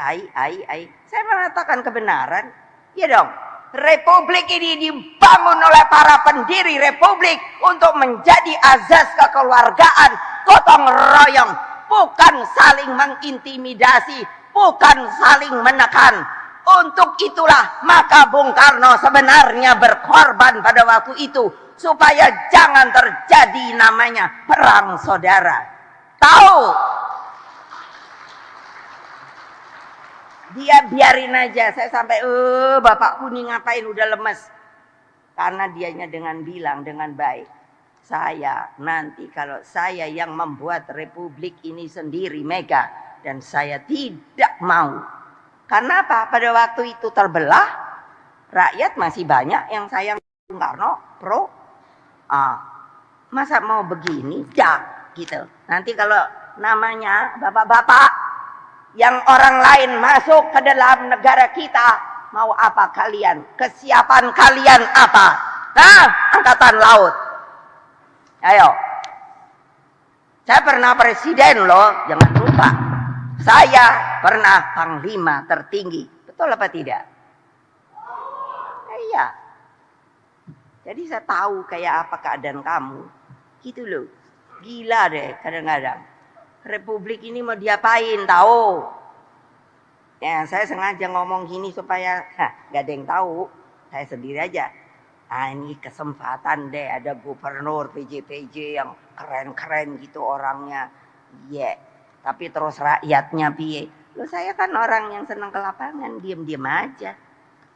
Saya mengatakan kebenaran. Ya dong. Republik ini dibangun oleh para pendiri republik untuk menjadi azas kekeluargaan, gotong royong, bukan saling mengintimidasi, bukan saling menekan. Untuk itulah maka Bung Karno sebenarnya berkorban pada waktu itu supaya jangan terjadi namanya perang saudara. Tahu? Dia biarin aja. Saya sampai bapakku nih ngapain udah lemes. Karena dianya dengan bilang dengan baik, saya nanti kalau saya yang membuat republik ini sendiri Mega, dan saya tidak mau. Karena apa? Pada waktu itu terbelah, rakyat masih banyak yang sayang Bung Karno, pro. Masa mau begini? Gitu. Nanti kalau namanya bapak-bapak yang orang lain masuk ke dalam negara kita, mau apa kalian? Kesiapan kalian apa? Angkatan laut. Ayo. Saya pernah presiden loh, jangan lupa. Saya pernah panglima tertinggi. Betul apa tidak? Iya. Jadi saya tahu kayak apa keadaan kamu. Gitu loh. Gila deh kadang-kadang. Republik ini mau diapain tahu? Ya, saya sengaja ngomong gini supaya gak ada yang tahu. Saya sendiri aja. Ini kesempatan deh, ada gubernur PJ yang keren-keren gitu orangnya. Iya. Tapi terus rakyatnya piye? Loh, saya kan orang yang senang ke lapangan, diam-diam aja.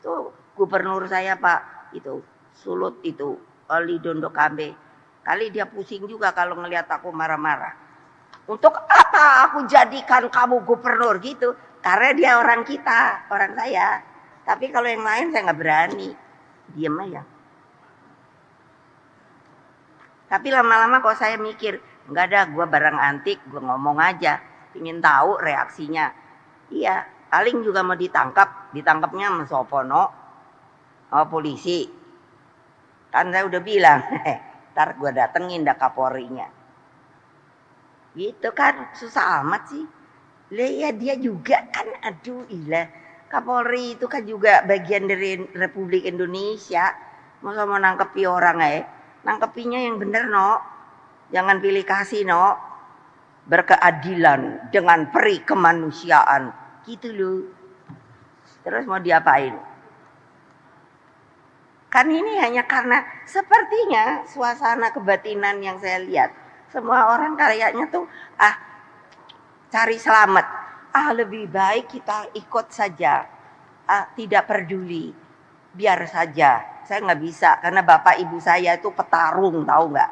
Tuh gubernur saya Pak, itu Sulut itu, Oli Dondo Kambe. Kali dia pusing juga kalau ngelihat aku marah-marah. Untuk apa aku jadikan kamu gubernur gitu? Karena dia orang kita, orang saya. Tapi kalau yang lain saya nggak berani. Diam aja. Tapi lama-lama kok saya mikir, nggak ada, gue barang antik, gue ngomong aja. Ingin tahu reaksinya. Iya, paling juga mau ditangkapnya sama Sopono, sama polisi. Kan saya udah bilang, ntar gue datengin dah Kapolrinya. Gitu kan, susah amat sih. Ya dia juga kan, aduh ilah. Kapolri itu kan juga bagian dari Republik Indonesia. Masa mau nangkepi orang nangkepinya yang bener no. Jangan pilih kasih no. Berkeadilan dengan peri kemanusiaan. Gitu loh. Terus mau diapain? Kan ini hanya karena sepertinya suasana kebatinan yang saya lihat. Semua orang kayaknya tuh cari selamat. Lebih baik kita ikut saja. Tidak peduli. Biar saja. Saya nggak bisa karena bapak ibu saya itu petarung, tahu nggak?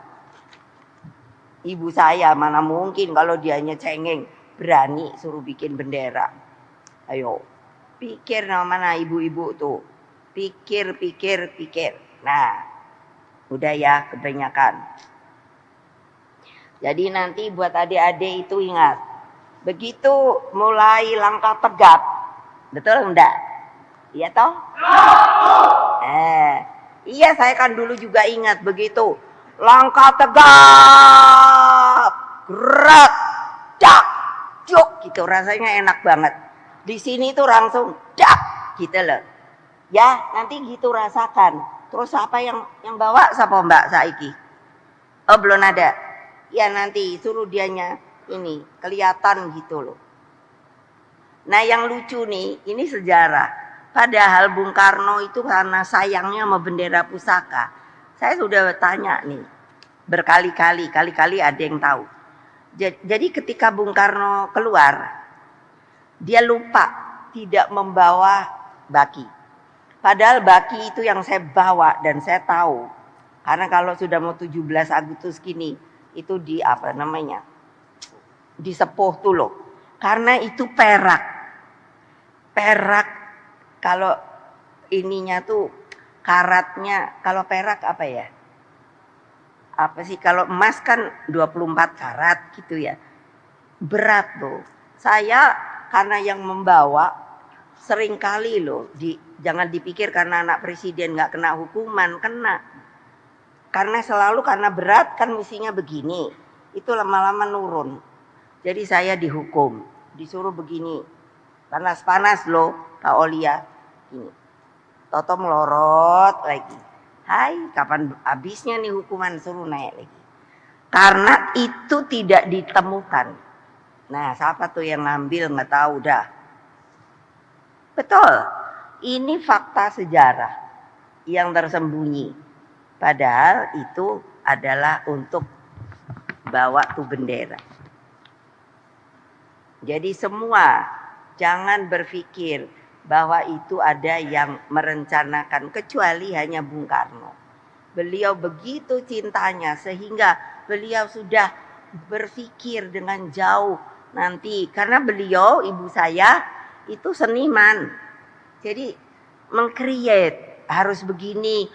Ibu saya mana mungkin kalau dianya cengeng berani suruh bikin bendera. Ayo, pikir mana ibu-ibu tuh. Pikir. Nah, udah ya kebanyakan. Jadi nanti buat adik-adik itu ingat. Begitu mulai langkah tegap. Betul enggak? Iya toh? Iya saya kan dulu juga ingat begitu. Langkah tegap. Gerak. Dak. Juk. Gitu rasanya enak banget. Di sini tuh langsung dak. Gitu loh. Ya, nanti gitu rasakan. Terus apa yang bawa siapa Mbak Saiki? Oh, belum ada. Ya nanti suruh dianya ini kelihatan gitu loh. Nah, yang lucu nih, ini sejarah. Padahal Bung Karno itu karena sayangnya sama bendera pusaka. Saya sudah tanya nih berkali-kali ada yang tahu. Jadi ketika Bung Karno keluar, dia lupa tidak membawa baki. Padahal baki itu yang saya bawa dan saya tahu. Karena kalau sudah mau 17 Agustus gini, itu di apa namanya? Disepuh tuh loh. Karena itu perak. Perak kalau ininya tuh karatnya, kalau perak apa ya? Apa sih, kalau emas kan 24 karat gitu ya. Berat loh. Saya karena yang membawa sering kali loh, jangan dipikir karena anak presiden nggak kena hukuman, kena. Karena selalu karena berat kan misinya begini. Itu lama-lama nurun. Jadi saya dihukum, disuruh begini. Panas-panas loh, Kak Olia. Ini. Toto melorot lagi. Hai, kapan habisnya nih hukuman, suruh naik lagi. Karena itu tidak ditemukan. Nah, siapa tuh yang ngambil nggak tahu dah. Betul, ini fakta sejarah yang tersembunyi. Padahal itu adalah untuk bawa tuh bendera. Jadi semua jangan berpikir bahwa itu ada yang merencanakan, kecuali hanya Bung Karno. Beliau begitu cintanya sehingga beliau sudah berpikir dengan jauh nanti. Karena beliau, ibu saya, itu seniman. Jadi meng-create, harus begini,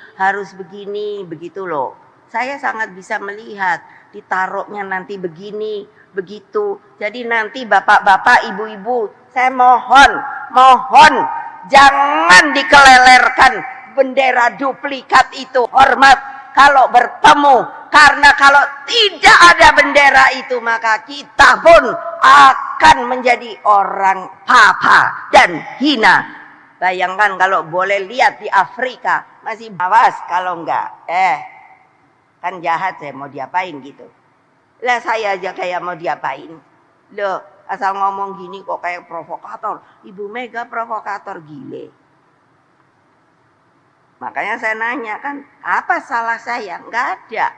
begitu loh. Saya sangat bisa melihat, ditaruhnya nanti begini, begitu. Jadi nanti bapak-bapak, ibu-ibu, saya mohon, jangan dikelelerkan bendera duplikat itu. Hormat kalau bertemu, karena kalau tidak ada bendera itu, maka kita pun akan menjadi orang papa dan hina. Bayangkan kalau boleh lihat di Afrika, masih awas kalau enggak. Kan jahat, saya mau diapain gitu. Lah saya aja kayak mau diapain. Loh, asal ngomong gini kok kayak provokator. Ibu Mega provokator, gile. Makanya saya nanya kan, apa salah saya? Enggak ada.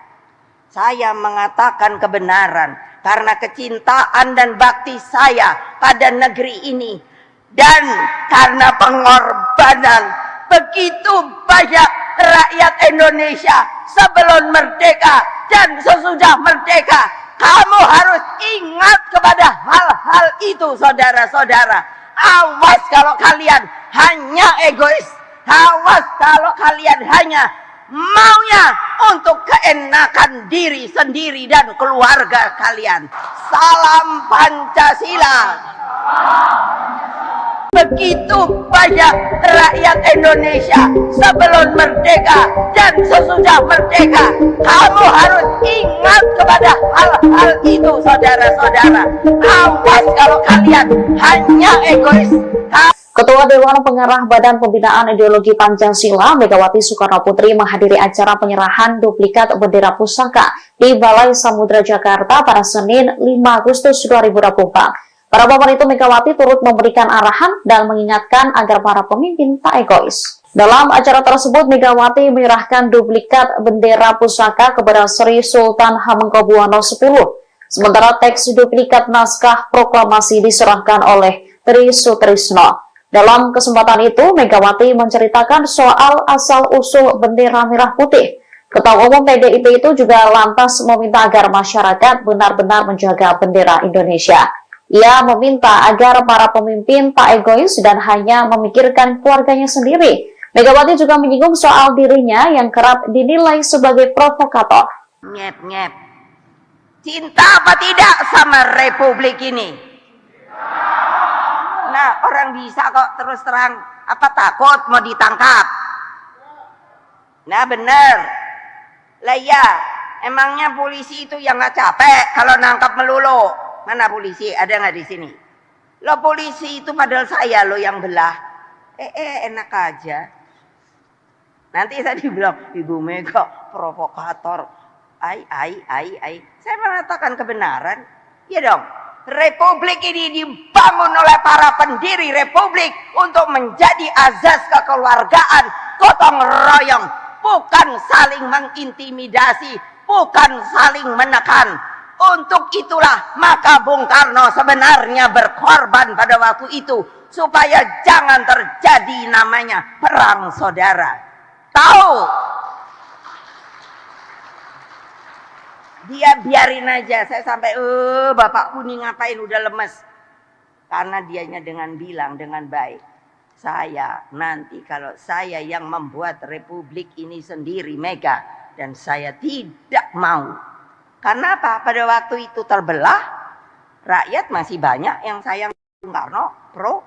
Saya mengatakan kebenaran karena kecintaan dan bakti saya pada negeri ini. Dan karena pengorbanan begitu banyak rakyat Indonesia sebelum merdeka dan sesudah merdeka. Kamu harus ingat kepada hal-hal itu, saudara-saudara. Awas kalau kalian hanya egois. Awas kalau kalian hanya maunya untuk keenakan diri sendiri dan keluarga kalian. Salam Pancasila. Begitu banyak rakyat Indonesia sebelum merdeka dan sesudah merdeka. Kamu harus ingat kepada hal-hal itu, saudara-saudara. Awas kalau kalian hanya egois. Ketua Dewan Pengarah Badan Pembinaan Ideologi Pancasila Megawati Soekarno Putri menghadiri acara penyerahan duplikat bendera pusaka di Balai Samudra Jakarta pada Senin 5 Agustus 2024. Para papan itu Megawati turut memberikan arahan dan mengingatkan agar para pemimpin tak egois. Dalam acara tersebut, Megawati menyerahkan duplikat bendera pusaka kepada Sri Sultan Hamengkubuwono X. Sementara teks duplikat naskah proklamasi diserahkan oleh Tri Sutrisno. Dalam kesempatan itu, Megawati menceritakan soal asal-usul bendera merah putih. Ketua Umum PDIP itu juga lantas meminta agar masyarakat benar-benar menjaga bendera Indonesia. Ia meminta agar para pemimpin tak egois dan hanya memikirkan keluarganya sendiri. Megawati juga menyinggung soal dirinya yang kerap dinilai sebagai provokator. Nyep. Cinta apa tidak sama Republik ini? Nah, orang bisa kok terus terang. Apa takut mau ditangkap? Nah, bener. Lah ya, emangnya polisi itu yang gak capek kalau nangkap melulu? Mana polisi? Ada nggak di sini? Lo polisi itu padahal saya lo yang belah. Enak aja. Nanti saya dibilang Ibu Mega provokator. Saya mengatakan kebenaran. Ya dong. Republik ini dibangun oleh para pendiri Republik untuk menjadi azas kekeluargaan, gotong royong, bukan saling mengintimidasi, bukan saling menekan. Untuk itulah maka Bung Karno sebenarnya berkorban pada waktu itu supaya jangan terjadi namanya perang saudara. Tahu? Dia biarin aja. Saya sampai bapakku nih ngapain udah lemes. Karena dianya dengan bilang dengan baik, saya nanti kalau saya yang membuat republik ini sendiri Mega, dan saya tidak mau. Karena apa? Pada waktu itu terbelah, rakyat masih banyak yang sayang Bung Karno, pro.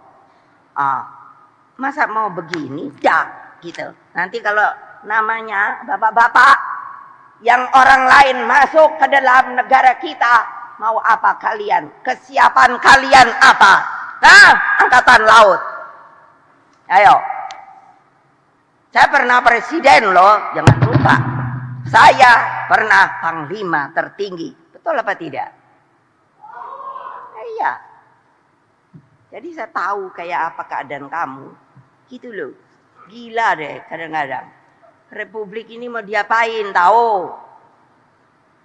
Masa mau begini? Ya, gitu. Nanti kalau namanya bapak-bapak yang orang lain masuk ke dalam negara kita, mau apa kalian? Kesiapan kalian apa? Angkatan laut. Ayo. Saya pernah presiden loh, jangan lupa. Saya pernah panglima tertinggi. Betul apa tidak? Iya. Jadi saya tahu kayak apa keadaan kamu. Gitu loh. Gila deh kadang-kadang. Republik ini mau diapain tahu?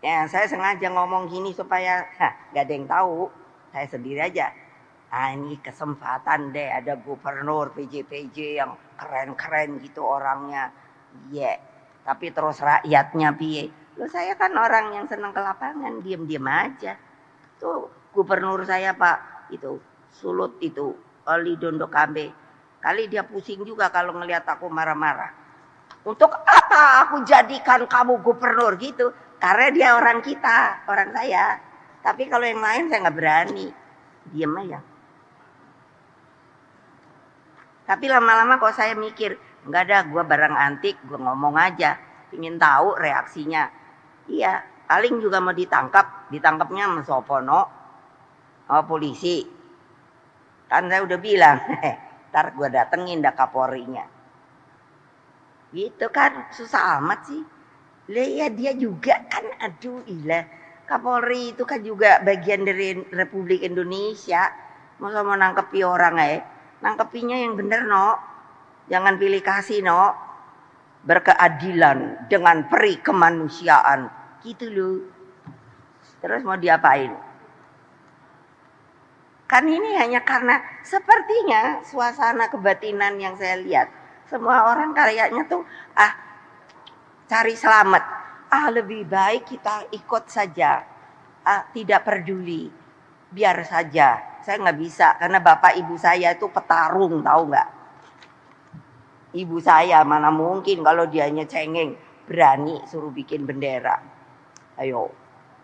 Ya, saya sengaja ngomong gini supaya gak ada yang tahu. Saya sendiri aja. Ini kesempatan deh ada gubernur PJ yang keren-keren gitu orangnya. Iya. Tapi terus rakyatnya piye? Loh saya kan orang yang senang ke lapangan, diam-diam aja. Tuh gubernur saya Pak, itu Sulut itu, Oli Dondo Kambe. Kali dia pusing juga kalau ngelihat aku marah-marah. Untuk apa aku jadikan kamu gubernur gitu? Karena dia orang kita, orang saya. Tapi kalau yang lain saya nggak berani. Diam aja. Tapi lama-lama kok saya mikir, enggak ada, gue barang antik, gue ngomong aja. Ingin tahu reaksinya. Iya, paling juga mau ditangkap. Ditangkapnya sama Sopono, polisi. Kan saya udah bilang, ntar gue datengin dah Kapolrinya. Gitu kan, susah amat sih. Ya dia juga kan, aduh ilah. Kapolri itu kan juga bagian dari Republik Indonesia. Masa mau nangkepi orang nangkepinya yang bener no. Jangan pilih kasih no. Berkeadilan dengan peri kemanusiaan. Gitu loh. Terus mau diapain? Kan ini hanya karena sepertinya suasana kebatinan yang saya lihat. Semua orang kayaknya tuh cari selamat. Lebih baik kita ikut saja. Tidak peduli. Biar saja. Saya nggak bisa karena bapak ibu saya itu petarung, tahu nggak? Ibu saya mana mungkin kalau dianya cengeng berani suruh bikin bendera. Ayo,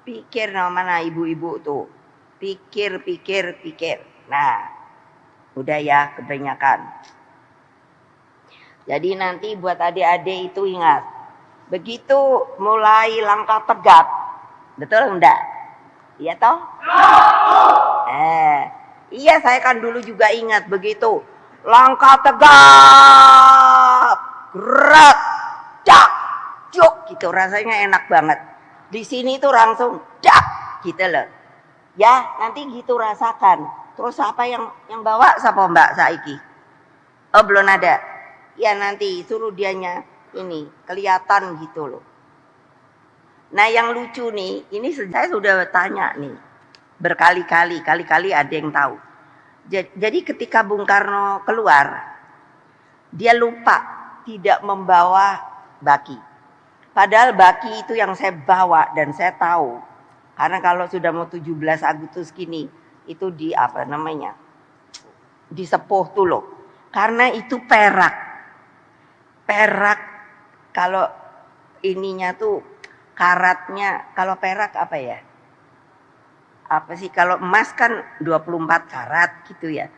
pikir mana ibu-ibu tuh. Pikir. Nah, udah ya kebanyakan. Jadi nanti buat adik-adik itu ingat, begitu mulai langkah tegap, betul enggak? Iya toh? Iya saya kan dulu juga ingat begitu. Langkah tegap, gerak, dak, juk gitu rasanya enak banget. Di sini tuh langsung dak gitu loh. Ya nanti gitu rasakan. Terus siapa yang bawa siapa Mbak Saiki? Oh belum ada. Ya nanti suruh dianya ini kelihatan gitu loh. Nah yang lucu nih, ini saya sudah tanya nih berkali-kali, kali-kali ada yang tahu. Jadi ketika Bung Karno keluar, dia lupa tidak membawa baki. Padahal baki itu yang saya bawa dan saya tahu. Karena kalau sudah mau 17 Agustus gini, itu di apa namanya? Disepuh tuh loh. Karena itu perak. Perak kalau ininya tuh karatnya, kalau perak apa ya? Apa sih kalau emas kan 24 karat gitu ya.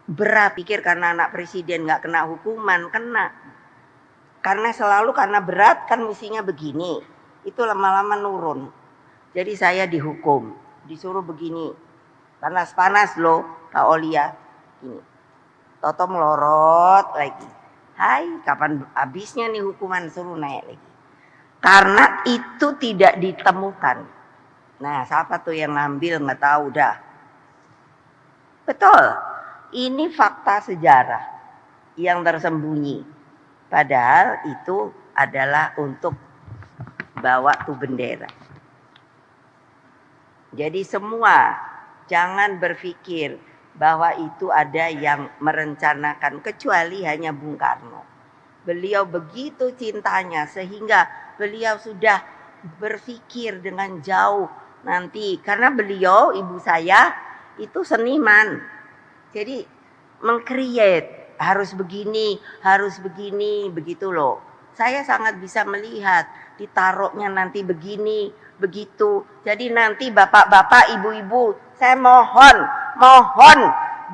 Berat pikir karena anak presiden nggak kena hukuman, kena. Karena selalu karena berat kan mestinya begini. Itu lama-lama nurun. Jadi saya dihukum, disuruh begini. Panas-panas loh Kak Olia. Gini. Toto melorot lagi. Hai, kapan habisnya nih hukuman, suruh naik lagi. Karena itu tidak ditemukan. Nah, siapa tuh yang ngambil nggak tahu dah. Betul. Ini fakta sejarah yang tersembunyi. Padahal itu adalah untuk bawa tuh bendera. Jadi semua jangan berpikir bahwa itu ada yang merencanakan, kecuali hanya Bung Karno. Beliau begitu cintanya sehingga beliau sudah berpikir dengan jauh nanti. Karena beliau, ibu saya itu seniman. Jadi meng-create, harus begini, begitu loh. Saya sangat bisa melihat ditaruhnya nanti begini, begitu. Jadi nanti bapak-bapak, ibu-ibu, saya mohon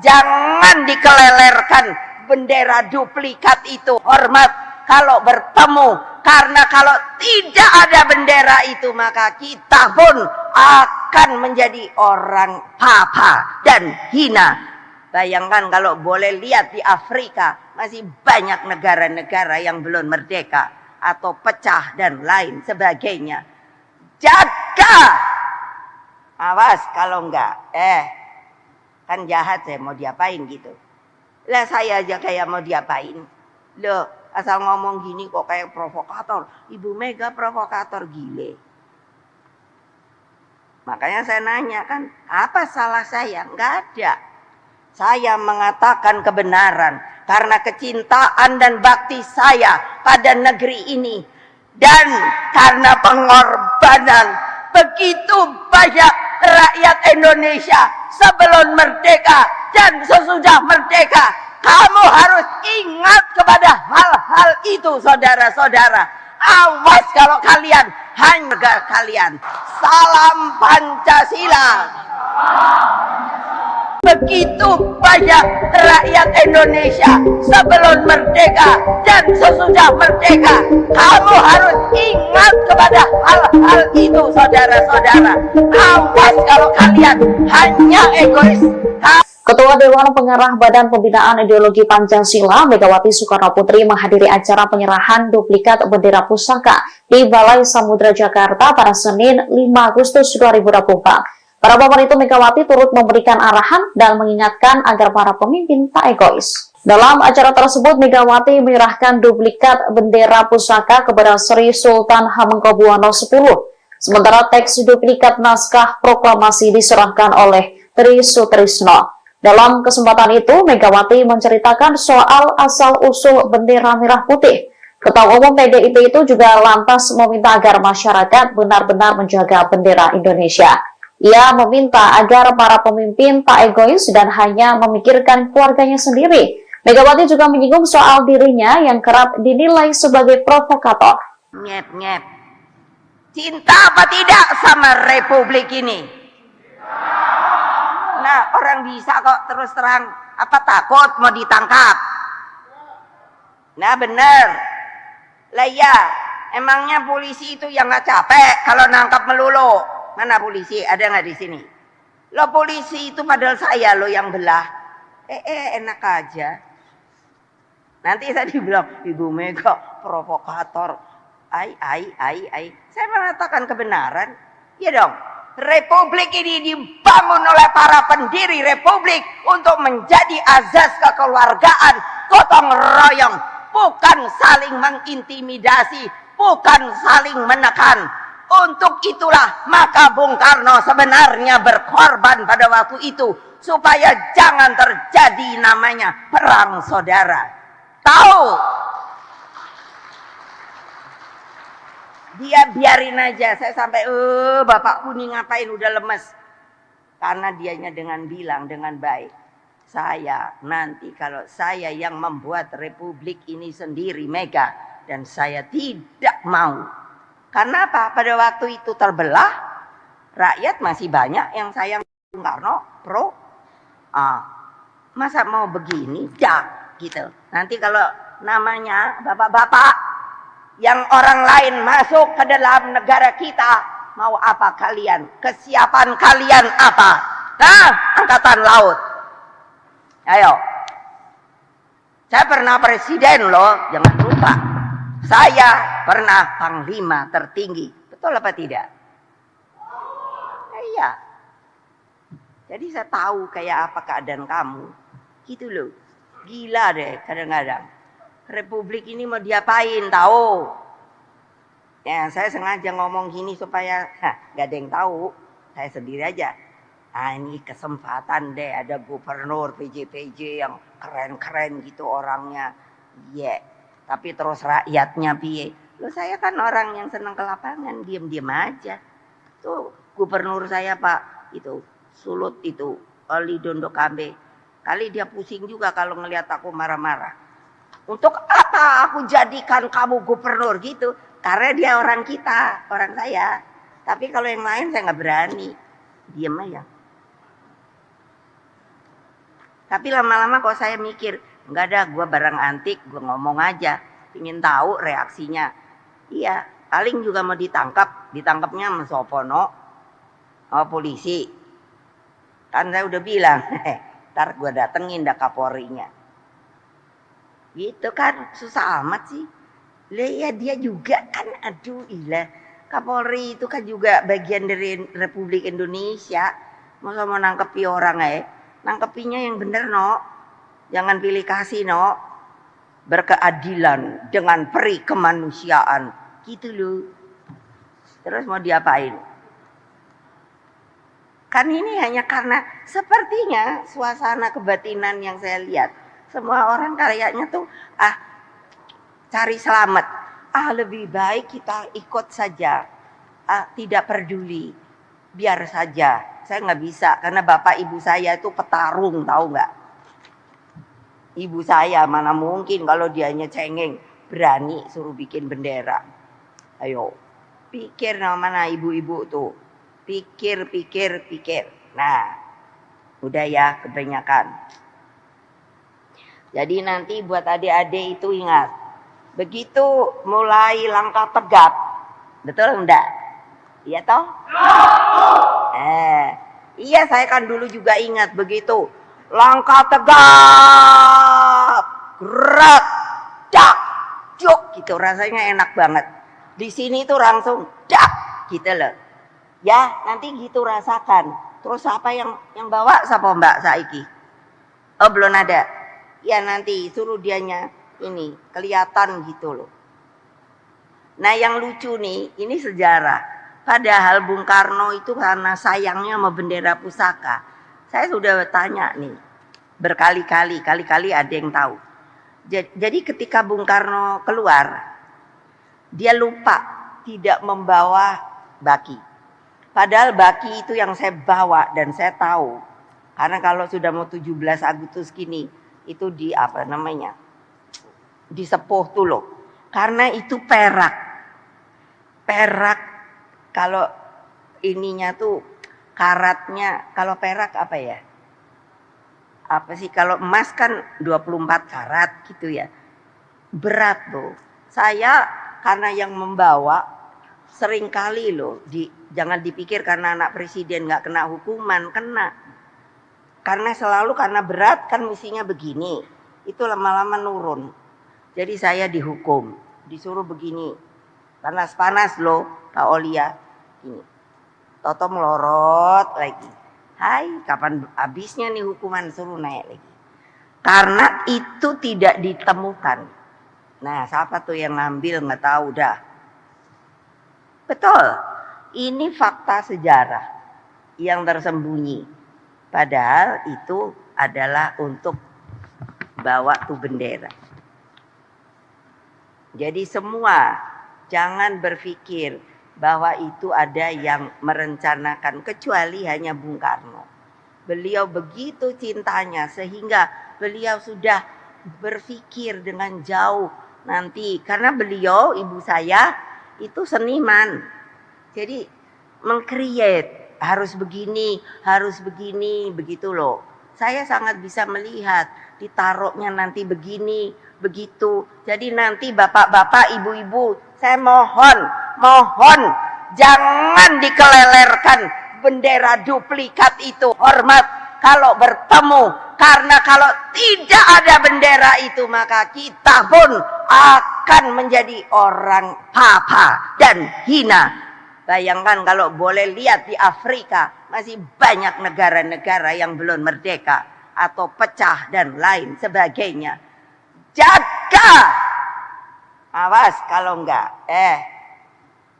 jangan dikelelerkan bendera duplikat itu. Hormat kalau bertemu, karena kalau tidak ada bendera itu maka kita pun akan menjadi orang papa dan hina. Bayangkan kalau boleh lihat di Afrika masih banyak negara-negara yang belum merdeka atau pecah dan lain sebagainya. Jaga, awas kalau enggak, kan jahat, saya mau diapain gitu. Lah saya aja kayak mau diapain. Loh, asal ngomong gini kok kayak provokator. Ibu Mega provokator, gile. Makanya saya nanya kan, apa salah saya? Enggak ada. Saya mengatakan kebenaran karena kecintaan dan bakti saya pada negeri ini. Dan karena pengorbanan begitu banyak rakyat Indonesia sebelum merdeka dan sesudah merdeka. Kamu harus ingat kepada hal-hal itu, saudara-saudara. Awas kalau kalian hanya kalian. Salam Pancasila. Begitu banyak rakyat Indonesia sebelum merdeka dan sesudah merdeka. Kamu harus ingat kepada hal-hal itu, saudara-saudara. Awas kalau kalian hanya egois. Ketua Dewan Pengarah Badan Pembinaan Ideologi Pancasila, Megawati Soekarnoputri menghadiri acara penyerahan duplikat bendera pusaka di Balai Samudra Jakarta pada Senin 5 Agustus 2024. Para papan itu Megawati turut memberikan arahan dan mengingatkan agar para pemimpin tak egois. Dalam acara tersebut, Megawati menyerahkan duplikat bendera pusaka kepada Sri Sultan Hamengkubuwono X. Sementara teks duplikat naskah proklamasi diserahkan oleh Tri Sutrisno. Dalam kesempatan itu, Megawati menceritakan soal asal-usul bendera merah putih. Ketua Umum PDIP itu juga lantas meminta agar masyarakat benar-benar menjaga bendera Indonesia. Ia meminta agar para pemimpin tak egois dan hanya memikirkan keluarganya sendiri. Megawati juga menyinggung soal dirinya yang kerap dinilai sebagai provokator. Ngep. Cinta apa tidak sama Republik ini? Nah, orang bisa kok terus terang. Apa takut mau ditangkap? Nah, bener. Lah ya, emangnya polisi itu yang gak capek kalau nangkap melulu? Mana polisi? Ada nggak di sini? Lo polisi itu padahal saya lo yang belah. Enak aja. Nanti saya dibilang Ibu Mega provokator. Saya mengatakan kebenaran. Ya dong. Republik ini dibangun oleh para pendiri Republik untuk menjadi azas kekeluargaan, gotong royong, bukan saling mengintimidasi, bukan saling menekan. Untuk itulah maka Bung Karno sebenarnya berkorban pada waktu itu supaya jangan terjadi namanya perang saudara. Tahu? Dia biarin aja. Saya sampai bapakku nih ngapain udah lemes. Karena dianya dengan bilang dengan baik. Saya nanti kalau saya yang membuat Republik ini sendiri Mega, dan saya tidak mau. Karena apa? Pada waktu itu terbelah, rakyat masih banyak yang sayang Bung Karno, pro. Masa mau begini? Jak, gitu. Nanti kalau namanya bapak-bapak yang orang lain masuk ke dalam negara kita, mau apa kalian? Kesiapan kalian apa? Angkatan Laut. Ayo. Saya pernah presiden loh, jangan lupa. Saya pernah panglima tertinggi. Betul apa tidak? Iya. Jadi saya tahu kayak apa keadaan kamu. Gitu loh. Gila deh kadang-kadang. Republik ini mau diapain tahu? Ya, saya sengaja ngomong gini supaya gak ada yang tahu. saya sendiri aja. Nah ini kesempatan deh, ada gubernur PJ yang keren-keren gitu orangnya. Iya, tapi terus rakyatnya piye? Loh saya kan orang yang senang ke lapangan, diam-diam aja. Tuh gubernur saya Pak, itu Sulut itu, Oli Dondo Kambe. Kali dia pusing juga kalau ngelihat aku marah-marah. Untuk apa aku jadikan kamu gubernur gitu? Karena dia orang kita, orang saya. Tapi kalau yang lain saya nggak berani. Diam aja. Tapi lama-lama kok saya mikir, enggak ada, gue barang antik, gue ngomong aja. Ingin tahu reaksinya. Iya, paling juga mau ditangkapnya sama Sopono, sama polisi. Kan saya udah bilang, ntar gue datengin dah Kapolrinya. Gitu kan, susah amat sih. Lah ya dia juga kan, aduh ilah. Kapolri itu kan juga bagian dari Republik Indonesia. Masa mau nangkepi orang nangkepinya yang bener no. Jangan pilih kasih no. Berkeadilan dengan peri kemanusiaan. Gitu loh. Terus mau diapain? Kan ini hanya karena sepertinya suasana kebatinan yang saya lihat. Semua orang kayaknya tuh cari selamat. Lebih baik kita ikut saja. Tidak peduli. Biar saja. Saya nggak bisa karena bapak ibu saya itu petarung, tahu nggak? Ibu saya mana mungkin kalau dianya cengeng berani suruh bikin bendera. Ayo, pikir mana ibu-ibu tuh. Pikir. Nah, udah ya kebanyakan. Jadi nanti buat adik-adik itu ingat. Begitu mulai langkah tegap. Betul enggak? Iya toh? Iya saya kan dulu juga ingat begitu. Langkah tegap. Gerak. Dak. Juk. Gitu rasanya enak banget. Di sini tuh langsung dak. Gitu loh. Ya nanti gitu rasakan. Terus apa yang bawa siapa Mbak Saiki? Oh belum ada. Ya nanti suruh dianya ini kelihatan gitu loh. Nah yang lucu nih, ini sejarah. Padahal Bung Karno itu karena sayangnya sama bendera pusaka. Saya sudah tanya nih, berkali-kali ada yang tahu. Jadi ketika Bung Karno keluar, dia lupa tidak membawa baki. Padahal baki itu yang saya bawa dan saya tahu. Karena kalau sudah mau 17 Agustus gini, itu di apa namanya? Disepuh tuh loh. Karena itu perak. Kalau ininya tuh karatnya, kalau perak apa ya? Apa sih kalau emas kan 24 karat gitu ya. Berat loh. Saya karena yang membawa sering kali loh jangan dipikir karena anak presiden nggak kena hukuman, kena. Karena berat kan misinya begini. Itu lama-lama nurun. Jadi saya dihukum, disuruh begini. Panas loh, Kak Olia. Ini. Toto melorot lagi. Hai, kapan habisnya nih hukuman, suruh naik lagi. Karena itu tidak ditemukan. Nah, siapa tuh yang ngambil nggak tahu dah. Betul. Ini fakta sejarah yang tersembunyi. Padahal itu adalah untuk bawa tuh bendera. Jadi semua jangan berpikir bahwa itu ada yang merencanakan kecuali hanya Bung Karno. Beliau begitu cintanya sehingga beliau sudah berpikir dengan jauh nanti. Karena beliau, ibu saya itu seniman. Jadi meng-create harus begini, begitu loh. Saya sangat bisa melihat ditaruhnya nanti begini, begitu. Jadi nanti bapak-bapak, ibu-ibu, saya mohon jangan dikelelerkan bendera duplikat itu. Hormat kalau bertemu, karena kalau tidak ada bendera itu maka kita pun akan menjadi orang papa dan hina. Bayangkan kalau boleh lihat di Afrika masih banyak negara-negara yang belum merdeka atau pecah dan lain sebagainya. Jaga, awas kalau enggak,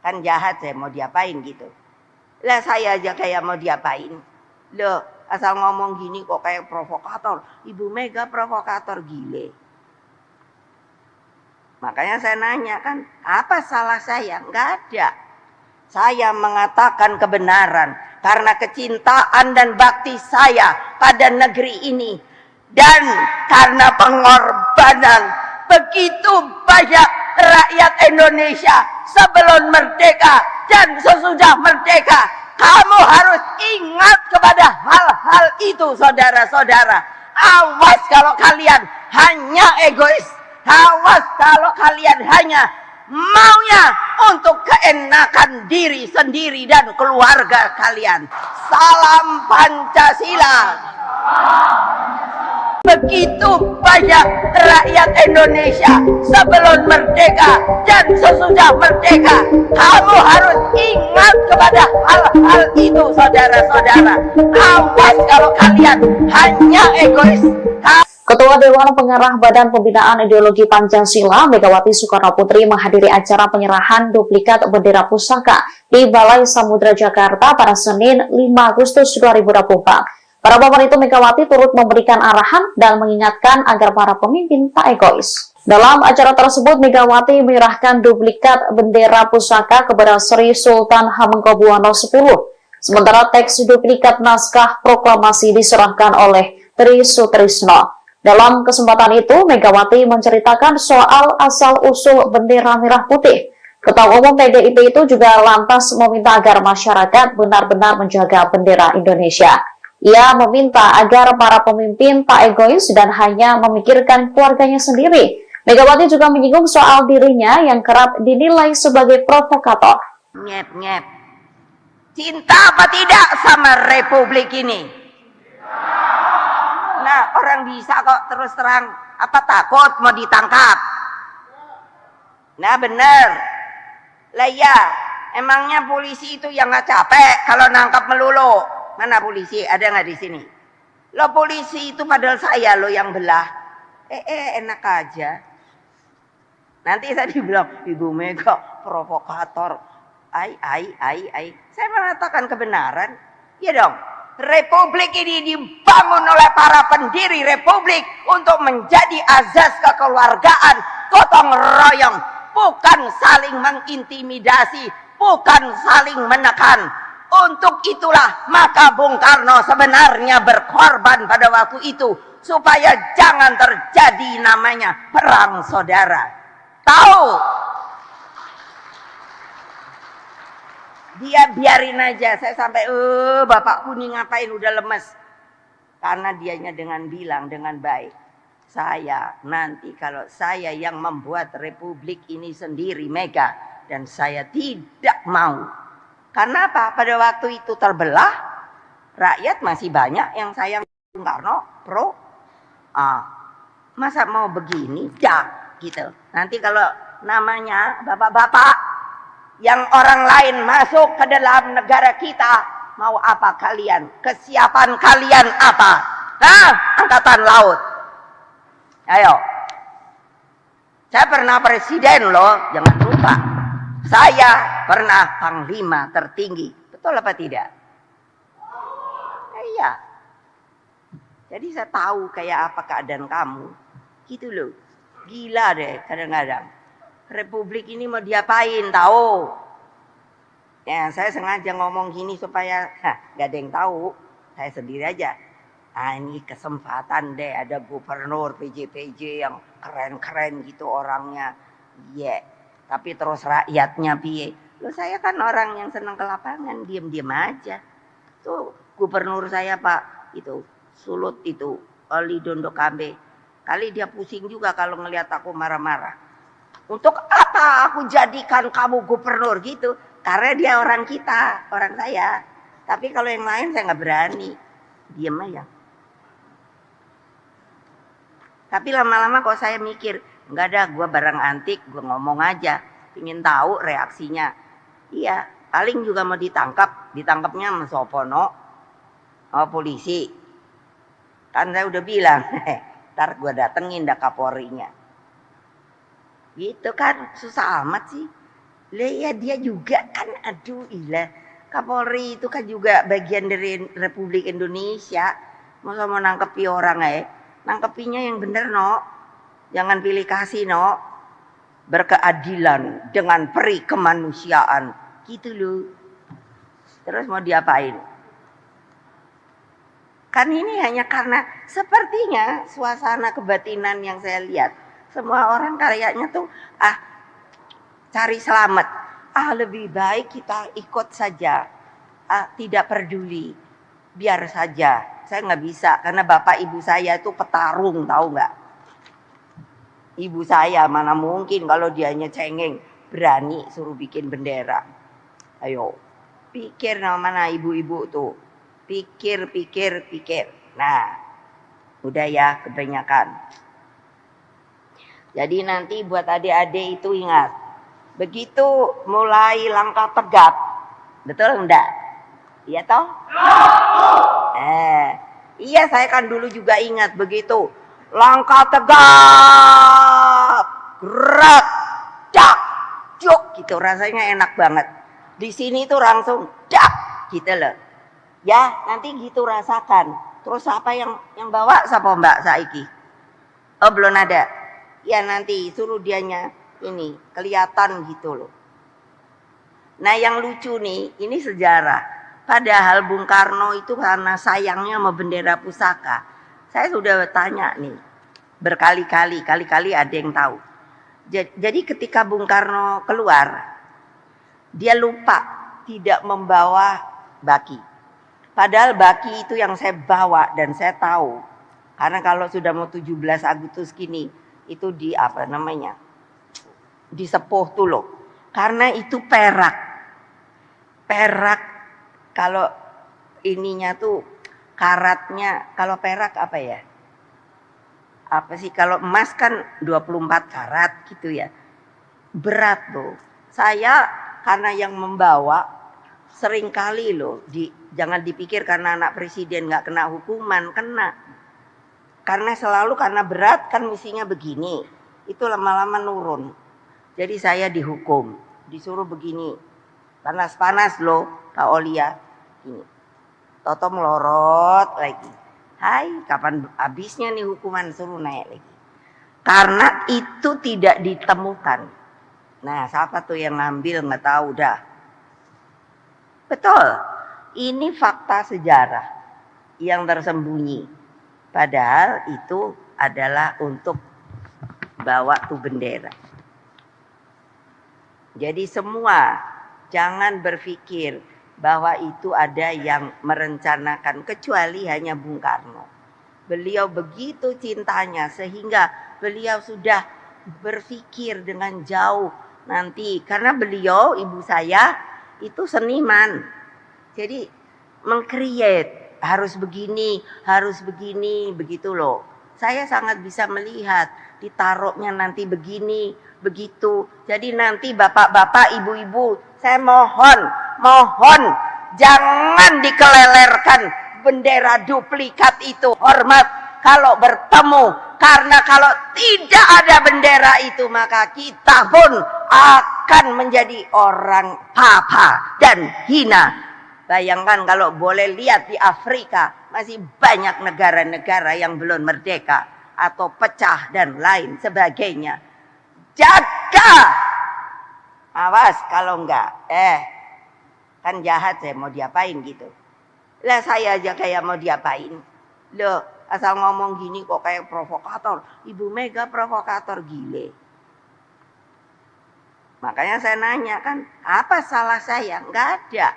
kan jahat saya mau diapain gitu. Lah saya aja kayak mau diapain. Loh, asal ngomong gini kok kayak provokator. Ibu Mega provokator, gile. Makanya saya nanya kan, apa salah saya? Nggak ada. Saya mengatakan kebenaran karena kecintaan dan bakti saya pada negeri ini. Dan karena pengorbanan begitu banyak rakyat Indonesia sebelum merdeka dan sesudah merdeka. Kamu harus ingat kepada hal-hal itu, saudara-saudara. Awas kalau kalian hanya egois. Awas kalau kalian hanya maunya untuk keenakan diri sendiri dan keluarga kalian. Salam Pancasila. Begitu banyak rakyat Indonesia sebelum merdeka dan sesudah merdeka. Kamu harus ingat kepada hal-hal itu, saudara-saudara. Awas kalau kalian hanya egois. Ketua Dewan Pengarah Badan Pembinaan Ideologi Pancasila Megawati Soekarnoputri menghadiri acara penyerahan duplikat bendera pusaka di Balai Samudra Jakarta pada Senin 5 Agustus 2024. Pada momen itu Megawati turut memberikan arahan dan mengingatkan agar para pemimpin tak egois. Dalam acara tersebut Megawati menyerahkan duplikat bendera pusaka kepada Sri Sultan Hamengkubuwono X. Sementara teks duplikat naskah proklamasi diserahkan oleh Tri Sutrisno. Dalam kesempatan itu, Megawati menceritakan soal asal-usul bendera merah putih. Ketua Umum PDIP itu juga lantas meminta agar masyarakat benar-benar menjaga bendera Indonesia. Ia meminta agar para pemimpin tak egois dan hanya memikirkan keluarganya sendiri. Megawati juga menyinggung soal dirinya yang kerap dinilai sebagai provokator. Nyep-nyep. Cinta apa tidak sama Republik ini? Nah, orang bisa kok terus terang, apa takut mau ditangkap? Nah, bener. Lah ya, emangnya polisi itu yang nggak capek kalau nangkap melulu? Mana polisi? Ada nggak di sini? Lo polisi itu padahal saya lo yang belah. Enak aja. Nanti saya dibilang Ibu Mega provokator. Saya mengatakan kebenaran. Ya dong. Republik ini dibangun oleh para pendiri republik untuk menjadi azas kekeluargaan, gotong royong, bukan saling mengintimidasi, bukan saling menekan. Untuk itulah maka Bung Karno sebenarnya berkorban pada waktu itu supaya jangan terjadi namanya perang saudara. Tahu? Dia biarin aja, saya sampai Bapak Kuning ngapain udah lemes. Karena dianya dengan bilang dengan baik, saya nanti kalau saya yang membuat republik ini sendiri Mega, dan saya tidak mau. Karena apa? Pada waktu itu terbelah, rakyat masih banyak yang sayang Bung Karno, pro. Masa mau begini? Dah, gitu. Nanti kalau namanya bapak-bapak yang orang lain masuk ke dalam negara kita, mau apa kalian? Kesiapan kalian apa? Angkatan Laut. Ayo. Saya pernah presiden loh, jangan lupa. Saya pernah panglima tertinggi. Betul apa tidak? Iya. Jadi saya tahu kayak apa keadaan kamu. Gitu loh. Gila deh kadang-kadang. Republik ini mau diapain, tahu? Ya, saya sengaja ngomong gini supaya gak ada yang tahu. Saya sendiri aja. Ini kesempatan deh, ada gubernur PJ yang keren-keren gitu orangnya. Iya. Tapi terus rakyatnya piye? Loh, saya kan orang yang senang ke lapangan, diam-diam aja. Tuh gubernur saya Pak, itu Sulut itu, Oli Dondo Kambe. Kali dia pusing juga kalau ngelihat aku marah-marah. Untuk apa aku jadikan kamu gubernur gitu? Karena dia orang kita, orang saya. Tapi kalau yang lain saya nggak berani. Diam aja. Tapi lama-lama kok saya mikir, nggak ada, gue barang antik, gue ngomong aja. Ingin tahu reaksinya. Iya, paling juga mau ditangkap. Ditangkapnya sama Sopono, sama polisi. Kan saya udah bilang, ntar gue datengin dah Kapolrinya. Gitu kan, susah amat sih. Lah ya dia juga kan, aduh ilah. Kapolri itu kan juga bagian dari Republik Indonesia. Masa mau nangkepi orang nangkepinya yang bener no. Jangan pilih kasih no. Berkeadilan dengan peri kemanusiaan. Gitu loh. Terus mau diapain? Kan ini hanya karena sepertinya suasana kebatinan yang saya lihat. Semua orang kayaknya tuh cari selamat. Lebih baik kita ikut saja. Tidak peduli. Biar saja. Saya nggak bisa karena bapak ibu saya itu petarung, tahu nggak? Ibu saya mana mungkin kalau dianya cengeng berani suruh bikin bendera. Ayo, pikir mana ibu-ibu tuh. Pikir. Nah, udah ya kebanyakan. Jadi nanti buat adik-adik itu ingat. Begitu mulai langkah tegap. Betul enggak? Iya toh? Iya saya kan dulu juga ingat begitu. Langkah tegap. Gerak. Dak. Juk. Gitu rasanya enak banget. Di sini tuh langsung dak. Gitu loh. Ya, nanti gitu rasakan. Terus apa yang bawa siapa Mbak Saiki? Oh, belum ada. Ya nanti suruh dianya ini kelihatan gitu loh. Nah, yang lucu nih, ini sejarah. Padahal Bung Karno itu karena sayangnya sama bendera pusaka. Saya sudah tanya nih berkali-kali ada yang tahu. Jadi ketika Bung Karno keluar, dia lupa tidak membawa baki. Padahal baki itu yang saya bawa dan saya tahu. Karena kalau sudah mau 17 Agustus gini, itu di apa namanya? Disepuh tuh loh. Karena itu perak. Perak kalau ininya tuh karatnya, kalau perak apa ya? Apa sih kalau emas kan 24 karat gitu ya. Berat loh. Saya karena yang membawa sering kali loh jangan dipikir karena anak presiden nggak kena hukuman, kena. Karena selalu karena berat kan misinya begini. Itu lama-lama nurun. Jadi saya dihukum, disuruh begini. Panas-panas loh Kak Olia. Ini. Toto melorot lagi. Hai, kapan habisnya nih hukuman, suruh naik lagi. Karena itu tidak ditemukan. Nah, siapa tuh yang ngambil nggak tahu dah. Betul, ini fakta sejarah yang tersembunyi. Padahal itu adalah untuk bawa tuh bendera. Jadi semua jangan berpikir bahwa itu ada yang merencanakan kecuali hanya Bung Karno. Beliau begitu cintanya sehingga beliau sudah berpikir dengan jauh nanti. Karena beliau, ibu saya, itu seniman. Jadi meng-create harus begini, begitu loh. Saya sangat bisa melihat ditaruhnya nanti begini, begitu. Jadi nanti bapak-bapak, ibu-ibu, saya mohon jangan dikelelerkan bendera duplikat itu. Hormat kalau bertemu, karena kalau tidak ada bendera itu maka kita pun akan menjadi orang papa dan hina. Bayangkan kalau boleh lihat di Afrika masih banyak negara-negara yang belum merdeka atau pecah dan lain sebagainya. Jaga, awas kalau enggak, kan jahat saya mau diapain gitu. Lah saya aja kayak mau diapain. Loh, asal ngomong gini kok kayak provokator. Ibu Mega provokator gile. Makanya saya nanya kan, apa salah saya? Enggak ada.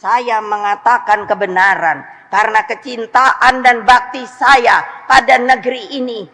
Saya mengatakan kebenaran karena kecintaan dan bakti saya pada negeri ini.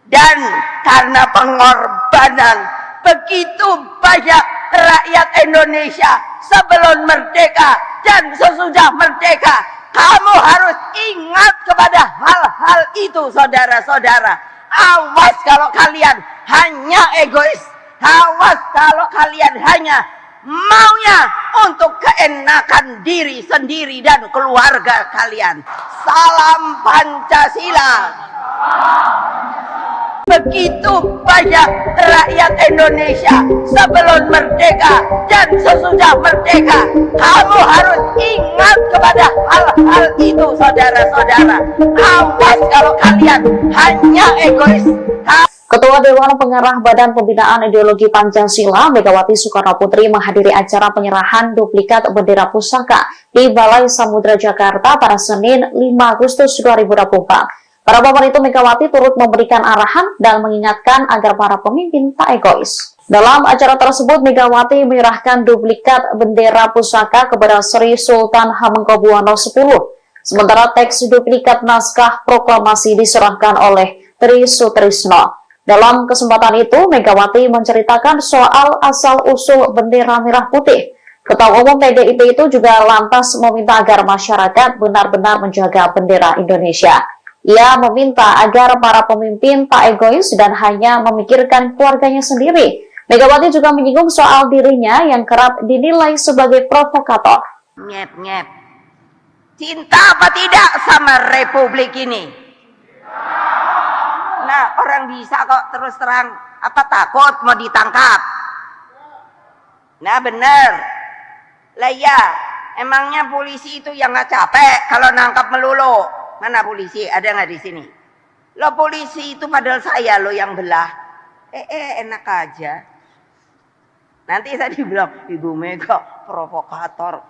Dan karena pengorbanan begitu banyak rakyat Indonesia sebelum merdeka dan sesudah merdeka. Kamu harus ingat kepada hal-hal itu, saudara-saudara. Awas kalau kalian hanya egois. Awas kalau kalian hanya maunya untuk keenakan diri sendiri dan keluarga kalian. Salam Pancasila. Begitu banyak rakyat Indonesia sebelum merdeka dan sesudah merdeka. Kamu harus ingat kepada hal-hal itu, saudara-saudara. Awas kalau kalian hanya egois. Ketua Dewan Pengarah Badan Pembinaan Ideologi Pancasila Megawati Soekarnoputri menghadiri acara penyerahan duplikat bendera pusaka di Balai Samudra Jakarta pada Senin 5 Agustus 2024. Pada momen itu Megawati turut memberikan arahan dan mengingatkan agar para pemimpin tak egois. Dalam acara tersebut Megawati menyerahkan duplikat bendera pusaka kepada Sri Sultan Hamengkubuwono X. Sementara teks duplikat naskah proklamasi diserahkan oleh Tri Sutrisno. Dalam kesempatan itu, Megawati menceritakan soal asal-usul bendera merah putih. Ketua Umum PDIP itu juga lantas meminta agar masyarakat benar-benar menjaga bendera Indonesia. Ia meminta agar para pemimpin tak egois dan hanya memikirkan keluarganya sendiri. Megawati juga menyinggung soal dirinya yang kerap dinilai sebagai provokator. Nyep-nyep. Cinta apa tidak sama Republik ini? Nah, orang bisa kok terus terang, apa takut mau ditangkap? Nah, bener. Lah ya, emangnya polisi itu yang nggak capek kalau nangkap melulu? Mana polisi? Ada nggak di sini? Lo polisi itu padahal saya lo yang belah. Enak aja. Nanti saya dibilang Ibu Mega provokator.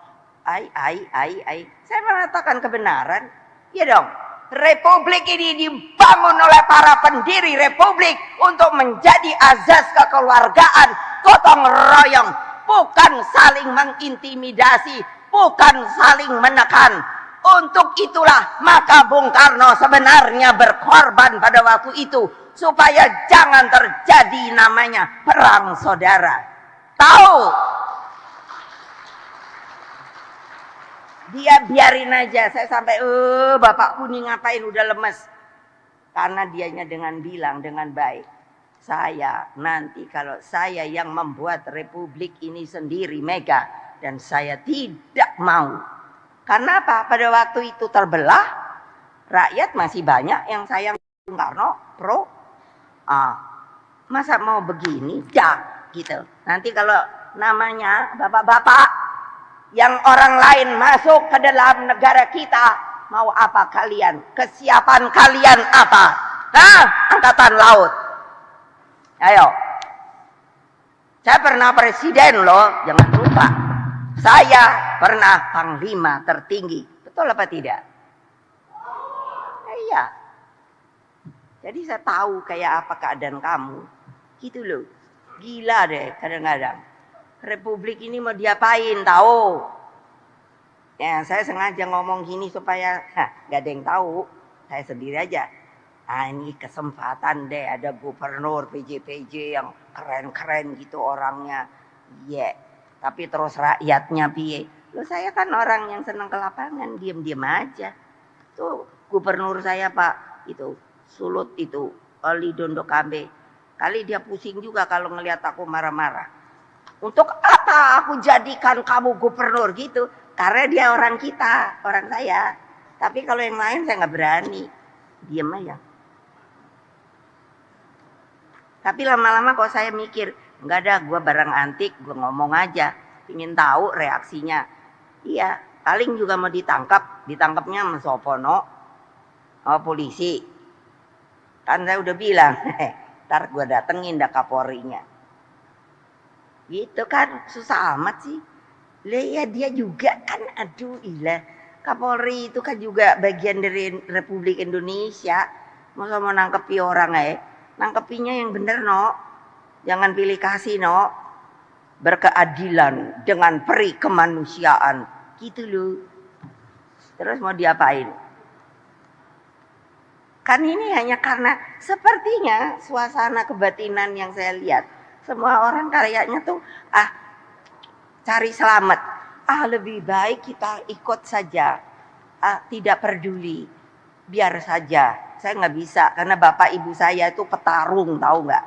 Saya mengatakan kebenaran. Ya dong. Republik ini dibangun oleh para pendiri republik untuk menjadi azas kekeluargaan, gotong royong, bukan saling mengintimidasi, bukan saling menekan. Untuk itulah maka Bung Karno sebenarnya berkorban pada waktu itu supaya jangan terjadi namanya perang saudara. Tahu? Dia biarin aja, saya sampai bapakku nih ngapain udah lemes. Karena dianya dengan bilang dengan baik, saya nanti kalau saya yang membuat republik ini sendiri Mega, dan saya tidak mau. Karena apa? Pada waktu itu terbelah, rakyat masih banyak yang sayang Bung Karno, pro. Masa mau begini? Jak, gitu. Nanti kalau namanya bapak-bapak yang orang lain masuk ke dalam negara kita, mau apa kalian? Kesiapan kalian apa? Angkatan laut. Ayo. Saya pernah presiden loh, jangan lupa. Saya pernah panglima tertinggi. Betul apa tidak? Iya. Jadi saya tahu kayak apa keadaan kamu. Gitu loh. Gila deh kadang-kadang. Republik ini mau diapain tahu? Ya, saya sengaja ngomong gini supaya gak ada yang tahu. Saya sendiri aja. Ini kesempatan deh ada gubernur PJ yang keren-keren gitu orangnya. Iya. Tapi terus rakyatnya piye? Loh saya kan orang yang senang ke lapangan, diam-diam aja. Tuh gubernur saya Pak itu Sulut itu, Oli Dondo Kambe. Kali dia pusing juga kalau ngelihat aku marah-marah. Untuk apa aku jadikan kamu gubernur gitu? Karena dia orang kita, orang saya. Tapi kalau yang lain saya nggak berani. Diam aja. Tapi lama-lama kok saya mikir, nggak ada, gue barang antik, gue ngomong aja. Ingin tahu reaksinya. Iya, paling juga mau ditangkap. Ditangkapnya sama Sopono, sama polisi. Kan saya udah bilang, ntar gue datengin dah Kapolrinya. Gitu kan, susah amat sih. Lah ya dia juga kan, aduh ilah. Kapolri itu kan juga bagian dari Republik Indonesia. Masa mau nangkepi orang nangkepinya yang bener no. Jangan pilih kasih no. Berkeadilan dengan peri kemanusiaan. Gitu loh. Terus mau diapain? Kan ini hanya karena sepertinya suasana kebatinan yang saya lihat. Semua orang kayaknya tuh cari selamat. Lebih baik kita ikut saja. Tidak peduli. Biar saja. Saya nggak bisa karena bapak ibu saya itu petarung, tahu nggak?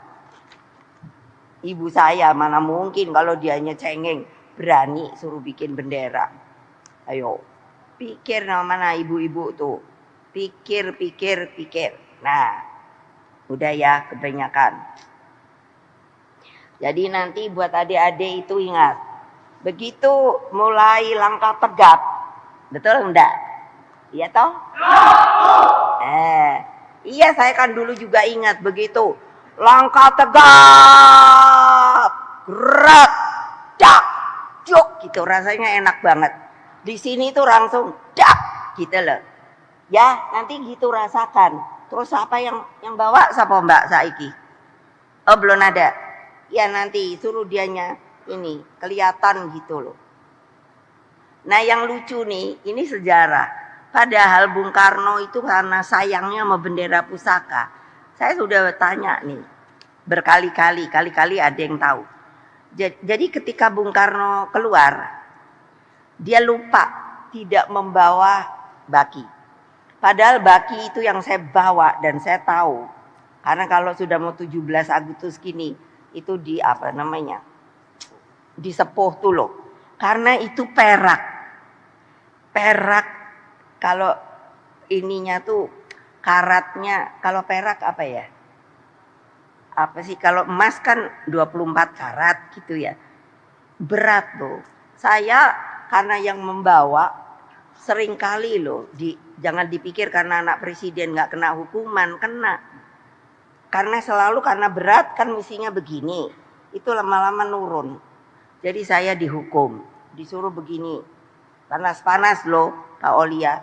Ibu saya mana mungkin kalau dianya cengeng berani suruh bikin bendera. Ayo, pikir mana ibu-ibu tuh. Pikir. Nah, Udah ya, kebanyakan. Jadi nanti buat adik-adik itu ingat, begitu mulai langkah tegap, betul enggak? Iya toh? Iya, saya kan dulu juga ingat begitu. Langkah tegap, gerak, dak, juk gitu, rasanya enak banget. Di sini tuh langsung dak gitu loh. Ya, nanti gitu rasakan. Terus siapa yang bawa? Siapa Mbak Saiki? Oh, belum ada. Ya nanti suruh dianya ini kelihatan gitu loh. Nah, yang lucu nih, ini sejarah. Padahal Bung Karno itu karena sayangnya sama bendera pusaka. Saya sudah tanya nih berkali-kali, kali-kali ada yang tahu. Jadi ketika Bung Karno keluar, dia lupa tidak membawa baki. Padahal baki itu yang saya bawa dan saya tahu. Karena kalau sudah mau 17 Agustus gini, itu di apa namanya? Disepuh tuh loh. Karena itu perak. Perak kalau ininya tuh karatnya, kalau perak apa ya? Apa sih, kalau emas kan 24 karat gitu ya. Berat loh. Saya karena yang membawa sering kali loh, jangan dipikir karena anak presiden nggak kena hukuman, kena. Karena selalu karena berat kan mestinya begini. Itu lama-lama nurun. Jadi saya dihukum, disuruh begini. Panas-panas loh Kak Olia.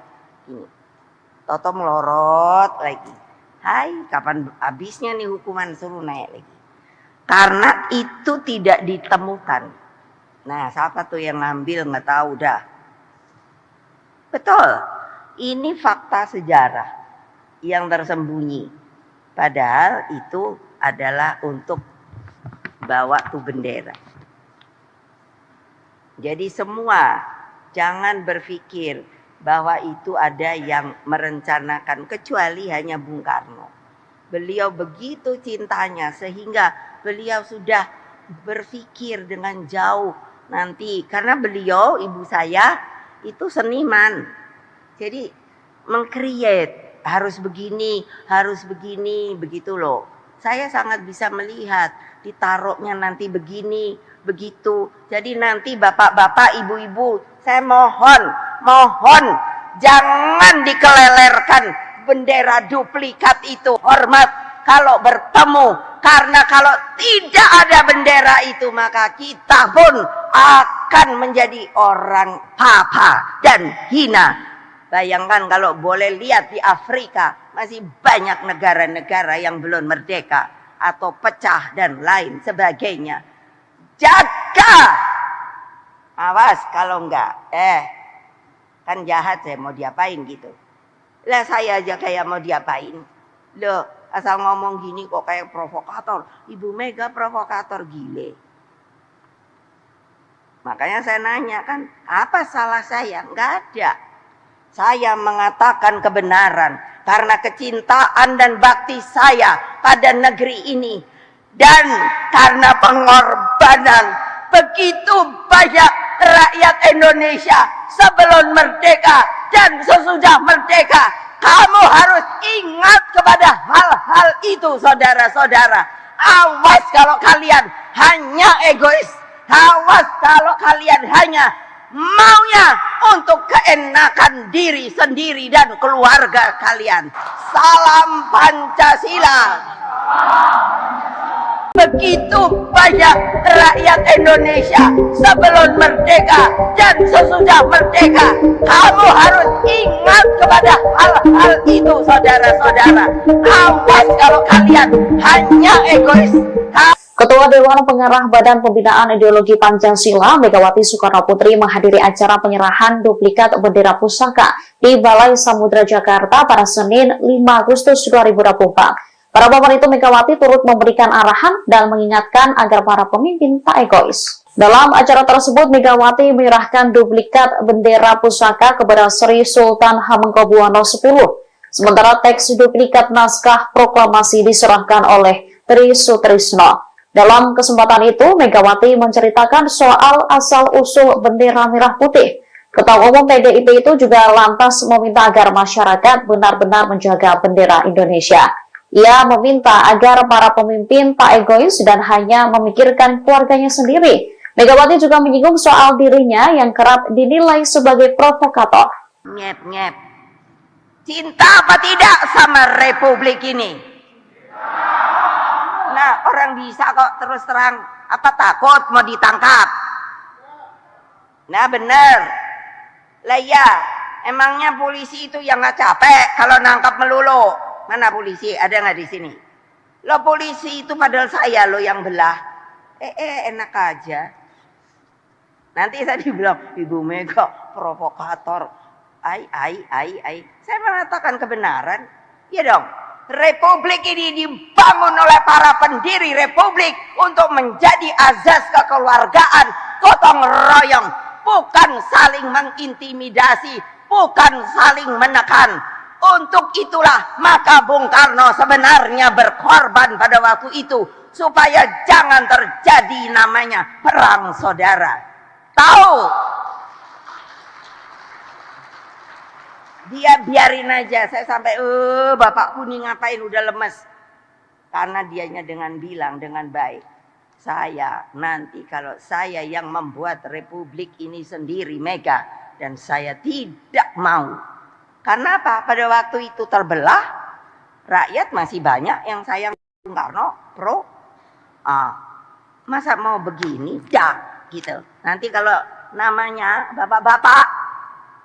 Ini. Toto melorot lagi. Hai, kapan habisnya nih hukuman, suruh naik lagi. Karena itu tidak ditemukan. Nah, siapa tuh yang ngambil nggak tahu dah. Betul. Ini fakta sejarah yang tersembunyi. Padahal itu adalah untuk bawa tuh bendera. Jadi semua jangan berpikir bahwa itu ada yang merencanakan, kecuali hanya Bung Karno. Beliau begitu cintanya sehingga beliau sudah berpikir dengan jauh nanti. Karena beliau, ibu saya itu seniman. Jadi meng-create, harus begini, begitu loh. Saya sangat bisa melihat ditaruhnya nanti begini, begitu. Jadi nanti bapak-bapak, ibu-ibu, saya mohon jangan dikelelerkan bendera duplikat itu. Hormat kalau bertemu, karena kalau tidak ada bendera itu maka kita pun akan menjadi orang papa dan hina. Bayangkan kalau boleh lihat di Afrika masih banyak negara-negara yang belum merdeka atau pecah dan lain sebagainya. Jaga, awas kalau enggak, kan jahat, saya mau diapain gitu. Lah saya aja kayak mau diapain. Loh, asal ngomong gini kok kayak provokator. Ibu Mega provokator, gile. Makanya saya nanya kan, apa salah saya? Enggak ada. Saya mengatakan kebenaran karena kecintaan dan bakti saya pada negeri ini. Dan karena pengorbanan begitu banyak rakyat Indonesia sebelum merdeka dan sesudah merdeka. Kamu harus ingat kepada hal-hal itu, saudara-saudara. Awas kalau kalian hanya egois. Awas kalau kalian hanya maunya untuk keenakan diri sendiri dan keluarga kalian. Salam Pancasila. Begitu banyak rakyat Indonesia sebelum merdeka dan sesudah merdeka. Kamu harus ingat kepada hal-hal itu, saudara-saudara. Awas kalau kalian hanya egois. Ketua Dewan Pengarah Badan Pembinaan Ideologi Pancasila, Megawati Soekarno Putri menghadiri acara penyerahan duplikat bendera pusaka di Balai Samudra Jakarta pada Senin 5 Agustus 2024. Para papan itu Megawati turut memberikan arahan dan mengingatkan agar para pemimpin tak egois. Dalam acara tersebut, Megawati menyerahkan duplikat bendera pusaka kepada Sri Sultan Hamengkubuwono X. Sementara teks duplikat naskah proklamasi diserahkan oleh Tri Sutrisno. Dalam kesempatan itu, Megawati menceritakan soal asal-usul bendera merah putih. Ketua Umum PDIP itu juga lantas meminta agar masyarakat benar-benar menjaga bendera Indonesia. Ia meminta agar para pemimpin tak egois dan hanya memikirkan keluarganya sendiri. Megawati juga menyinggung soal dirinya yang kerap dinilai sebagai provokator. Nyep. Cinta apa tidak sama Republik ini? Nah, orang bisa kok terus terang. Apa takut mau ditangkap? Nah, bener. Lah ya, emangnya polisi itu yang gak capek kalau nangkap melulu? Mana polisi? Ada nggak di sini? Lo polisi itu padahal saya lo yang belah. Enak aja. Nanti saya dibilang Ibu Mega provokator. Saya mengatakan kebenaran. Ya dong. Republik ini dibangun oleh para pendiri Republik untuk menjadi azas kekeluargaan, gotong royong, bukan saling mengintimidasi, bukan saling menekan. Untuk itulah maka Bung Karno sebenarnya berkorban pada waktu itu supaya jangan terjadi namanya perang saudara. Tahu? Dia biarin aja. Saya sampai bapakku nih ngapain udah lemes. Karena dianya dengan bilang dengan baik. Saya nanti kalau saya yang membuat Republik ini sendiri Mega, dan saya tidak mau. Karena apa? Pada waktu itu terbelah, rakyat masih banyak yang sayang Bung Karno, pro. Masa mau begini? Gitu. Nanti kalau namanya bapak-bapak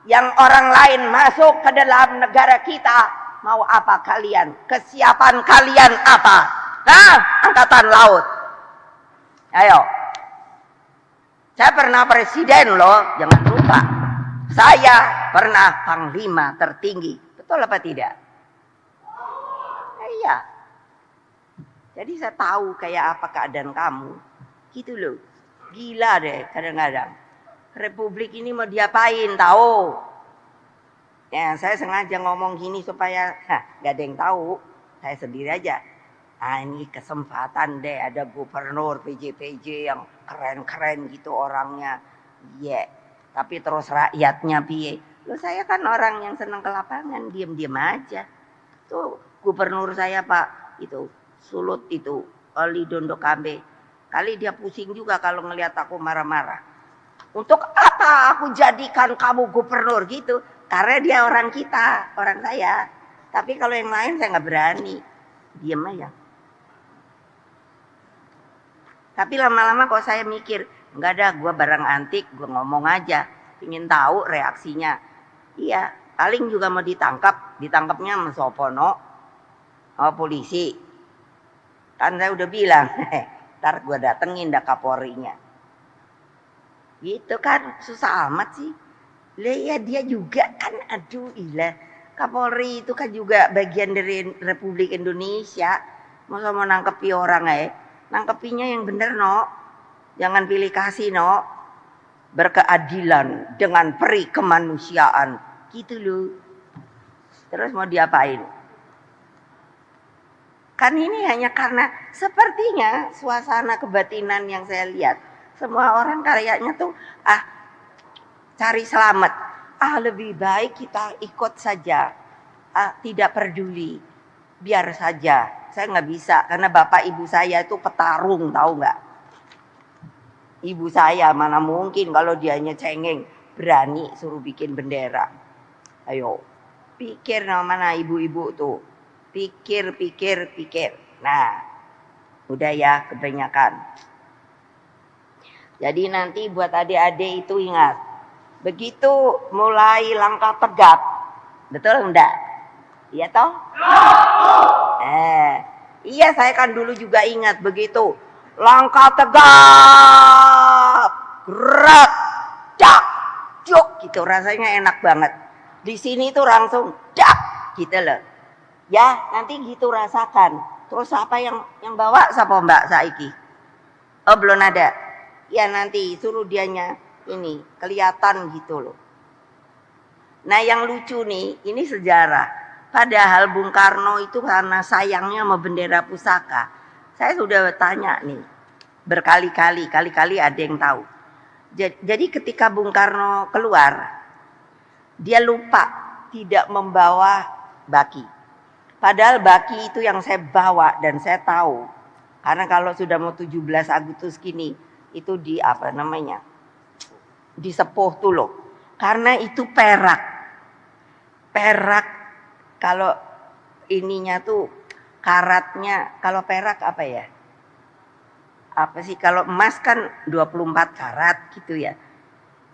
yang orang lain masuk ke dalam negara kita, mau apa kalian? Kesiapan kalian apa? Angkatan Laut. Ayo. Saya pernah presiden loh, jangan lupa. Saya pernah panglima tertinggi. Betul apa tidak? Iya. Jadi saya tahu kayak apa keadaan kamu. Gitu loh. Gila deh kadang-kadang. Republik ini mau diapain tahu? Ya, saya sengaja ngomong gini supaya gak ada yang tahu. Saya sendiri aja. Ini kesempatan deh ada gubernur PJ yang keren-keren gitu orangnya. Iya. Tapi terus rakyatnya piye? Loh saya kan orang yang senang ke lapangan, diam-diam aja. Tuh gubernur saya Pak, itu Sulut itu, Oli Dondo Kambe. Kali dia pusing juga kalau ngelihat aku marah-marah. Untuk apa aku jadikan kamu gubernur gitu? Karena dia orang kita, orang saya. Tapi kalau yang lain saya nggak berani. Diam aja. Tapi lama-lama kok saya mikir, enggak ada, gue barang antik, gue ngomong aja. Ingin tahu reaksinya. Iya, paling juga mau ditangkap. Ditangkapnya sama Sopono. Polisi. Kan saya udah bilang, ntar gue datengin dah Kapolrinya. Gitu kan, susah amat sih. Lah ya dia juga kan, aduh ilah. Kapolri itu kan juga bagian dari Republik Indonesia. Masa mau nangkepi orang nangkepinya yang bener no. Jangan pilih kasih no. Berkeadilan dengan peri kemanusiaan. Gitu loh. Terus mau diapain? Kan ini hanya karena sepertinya suasana kebatinan yang saya lihat. Semua orang kayaknya tuh cari selamat. Lebih baik kita ikut saja. Tidak peduli. Biar saja. Saya nggak bisa karena bapak ibu saya itu petarung, tahu nggak? Ibu saya mana mungkin kalau dianya cengeng berani suruh bikin bendera. Ayo, pikir mana ibu-ibu tuh. Pikir. Nah, udah ya kebanyakan. Jadi nanti buat adik-adik itu ingat. Begitu mulai langkah tegap. Betul enggak? Iya toh? Iya saya kan dulu juga ingat begitu. Langkah tegap. Gerak. Dak. Juk gitu rasanya enak banget. Di sini tuh langsung dak gitu loh. Ya, nanti gitu rasakan. Terus siapa yang bawa siapa Mbak Saiki? Oh, belum ada. Ya nanti suruh dianya ini kelihatan gitu loh. Nah, yang lucu nih, ini sejarah. Padahal Bung Karno itu karena sayangnya sama bendera pusaka. Saya sudah tanya nih berkali-kali, kali-kali ada yang tahu. Jadi ketika Bung Karno keluar, dia lupa tidak membawa baki. Padahal baki itu yang saya bawa dan saya tahu. Karena kalau sudah mau 17 Agustus gini, itu di apa namanya? Disepuh tuh loh. Karena itu perak. Perak kalau ininya tuh karatnya, kalau perak apa ya? Apa sih, kalau emas kan 24 karat gitu ya.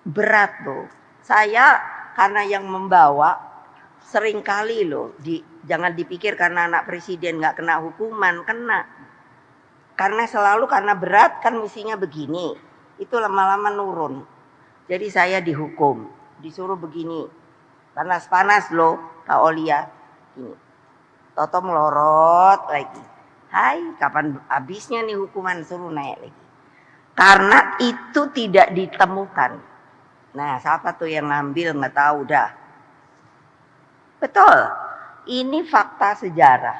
Berat loh. Saya karena yang membawa sering kali loh, jangan dipikir karena anak presiden nggak kena hukuman, kena. Karena selalu karena berat kan mestinya begini. Itu lama-lama nurun. Jadi saya dihukum, disuruh begini. Panas-panas loh, Kak Olia. Ini. Toto melorot lagi. Hai, kapan habisnya nih hukuman, suruh naik lagi. Karena itu tidak ditemukan. Nah, siapa tuh yang ngambil nggak tahu dah. Betul, ini fakta sejarah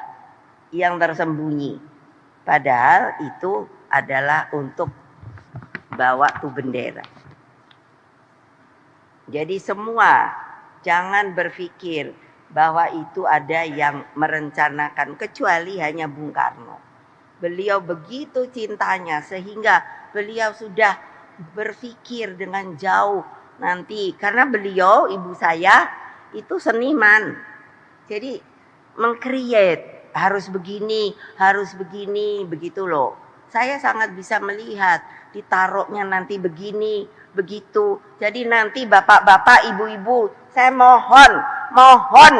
yang tersembunyi. Padahal itu adalah untuk bawa tuh bendera. Jadi semua jangan berpikir bahwa itu ada yang merencanakan, kecuali hanya Bung Karno. Beliau begitu cintanya sehingga beliau sudah berpikir dengan jauh nanti. Karena beliau, ibu saya itu seniman. Jadi meng-create, harus begini, begitu loh. Saya sangat bisa melihat ditaruhnya nanti begini, begitu. Jadi nanti bapak-bapak, ibu-ibu, saya mohon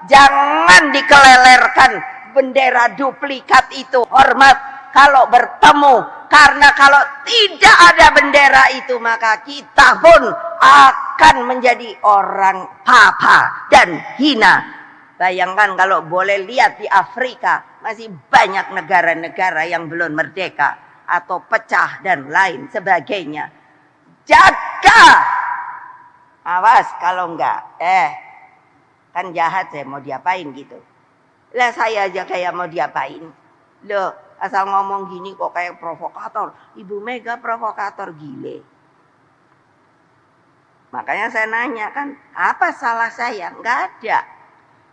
jangan dikelelerkan bendera duplikat itu. Hormat kalau bertemu, karena kalau tidak ada bendera itu maka kita pun akan menjadi orang papa dan hina. Bayangkan kalau boleh lihat di Afrika masih banyak negara-negara yang belum merdeka atau pecah dan lain sebagainya. Jaga, awas kalau enggak, kan jahat, saya mau diapain gitu. Lah saya aja kayak mau diapain. Loh, asal ngomong gini kok kayak provokator. Ibu Mega provokator, gile. Makanya saya nanya kan, apa salah saya? Enggak ada.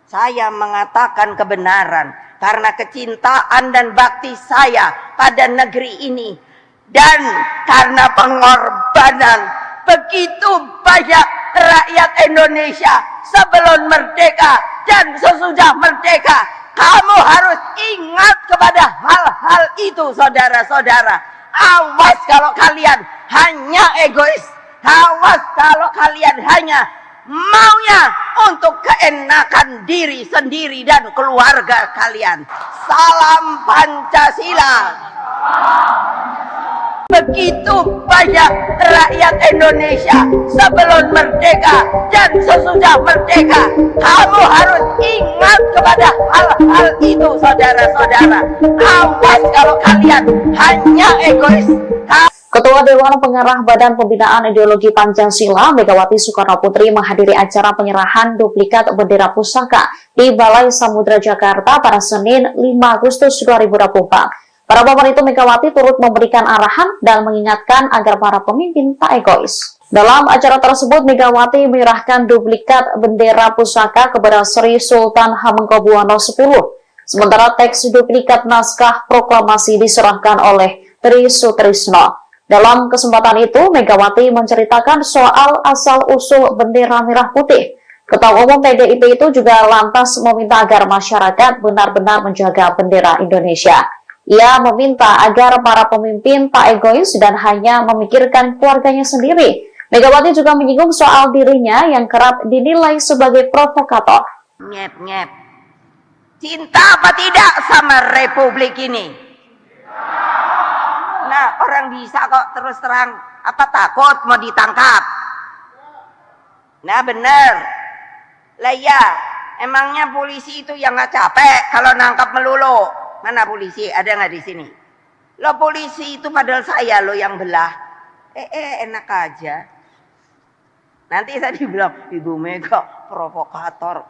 Saya mengatakan kebenaran karena kecintaan dan bakti saya pada negeri ini. Dan karena pengorbanan begitu banyak rakyat Indonesia sebelum merdeka dan sesudah merdeka. Kamu harus ingat kepada hal-hal itu, saudara-saudara. Awas kalau kalian hanya egois. Awas kalau kalian hanya maunya untuk keenakan diri sendiri dan keluarga kalian. Salam Pancasila. Begitu banyak rakyat Indonesia sebelum merdeka dan sesudah merdeka. Kamu harus ingat kepada hal-hal itu, saudara-saudara. Awas kalau kalian hanya egois. Ketua Dewan Pengarah Badan Pembinaan Ideologi Pancasila, Megawati Soekarno Putri menghadiri acara penyerahan duplikat bendera pusaka di Balai Samudra Jakarta pada Senin 5 Agustus 2024. Para papan itu Megawati turut memberikan arahan dan mengingatkan agar para pemimpin tak egois. Dalam acara tersebut, Megawati menyerahkan duplikat bendera pusaka kepada Sri Sultan Hamengkubuwono X. Sementara teks duplikat naskah proklamasi diserahkan oleh Tri Sutrisno. Dalam kesempatan itu, Megawati menceritakan soal asal-usul bendera merah putih. Ketua Umum PDIP itu juga lantas meminta agar masyarakat benar-benar menjaga bendera Indonesia. Ia meminta agar para pemimpin tak egois dan hanya memikirkan keluarganya sendiri. Megawati juga menyinggung soal dirinya yang kerap dinilai sebagai provokator. Nyep. Cinta apa tidak sama Republik ini? Nah, orang bisa kok terus terang, apa takut mau ditangkap? Nah, bener. Lah ya, emangnya polisi itu yang nggak capek kalau nangkap melulu? Mana polisi? Ada nggak di sini? Lo polisi itu padahal saya lo yang belah. Enak aja. Nanti saya dibilang Ibu Mega provokator.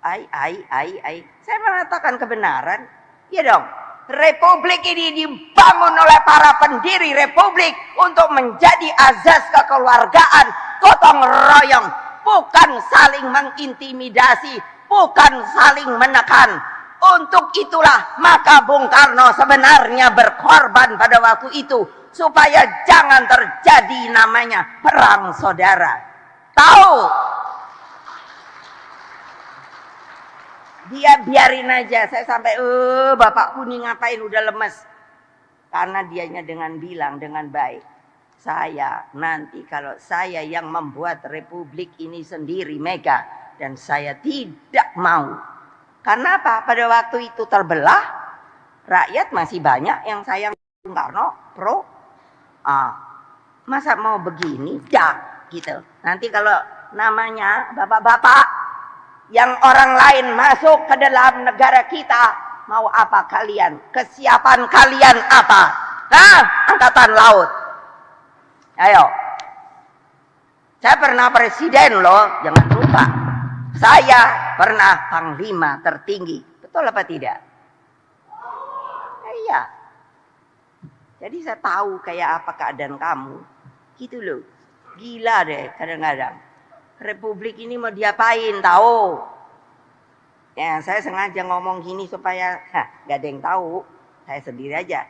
Saya mengatakan kebenaran. Ya dong. Republik ini dibangun oleh para pendiri Republik untuk menjadi azas kekeluargaan, gotong royong, bukan saling mengintimidasi, bukan saling menekan. Untuk itulah maka Bung Karno sebenarnya berkorban pada waktu itu supaya jangan terjadi namanya perang saudara. Tahu? Dia biarin aja. Saya sampai, bapakku nih ngapain udah lemes. Karena dianya dengan bilang dengan baik. Saya nanti kalau saya yang membuat republik ini sendiri Mega. Dan saya tidak mau. Karena apa? Pada waktu itu terbelah. Rakyat masih banyak yang sayang Bung Karno. Pro. Masa mau begini? Dak. Gitu. Nanti kalau namanya bapak-bapak. Yang orang lain masuk ke dalam negara kita. Mau apa kalian? Kesiapan kalian apa? Angkatan laut. Ayo. Saya pernah presiden loh. Jangan lupa. Saya pernah panglima tertinggi. Betul apa tidak? Iya. Jadi saya tahu kayak apa keadaan kamu. Gitu loh. Gila deh kadang-kadang. Republik ini mau diapain tahu? Ya, saya sengaja ngomong gini supaya gak ada yang tahu. Saya sendiri aja.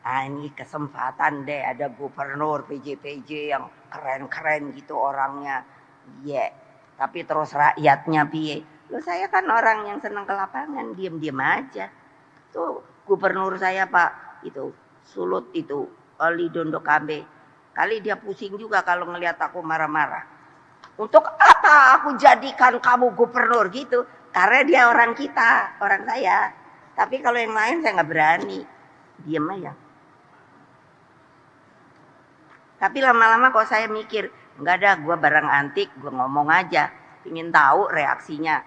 Ini kesempatan deh ada gubernur PJ yang keren-keren gitu orangnya. Iya. Tapi terus rakyatnya piye? Loh saya kan orang yang senang ke lapangan, diam-diam aja. Tuh gubernur saya Pak, itu Sulut itu, Oli Dondo Kambe. Kali dia pusing juga kalau ngelihat aku marah-marah. Untuk apa aku jadikan kamu gubernur gitu? Karena dia orang kita, orang saya. Tapi kalau yang lain saya nggak berani. Diam aja. Tapi lama-lama kok saya mikir, nggak ada, gue barang antik, gue ngomong aja. Ingin tahu reaksinya.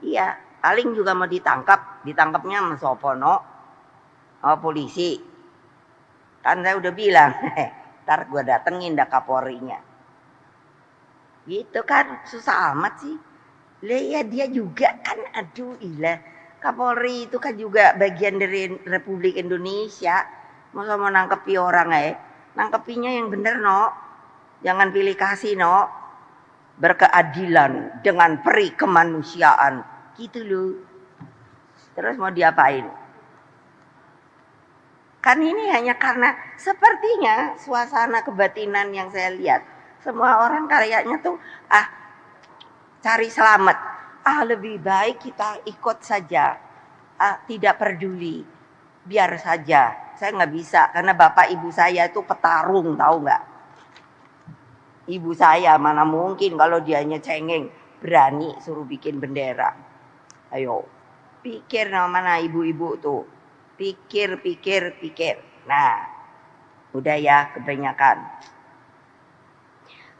Iya, paling juga mau ditangkap. Ditangkapnya sama Sopono. Polisi. Kan saya udah bilang, ntar gue datengin dah Kapolrinya. Gitu kan, susah amat sih. Ya dia juga kan, aduh ilah. Kapolri itu kan juga bagian dari Republik Indonesia. Masa mau nangkepi orang nangkepinya yang bener no. Jangan pilih kasih no. Berkeadilan dengan peri kemanusiaan. Gitu loh. Terus mau diapain? Kan ini hanya karena sepertinya suasana kebatinan yang saya lihat. Semua orang kayaknya tuh cari selamat. Lebih baik kita ikut saja. Tidak peduli. Biar saja. Saya nggak bisa karena bapak ibu saya itu petarung, tahu nggak? Ibu saya mana mungkin kalau dianya cengeng berani suruh bikin bendera. Ayo, pikir mana ibu-ibu tuh. Pikir. Nah, udah ya kebanyakan.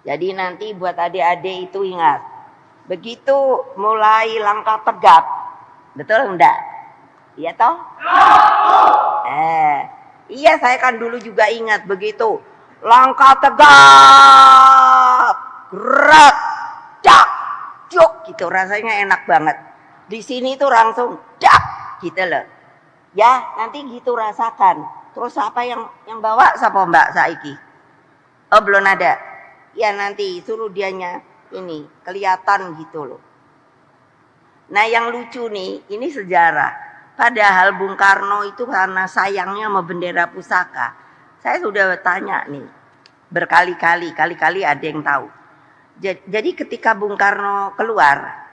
Jadi nanti buat adik-adik itu ingat. Begitu mulai langkah tegap. Betul enggak? Iya toh? Iya saya kan dulu juga ingat begitu. Langkah tegap. Gerak. Dak. Juk. Gitu rasanya enak banget. Di sini tuh langsung dak. Gitu loh. Ya nanti gitu rasakan. Terus apa yang bawa siapa Mbak Saiki? Oh belum ada. Ya nanti suruh dianya ini kelihatan gitu loh. Nah yang lucu nih, ini sejarah. Padahal Bung Karno itu karena sayangnya sama bendera pusaka. Saya sudah tanya nih berkali-kali, kali-kali ada yang tahu. Jadi ketika Bung Karno keluar,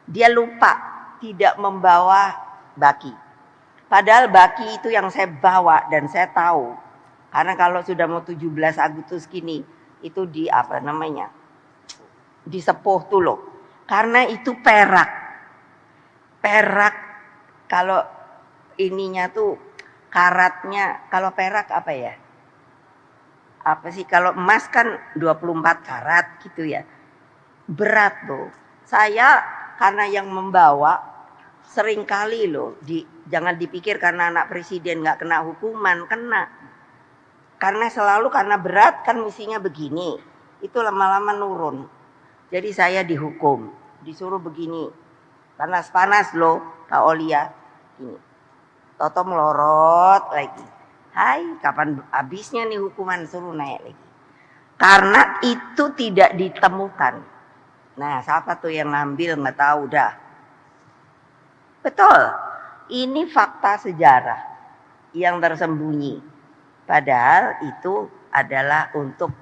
dia lupa tidak membawa baki. Padahal baki itu yang saya bawa dan saya tahu. Karena kalau sudah mau 17 Agustus gini, itu di apa namanya? Disepuh tuh loh. Karena itu perak. Perak kalau ininya tuh karatnya, kalau perak apa ya? Apa sih kalau emas kan 24 karat gitu ya. Berat loh. Saya karena yang membawa sering kali loh jangan dipikir karena anak presiden nggak kena hukuman, kena. Karena selalu karena berat kan mestinya begini. Itu lama-lama nurun. Jadi saya dihukum, disuruh begini. Panas-panas loh, Kak Olia. Ini. Toto melorot lagi. Hai, kapan habisnya nih hukuman, suruh naik lagi. Karena itu tidak ditemukan. Nah, siapa tuh yang ngambil nggak tahu dah. Betul. Ini fakta sejarah yang tersembunyi. Padahal itu adalah untuk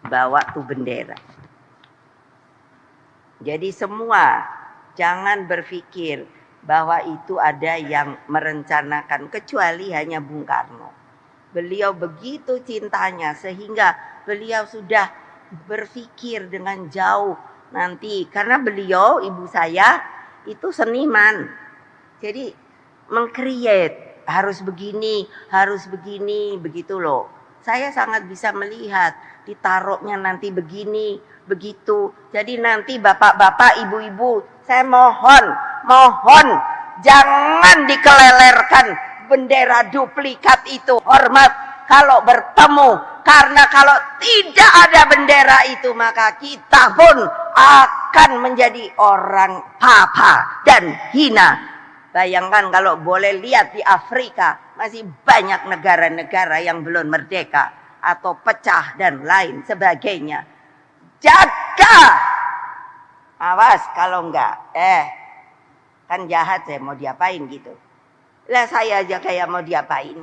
bawa tuh bendera. Jadi semua jangan berpikir bahwa itu ada yang merencanakan, kecuali hanya Bung Karno. Beliau begitu cintanya sehingga beliau sudah berpikir dengan jauh nanti. Karena beliau, ibu saya itu seniman. Jadi meng-create, harus begini, begitu loh. Saya sangat bisa melihat ditaruhnya nanti begini, begitu. Jadi nanti bapak-bapak, ibu-ibu, saya mohon jangan dikelelerkan bendera duplikat itu. Hormat kalau bertemu, karena kalau tidak ada bendera itu maka kita pun akan menjadi orang papa dan hina. Bayangkan kalau boleh lihat di Afrika masih banyak negara-negara yang belum merdeka atau pecah dan lain sebagainya. Jaga, awas kalau enggak, kan jahat, saya mau diapain gitu. Lah saya aja kayak mau diapain.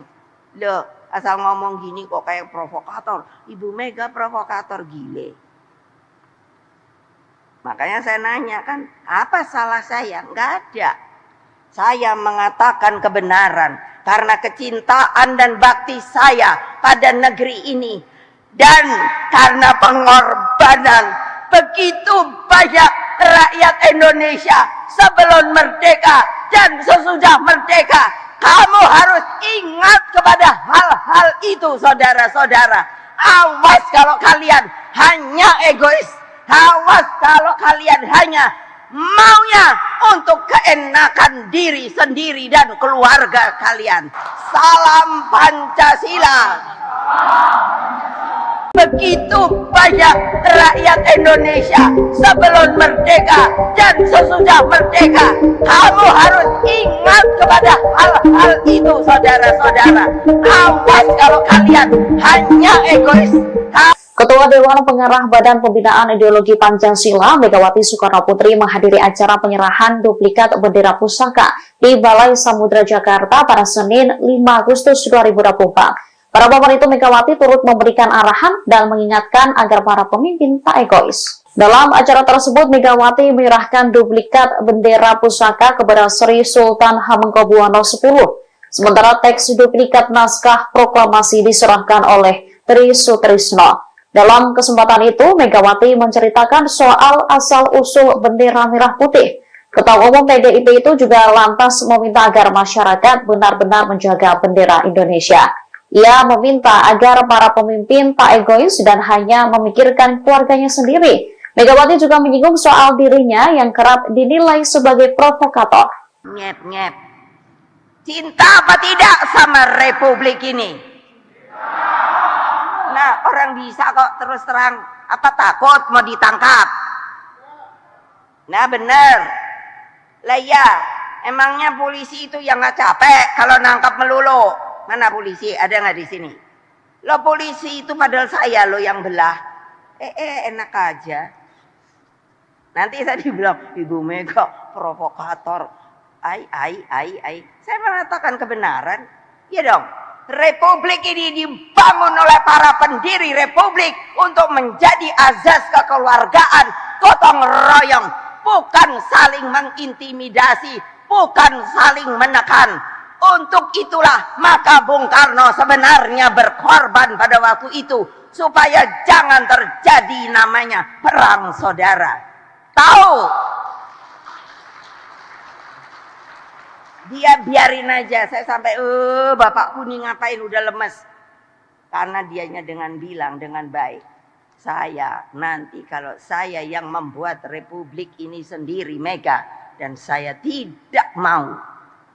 Loh, asal ngomong gini kok kayak provokator. Ibu Mega provokator gile. Makanya saya nanya kan, apa salah saya? Enggak ada. Saya mengatakan kebenaran karena kecintaan dan bakti saya pada negeri ini. Dan karena pengorbanan begitu banyak rakyat Indonesia sebelum merdeka dan sesudah merdeka. Kamu harus ingat kepada hal-hal itu, saudara-saudara. Awas kalau kalian hanya egois. Awas kalau kalian hanya maunya untuk keenakan diri sendiri dan keluarga kalian. Salam Pancasila. Begitu banyak rakyat Indonesia sebelum merdeka dan sesudah merdeka. Kamu harus ingat kepada hal-hal itu, saudara-saudara. Awas kalau kalian hanya egois. Ketua Dewan Pengarah Badan Pembinaan Ideologi Pancasila, Megawati Soekarnoputri menghadiri acara penyerahan duplikat bendera pusaka di Balai Samudra Jakarta pada Senin 5 Agustus 2024. Para pemerintah itu Megawati turut memberikan arahan dan mengingatkan agar para pemimpin tak egois. Dalam acara tersebut, Megawati menyerahkan duplikat bendera pusaka kepada Sri Sultan Hamengkubuwono X. Sementara teks duplikat naskah proklamasi diserahkan oleh Tri Sutrisno. Dalam kesempatan itu, Megawati menceritakan soal asal-usul bendera merah putih. Ketua Umum PDIP itu juga lantas meminta agar masyarakat benar-benar menjaga bendera Indonesia. Ia meminta agar para pemimpin tak egois dan hanya memikirkan keluarganya sendiri. Megawati juga menyinggung soal dirinya yang kerap dinilai sebagai provokator. Nyep. Cinta apa tidak sama Republik ini? Nah, orang bisa kok terus terang, apa takut mau ditangkap? Nah, bener. Lah ya, emangnya polisi itu yang nggak capek kalau nangkap melulu? Mana polisi? Ada nggak di sini? Lo polisi itu padahal saya lo yang belah. Enak aja. Nanti saya dibilang Ibu Mega provokator. Saya mengatakan kebenaran. Ya dong. Republik ini dibangun oleh para pendiri republik untuk menjadi azas kekeluargaan, gotong royong, bukan saling mengintimidasi, bukan saling menekan. Untuk itulah maka Bung Karno sebenarnya berkorban pada waktu itu supaya jangan terjadi namanya perang saudara. Tahu? Dia biarin aja, saya sampai bapakku nih ngapain udah lemes. Karena dianya dengan bilang dengan baik, saya nanti kalau saya yang membuat republik ini sendiri Mega, dan saya tidak mau.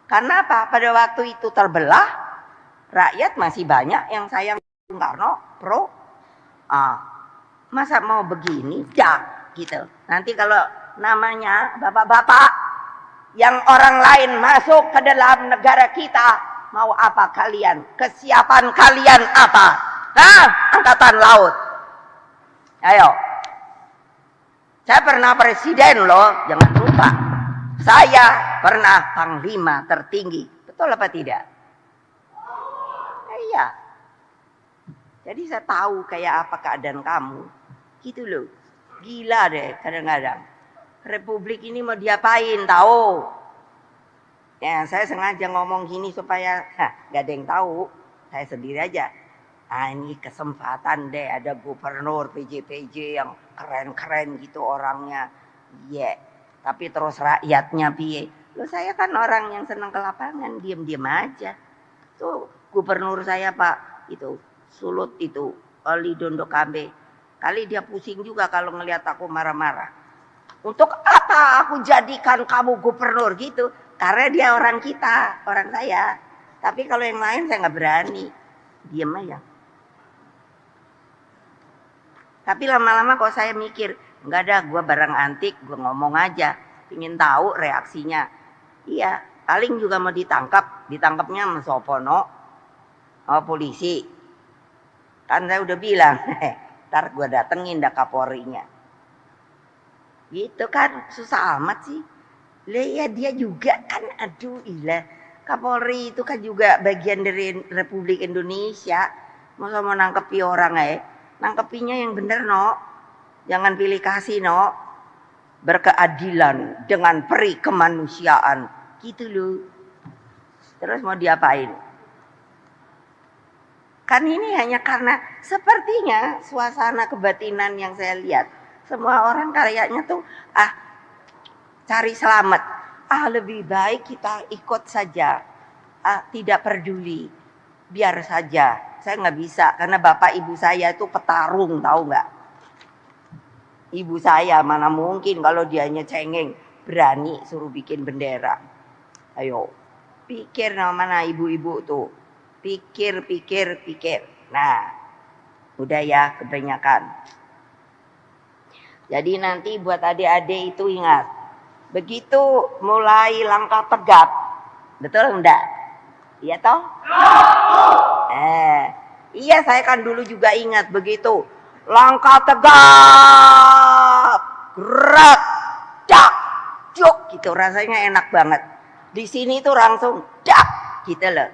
Karena apa? Pada waktu itu terbelah, rakyat masih banyak yang sayang Bung Karno, pro. Masa mau begini? Dah, gitu. Nanti kalau namanya bapak-bapak yang orang lain masuk ke dalam negara kita, mau apa kalian? Kesiapan kalian apa? Angkatan laut. Ayo. Saya pernah presiden loh, jangan lupa. Saya pernah panglima tertinggi. Betul apa tidak? Iya. Jadi saya tahu kayak apa keadaan kamu. Gitu loh. Gila deh kadang-kadang. Republik ini mau diapain tahu? Ya, saya sengaja ngomong gini supaya gak ada yang tahu. Saya sendiri aja. Ah, ini kesempatan deh ada gubernur PJ yang keren-keren gitu orangnya. Iya. Yeah. Tapi terus rakyatnya piye? Loh, saya kan orang yang senang ke lapangan, diam-diam aja. Tuh gubernur saya Pak itu Sulut itu Oli Dondo Kambe. Kali dia pusing juga kalau ngelihat aku marah-marah. Untuk apa aku jadikan kamu gubernur gitu? Karena dia orang kita, orang saya. Tapi kalau yang lain saya nggak berani. Diam aja. Tapi lama-lama kok saya mikir, nggak ada, gue barang antik, gue ngomong aja. Ingin tahu reaksinya. Iya, paling juga mau ditangkapnya sama Sopono, sama polisi. Kan saya udah bilang, ntar gue datengin dah Kapolrinya. Gitu kan, susah amat sih. Ya dia juga kan, aduh ilah. Kapolri itu kan juga bagian dari Republik Indonesia. Masa mau nangkepi orang nangkepinya yang bener no. Jangan pilih kasih no. Berkeadilan dengan peri kemanusiaan. Gitu loh. Terus mau diapain? Kan ini hanya karena sepertinya suasana kebatinan yang saya lihat. Semua orang kayaknya tuh cari selamat. Lebih baik kita ikut saja. Tidak peduli. Biar saja. Saya nggak bisa karena bapak ibu saya itu petarung, tahu nggak? Ibu saya mana mungkin kalau dianya cengeng berani suruh bikin bendera. Ayo, pikir mana ibu-ibu tuh. Pikir. Nah, udah ya kebanyakan. Jadi nanti buat adik-adik itu ingat. Begitu mulai langkah tegap. Betul enggak? Iya toh? Iya saya kan dulu juga ingat begitu. Langkah tegap. Gerak. Dak. Juk. Gitu rasanya enak banget. Di sini tuh langsung dak. Gitu loh.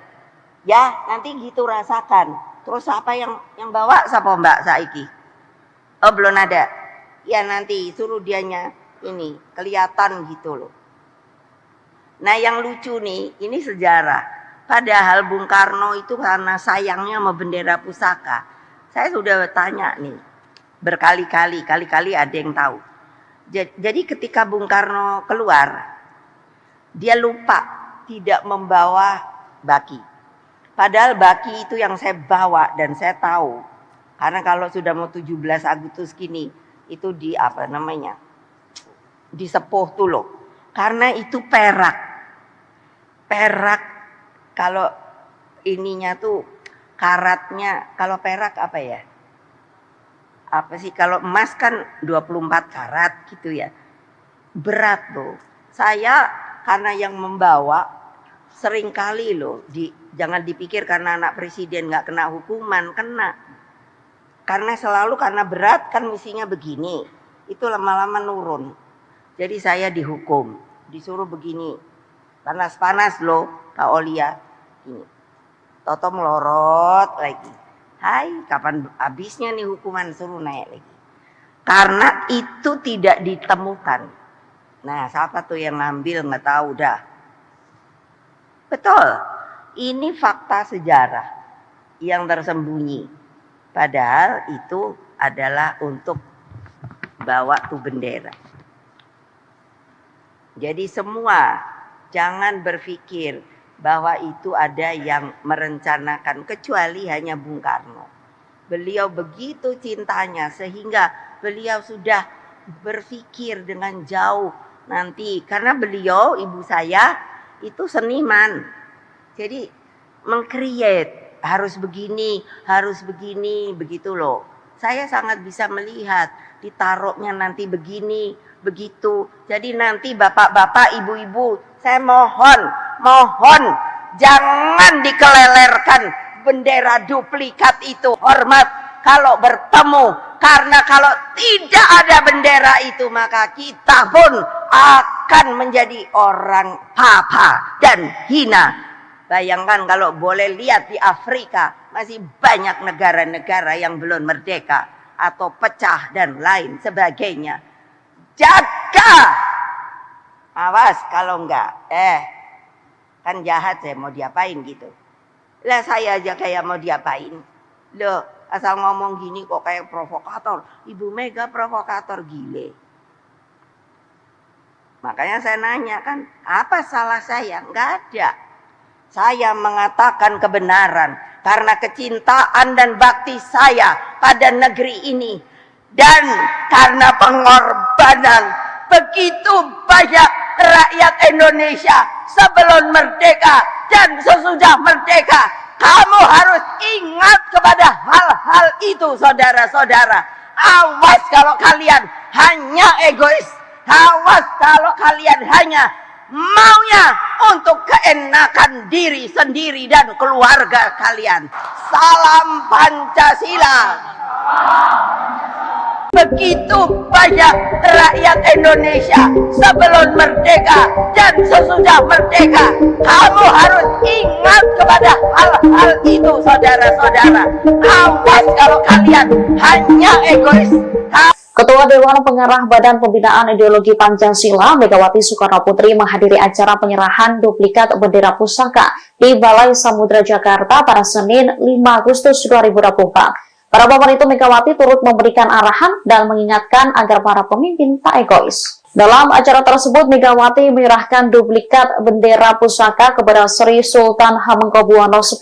Ya nanti gitu rasakan. Terus apa yang bawa siapa Mbak Saiki? Oh belum ada. Ya nanti suruh dianya ini kelihatan gitu loh. Nah yang lucu nih, ini sejarah. Padahal Bung Karno itu karena sayangnya sama bendera pusaka. Saya sudah tanya nih, kali-kali ada yang tahu. Jadi ketika Bung Karno keluar, dia lupa tidak membawa baki. Padahal baki itu yang saya bawa dan saya tahu. Karena kalau sudah mau 17 Agustus gini, itu di apa namanya? Disepuh tuh loh. Karena itu perak kalau ininya tuh karatnya, kalau perak apa ya? Apa sih kalau emas kan 24 karat gitu ya. Berat loh. Saya karena yang membawa sering kali loh jangan dipikir karena anak presiden nggak kena hukuman, kena. Karena selalu karena berat kan misinya begini. Itu lama-lama nurun. Jadi saya dihukum, disuruh begini. Panas-panas loh, Kak Olia. Ini. Toto melorot lagi. Hai, kapan habisnya nih hukuman, suruh naik lagi. Karena itu tidak ditemukan. Nah, siapa tuh yang ngambil nggak tahu dah. Betul, ini fakta sejarah yang tersembunyi. Padahal itu adalah untuk bawa tuh bendera. Jadi semua jangan berpikir bahwa itu ada yang merencanakan kecuali hanya Bung Karno. Beliau begitu cintanya sehingga beliau sudah berpikir dengan jauh nanti. Karena beliau, ibu saya itu seniman. Jadi meng-create harus begini, begitu loh. Saya sangat bisa melihat ditaruhnya nanti begini, begitu. Jadi nanti bapak-bapak, ibu-ibu, saya mohon jangan dikelelerkan bendera duplikat itu. Hormat kalau bertemu. Karena kalau tidak ada bendera itu, maka kita pun akan menjadi orang papa dan hina. Bayangkan kalau boleh lihat di Afrika, masih banyak negara-negara yang belum merdeka atau pecah dan lain sebagainya. Jaga! Awas kalau enggak, kan jahat, saya mau diapain gitu. Lah saya aja kayak mau diapain. Loh, asal ngomong gini kok kayak provokator. Ibu Mega provokator, gile. Makanya saya nanya kan, apa salah saya? Enggak ada. Saya mengatakan kebenaran karena kecintaan dan bakti saya pada negeri ini. Dan karena pengorbanan begitu banyak rakyat Indonesia sebelum merdeka dan sesudah merdeka. Kamu harus ingat kepada hal-hal itu, saudara-saudara. Awas kalau kalian hanya egois. Awas kalau kalian hanya maunya untuk keenakan diri sendiri dan keluarga kalian. Salam Pancasila. Begitu banyak rakyat Indonesia sebelum merdeka dan sesudah merdeka. Kamu harus ingat kepada hal-hal itu, saudara-saudara. Awas kalau kalian hanya egois. Ketua Dewan Pengarah Badan Pembinaan Ideologi Pancasila, Megawati Soekarnoputri menghadiri acara penyerahan duplikat bendera pusaka di Balai Samudra Jakarta pada Senin 5 Agustus 2024. Pada momen itu Megawati turut memberikan arahan dan mengingatkan agar para pemimpin tak egois. Dalam acara tersebut, Megawati menyerahkan duplikat bendera pusaka kepada Sri Sultan Hamengkubuwono X.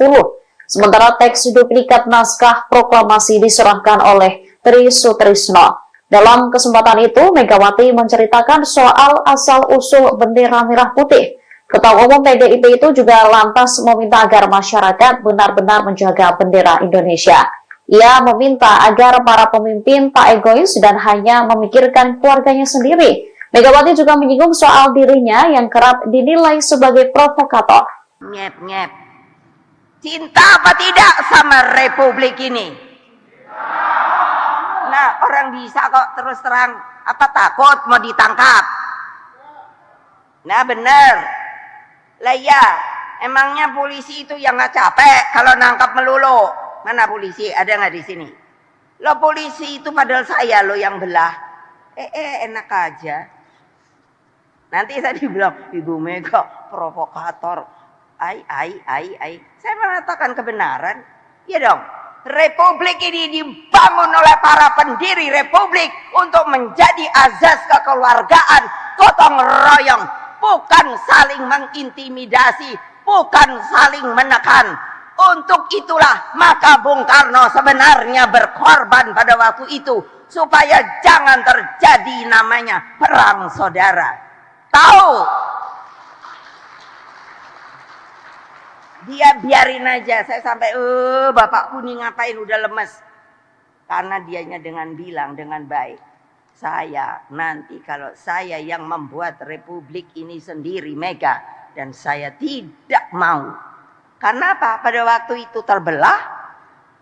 Sementara teks duplikat naskah proklamasi diserahkan oleh Tri Sutrisno. Dalam kesempatan itu, Megawati menceritakan soal asal-usul bendera merah putih. Ketua Umum PDIP itu juga lantas meminta agar masyarakat benar-benar menjaga bendera Indonesia. Ia meminta agar para pemimpin tak egois dan hanya memikirkan keluarganya sendiri. Megawati juga menyinggung soal dirinya yang kerap dinilai sebagai provokator. Nyep-nyep. Cinta apa tidak sama Republik ini? Nah, orang bisa kok terus terang. Apa takut mau ditangkap? Nah, bener. Lah ya, emangnya polisi itu yang gak capek kalau nangkap melulu? Mana polisi? Ada nggak di sini? Lo polisi itu padahal saya lo yang belah. Enak aja. Nanti saya dibilang Ibu Mega provokator. Saya mengatakan kebenaran. Ya dong. Republik ini dibangun oleh para pendiri Republik untuk menjadi azas kekeluargaan, gotong royong, bukan saling mengintimidasi, bukan saling menekan. Untuk itulah maka Bung Karno sebenarnya berkorban pada waktu itu supaya jangan terjadi namanya perang saudara. Tahu? Dia biarin aja. Saya sampai bapakku nih ngapain udah lemes. Karena dianya dengan bilang dengan baik. Saya nanti kalau saya yang membuat Republik ini sendiri Mega, dan saya tidak mau. Karena apa? Pada waktu itu terbelah,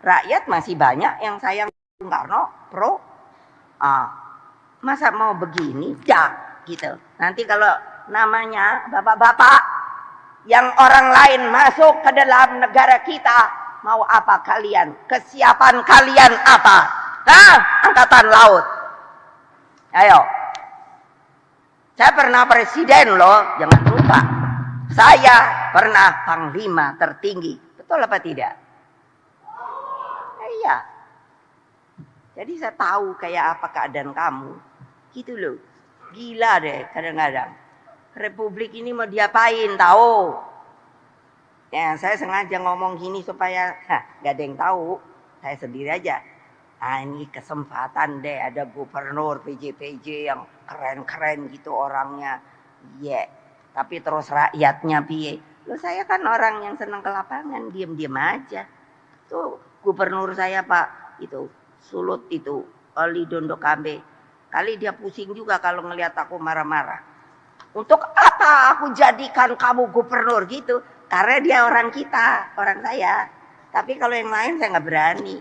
rakyat masih banyak yang sayang Bung Karno, pro. Masa mau begini? Dak, gitu. Nanti kalau namanya bapak-bapak yang orang lain masuk ke dalam negara kita, mau apa kalian? Kesiapan kalian apa? Angkatan Laut. Ayo. Saya pernah presiden loh, jangan lupa. Saya pernah panglima tertinggi. Betul apa tidak? Iya. Jadi saya tahu kayak apa keadaan kamu. Gitu loh. Gila deh kadang-kadang. Republik ini mau diapain tahu? Ya, saya sengaja ngomong gini supaya gak ada yang tahu. Saya sendiri aja. Ini kesempatan deh ada gubernur PJ yang keren-keren gitu orangnya. Yeah. Tapi terus rakyatnya piye? Loh saya kan orang yang senang ke lapangan, diam-diam aja. Tuh gubernur saya Pak, itu Sulut itu, Oli Dondokambe. Kali dia pusing juga kalau ngelihat aku marah-marah. Untuk apa aku jadikan kamu gubernur gitu? Karena dia orang kita, orang saya. Tapi kalau yang lain saya nggak berani.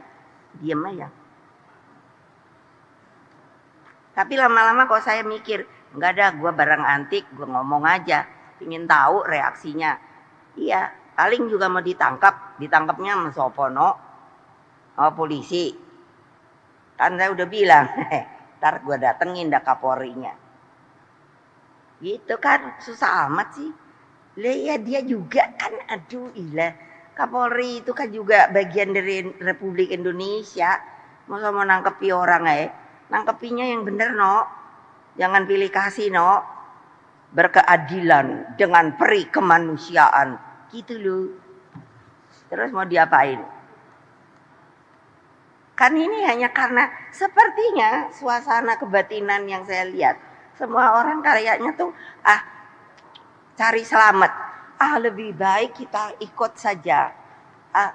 Diem aja. Tapi lama-lama kok saya mikir, enggak ada, gue barang antik, gue ngomong aja, ingin tahu reaksinya. Iya, paling juga mau ditangkapnya sama Sopono, sama polisi. Kan saya udah bilang, ntar gue datengin dah Kapolrinya. Gitu kan, susah amat sih. Lah ya dia juga kan, aduh ilah. Kapolri itu kan juga bagian dari Republik Indonesia. Masa mau nangkepi orang nangkepinya yang bener no. Jangan pilih kasih no. Berkeadilan dengan peri kemanusiaan. Gitu loh. Terus mau diapain? Kan ini hanya karena sepertinya suasana kebatinan yang saya lihat. Semua orang kayaknya tuh cari selamat. Lebih baik kita ikut saja.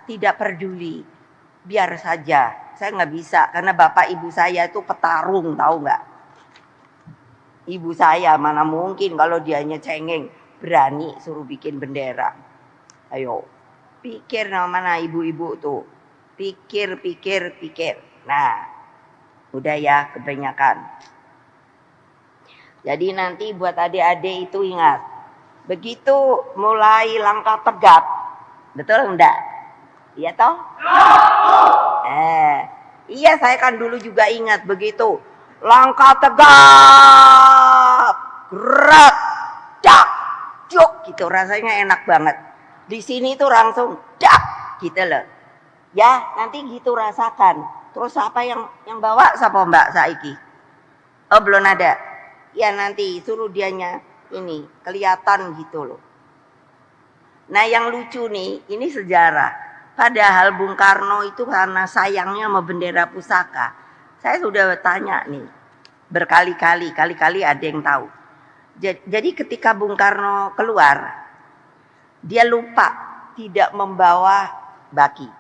Tidak peduli. Biar saja. Saya nggak bisa karena bapak ibu saya itu petarung, tahu nggak? Ibu saya mana mungkin kalau dianya cengeng berani suruh bikin bendera. Ayo, pikir mana ibu-ibu tuh. Pikir. Nah, udah ya kebanyakan. Jadi nanti buat adik-adik itu ingat. Begitu mulai langkah tegap. Betul enggak? Iya toh? Iya saya kan dulu juga ingat begitu. Langkah tegap. Gerak. Dak. Juk gitu rasanya enak banget. Di sini tuh langsung dak gitu loh. Ya, nanti gitu rasakan. Terus apa yang bawa siapa Mbak Saiki? Oh, belum ada. Ya nanti suruh dianya ini kelihatan gitu loh. Nah, yang lucu nih, ini sejarah. Padahal Bung Karno itu karena sayangnya sama bendera pusaka. Saya sudah tanya nih berkali-kali ada yang tahu. Jadi ketika Bung Karno keluar, dia lupa tidak membawa baki.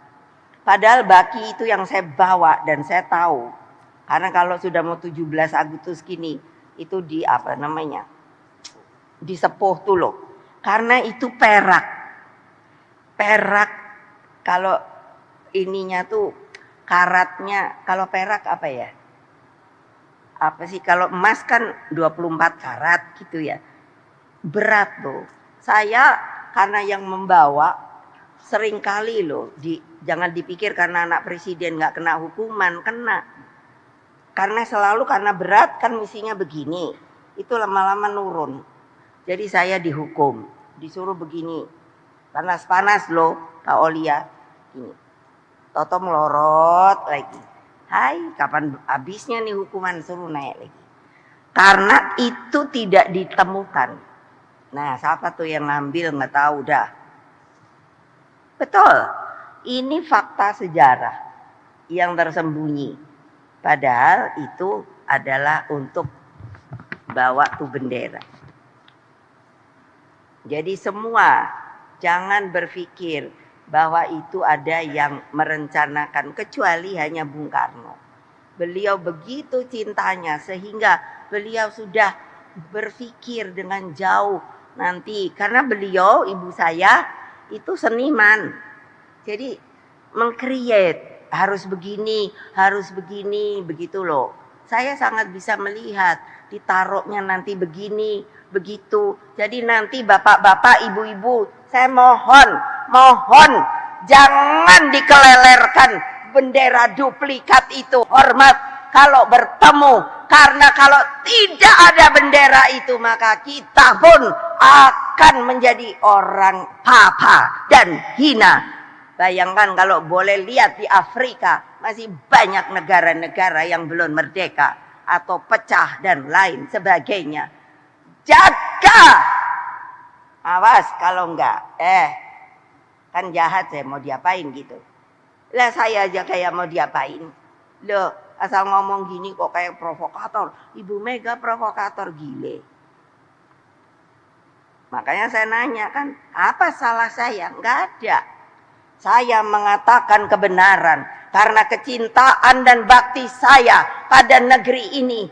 Padahal baki itu yang saya bawa dan saya tahu. Karena kalau sudah mau 17 Agustus gini, itu di apa namanya? Disepuh tuh loh. Karena itu perak. Perak kalau ininya tuh karatnya, kalau perak apa ya? Apa sih kalau emas kan 24 karat gitu ya. Berat loh. Saya karena yang membawa sering kali loh jangan dipikir karena anak presiden nggak kena hukuman, kena. Karena selalu karena berat kan misinya begini. Itu lama-lama nurun. Jadi saya dihukum, disuruh begini. Panas-panas loh, Kak Olia. Ini. Toto melorot lagi. Hai, kapan habisnya nih hukuman, suruh naik lagi. Karena itu tidak ditemukan. Nah, siapa tuh yang ngambil nggak tahu dah. Betul. Ini fakta sejarah yang tersembunyi. Padahal itu adalah untuk bawa tuh bendera. Jadi semua jangan berpikir bahwa itu ada yang merencanakan kecuali hanya Bung Karno. Beliau begitu cintanya sehingga beliau sudah berpikir dengan jauh nanti. Karena beliau, ibu saya itu seniman. Jadi meng-create harus begini, begitu loh. Saya sangat bisa melihat ditaruhnya nanti begini, begitu. Jadi nanti bapak-bapak, ibu-ibu, saya mohon jangan dikelelerkan bendera duplikat itu. Hormat kalau bertemu, karena kalau tidak ada bendera itu maka kita pun akan menjadi orang papa dan hina. Bayangkan kalau boleh lihat di Afrika masih banyak negara-negara yang belum merdeka atau pecah dan lain sebagainya. Jaga, awas kalau enggak, kan jahat saya mau diapain gitu. Lah saya aja kayak mau diapain. Loh, asal ngomong gini kok kayak provokator. Ibu Mega provokator gile. Makanya saya nanya kan, apa salah saya? Enggak ada. Saya mengatakan kebenaran karena kecintaan dan bakti saya pada negeri ini.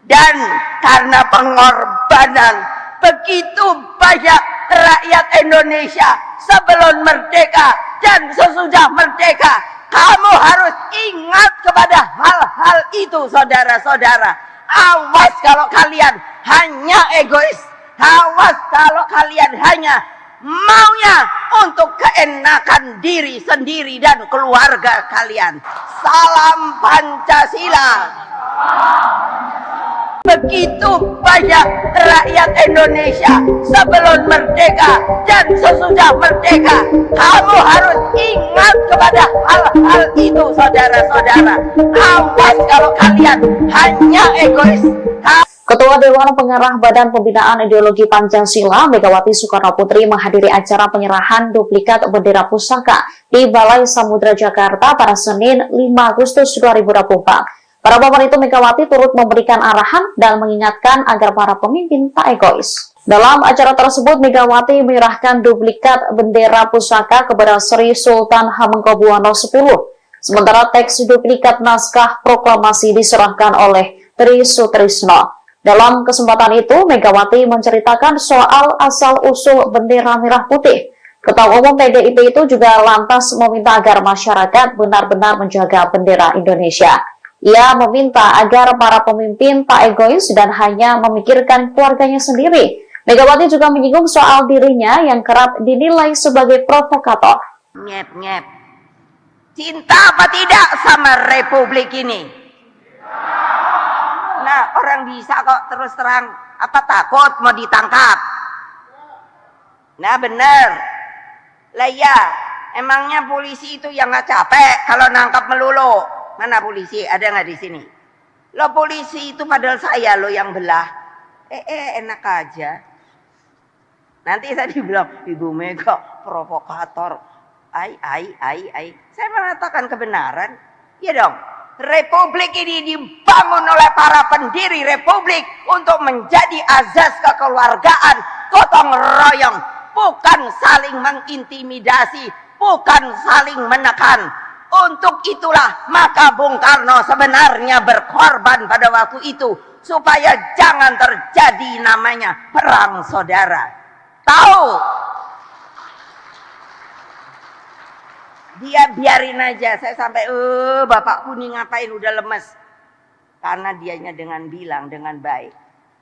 Dan karena pengorbanan begitu banyak rakyat Indonesia sebelum merdeka dan sesudah merdeka Kamu harus ingat kepada hal-hal itu, saudara-saudara. Awas kalau kalian hanya egois. Awas kalau kalian hanya maunya untuk keenakan diri sendiri dan keluarga kalian. Salam Pancasila. Begitu banyak rakyat Indonesia sebelum merdeka dan sesudah merdeka. Kamu harus ingat kepada hal-hal itu, saudara-saudara. Awas kalau kalian hanya egois. Ketua Dewan Pengarah Badan Pembinaan Ideologi Pancasila, Megawati Soekarno Putri menghadiri acara penyerahan duplikat bendera pusaka di Balai Samudra Jakarta pada Senin 5 Agustus 2024. Para pemerintah Megawati turut memberikan arahan dan mengingatkan agar para pemimpin tak egois. Dalam acara tersebut, Megawati menyerahkan duplikat bendera pusaka kepada Sri Sultan Hamengkubuwono X. Sementara teks duplikat naskah proklamasi diserahkan oleh Tri Sutrisno. Dalam kesempatan itu, Megawati menceritakan soal asal-usul bendera merah putih. Ketua Umum PDIP itu juga lantas meminta agar masyarakat benar-benar menjaga bendera Indonesia. Ia meminta agar para pemimpin tak egois dan hanya memikirkan keluarganya sendiri. Megawati juga menyinggung soal dirinya yang kerap dinilai sebagai provokator. Nyep. Cinta apa tidak sama Republik ini? Nah, orang bisa kok terus terang. Apa takut mau ditangkap? Nah, bener. Lah ya, emangnya polisi itu yang gak capek kalau nangkap melulu? Mana polisi? Ada nggak di sini? Lo polisi itu padahal saya lo yang belah. Enak aja. Nanti saya dibilang Ibu Mega provokator. Saya mengatakan kebenaran. Ya dong. Republik ini dibangun oleh para pendiri republik untuk menjadi azas kekeluargaan, gotong royong, bukan saling mengintimidasi, bukan saling menekan. Untuk itulah maka Bung Karno sebenarnya berkorban pada waktu itu supaya jangan terjadi namanya perang saudara. Tahu? Dia biarin aja. Saya sampai bapakku nih ngapain udah lemes. Karena dianya dengan bilang dengan baik.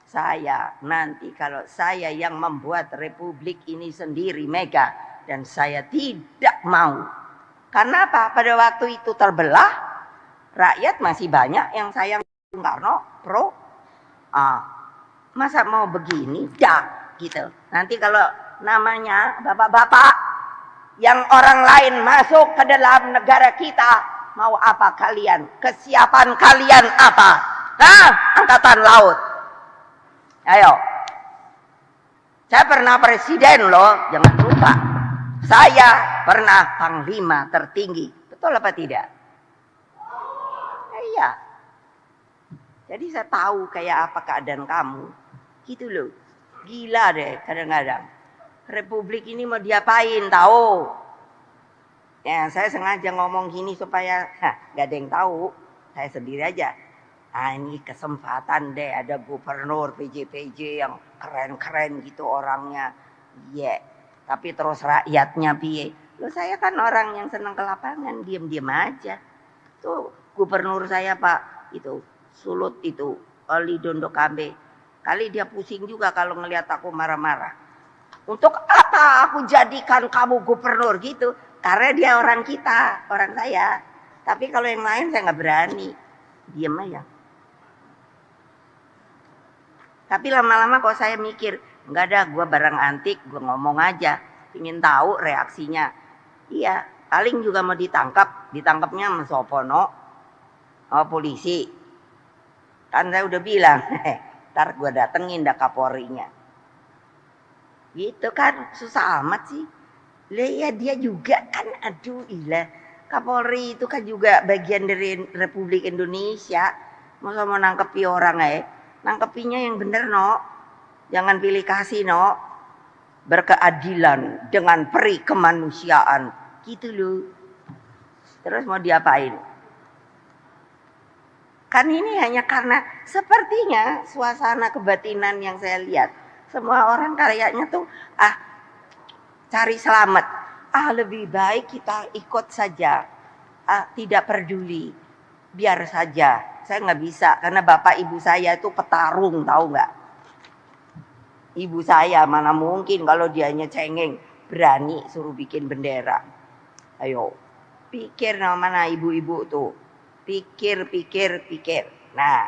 Saya nanti kalau saya yang membuat republik ini sendiri Mega, dan saya tidak mau. Karena apa? Pada waktu itu terbelah, rakyat masih banyak yang sayang Bung Karno, pro. Masa mau begini? Gitu. Nanti kalau namanya bapak-bapak yang orang lain masuk ke dalam negara kita, mau apa kalian? Kesiapan kalian apa? Angkatan laut. Ayo. Saya pernah presiden loh, jangan lupa. Saya pernah panglima tertinggi. Betul apa tidak? Iya. Jadi saya tahu kayak apa keadaan kamu. Gitu loh. Gila deh kadang-kadang. Republik ini mau diapain tahu? Ya, saya sengaja ngomong gini supaya gak ada yang tahu. Saya sendiri aja. Ini kesempatan deh ada gubernur PJ yang keren-keren gitu orangnya. Yeah. Tapi terus rakyatnya piye? Loh saya kan orang yang senang ke lapangan, diam-diam aja. Tuh gubernur saya Pak, itu Sulut itu, Oli Dondo Kambe. Kali dia pusing juga kalau ngelihat aku marah-marah. Untuk apa aku jadikan kamu gubernur gitu? Karena dia orang kita, orang saya. Tapi kalau yang lain saya nggak berani. Diam aja. Tapi lama-lama kok saya mikir, enggak ada, gue barang antik, gue ngomong aja. Ingin tahu reaksinya. Iya, paling juga mau ditangkap. Ditangkapnya sama Sopono. Polisi. Kan saya udah bilang, ntar gue datengin dah Kapolrinya. Gitu kan, susah amat sih. Lah ya dia juga kan, aduh ilah. Kapolri itu kan juga bagian dari Republik Indonesia. Masa mau nangkepi orang nangkepinya yang bener no. Jangan pilih kasih no. Berkeadilan dengan peri kemanusiaan. Gitu loh. Terus mau diapain? Kan ini hanya karena sepertinya suasana kebatinan yang saya lihat. Semua orang kayaknya tuh cari selamat. Lebih baik kita ikut saja. tidak peduli, biar saja. Saya nggak bisa karena bapak ibu saya itu petarung, tahu nggak? Ibu saya mana mungkin kalau dianya cengeng berani suruh bikin bendera. Ayo, pikir mana ibu-ibu tuh, pikir. Nah,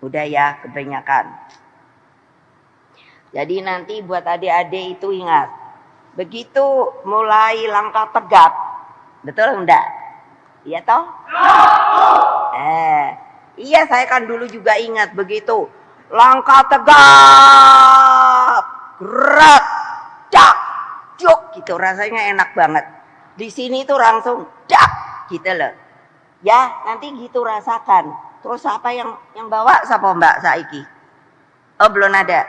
udah ya kebanyakan. Jadi nanti buat adik-adik itu ingat, begitu mulai langkah tegap, betul enggak? Iya toh? Iya, saya kan dulu juga ingat begitu. Langkah tegap, gerak, dak, juk gitu, rasanya enak banget. Di sini tuh langsung dak gitu loh. Ya, nanti gitu rasakan. Terus siapa yang bawa siapa Mbak Saiki? Oh, belum ada.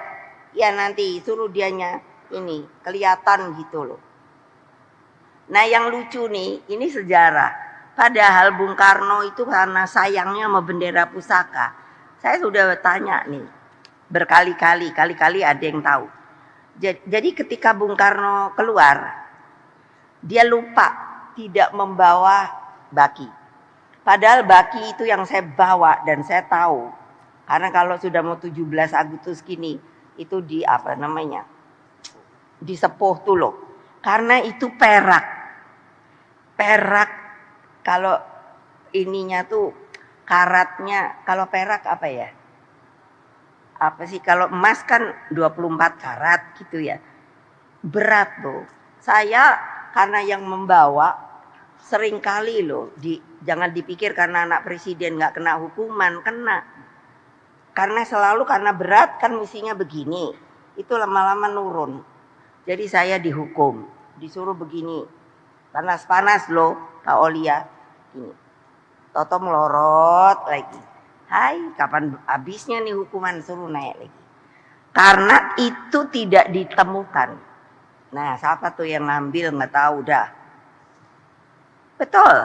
Ya nanti suruh dianya ini kelihatan gitu loh. Nah, yang lucu nih, ini sejarah. Padahal Bung Karno itu karena sayangnya sama bendera pusaka. Saya sudah tanya nih berkali-kali, kali-kali ada yang tahu. Jadi ketika Bung Karno keluar, dia lupa tidak membawa baki. Padahal baki itu yang saya bawa dan saya tahu. Karena kalau sudah mau 17 Agustus gini, itu di apa namanya? Disepuh tuh loh. Karena itu perak. Perak kalau ininya tuh karatnya, kalau perak apa ya? Apa sih, kalau emas kan 24 karat gitu ya. Berat loh. Saya karena yang membawa sering kali loh, jangan dipikir karena anak presiden nggak kena hukuman, kena. Karena selalu karena berat kan mestinya begini. Itu lama-lama nurun. Jadi saya dihukum, disuruh begini. Panas-panas loh, Kak Olia. Ini. Toto melorot lagi. Hai, kapan habisnya nih hukuman, suruh naik lagi. Karena itu tidak ditemukan. Nah, siapa tuh yang ngambil nggak tahu dah. Betul.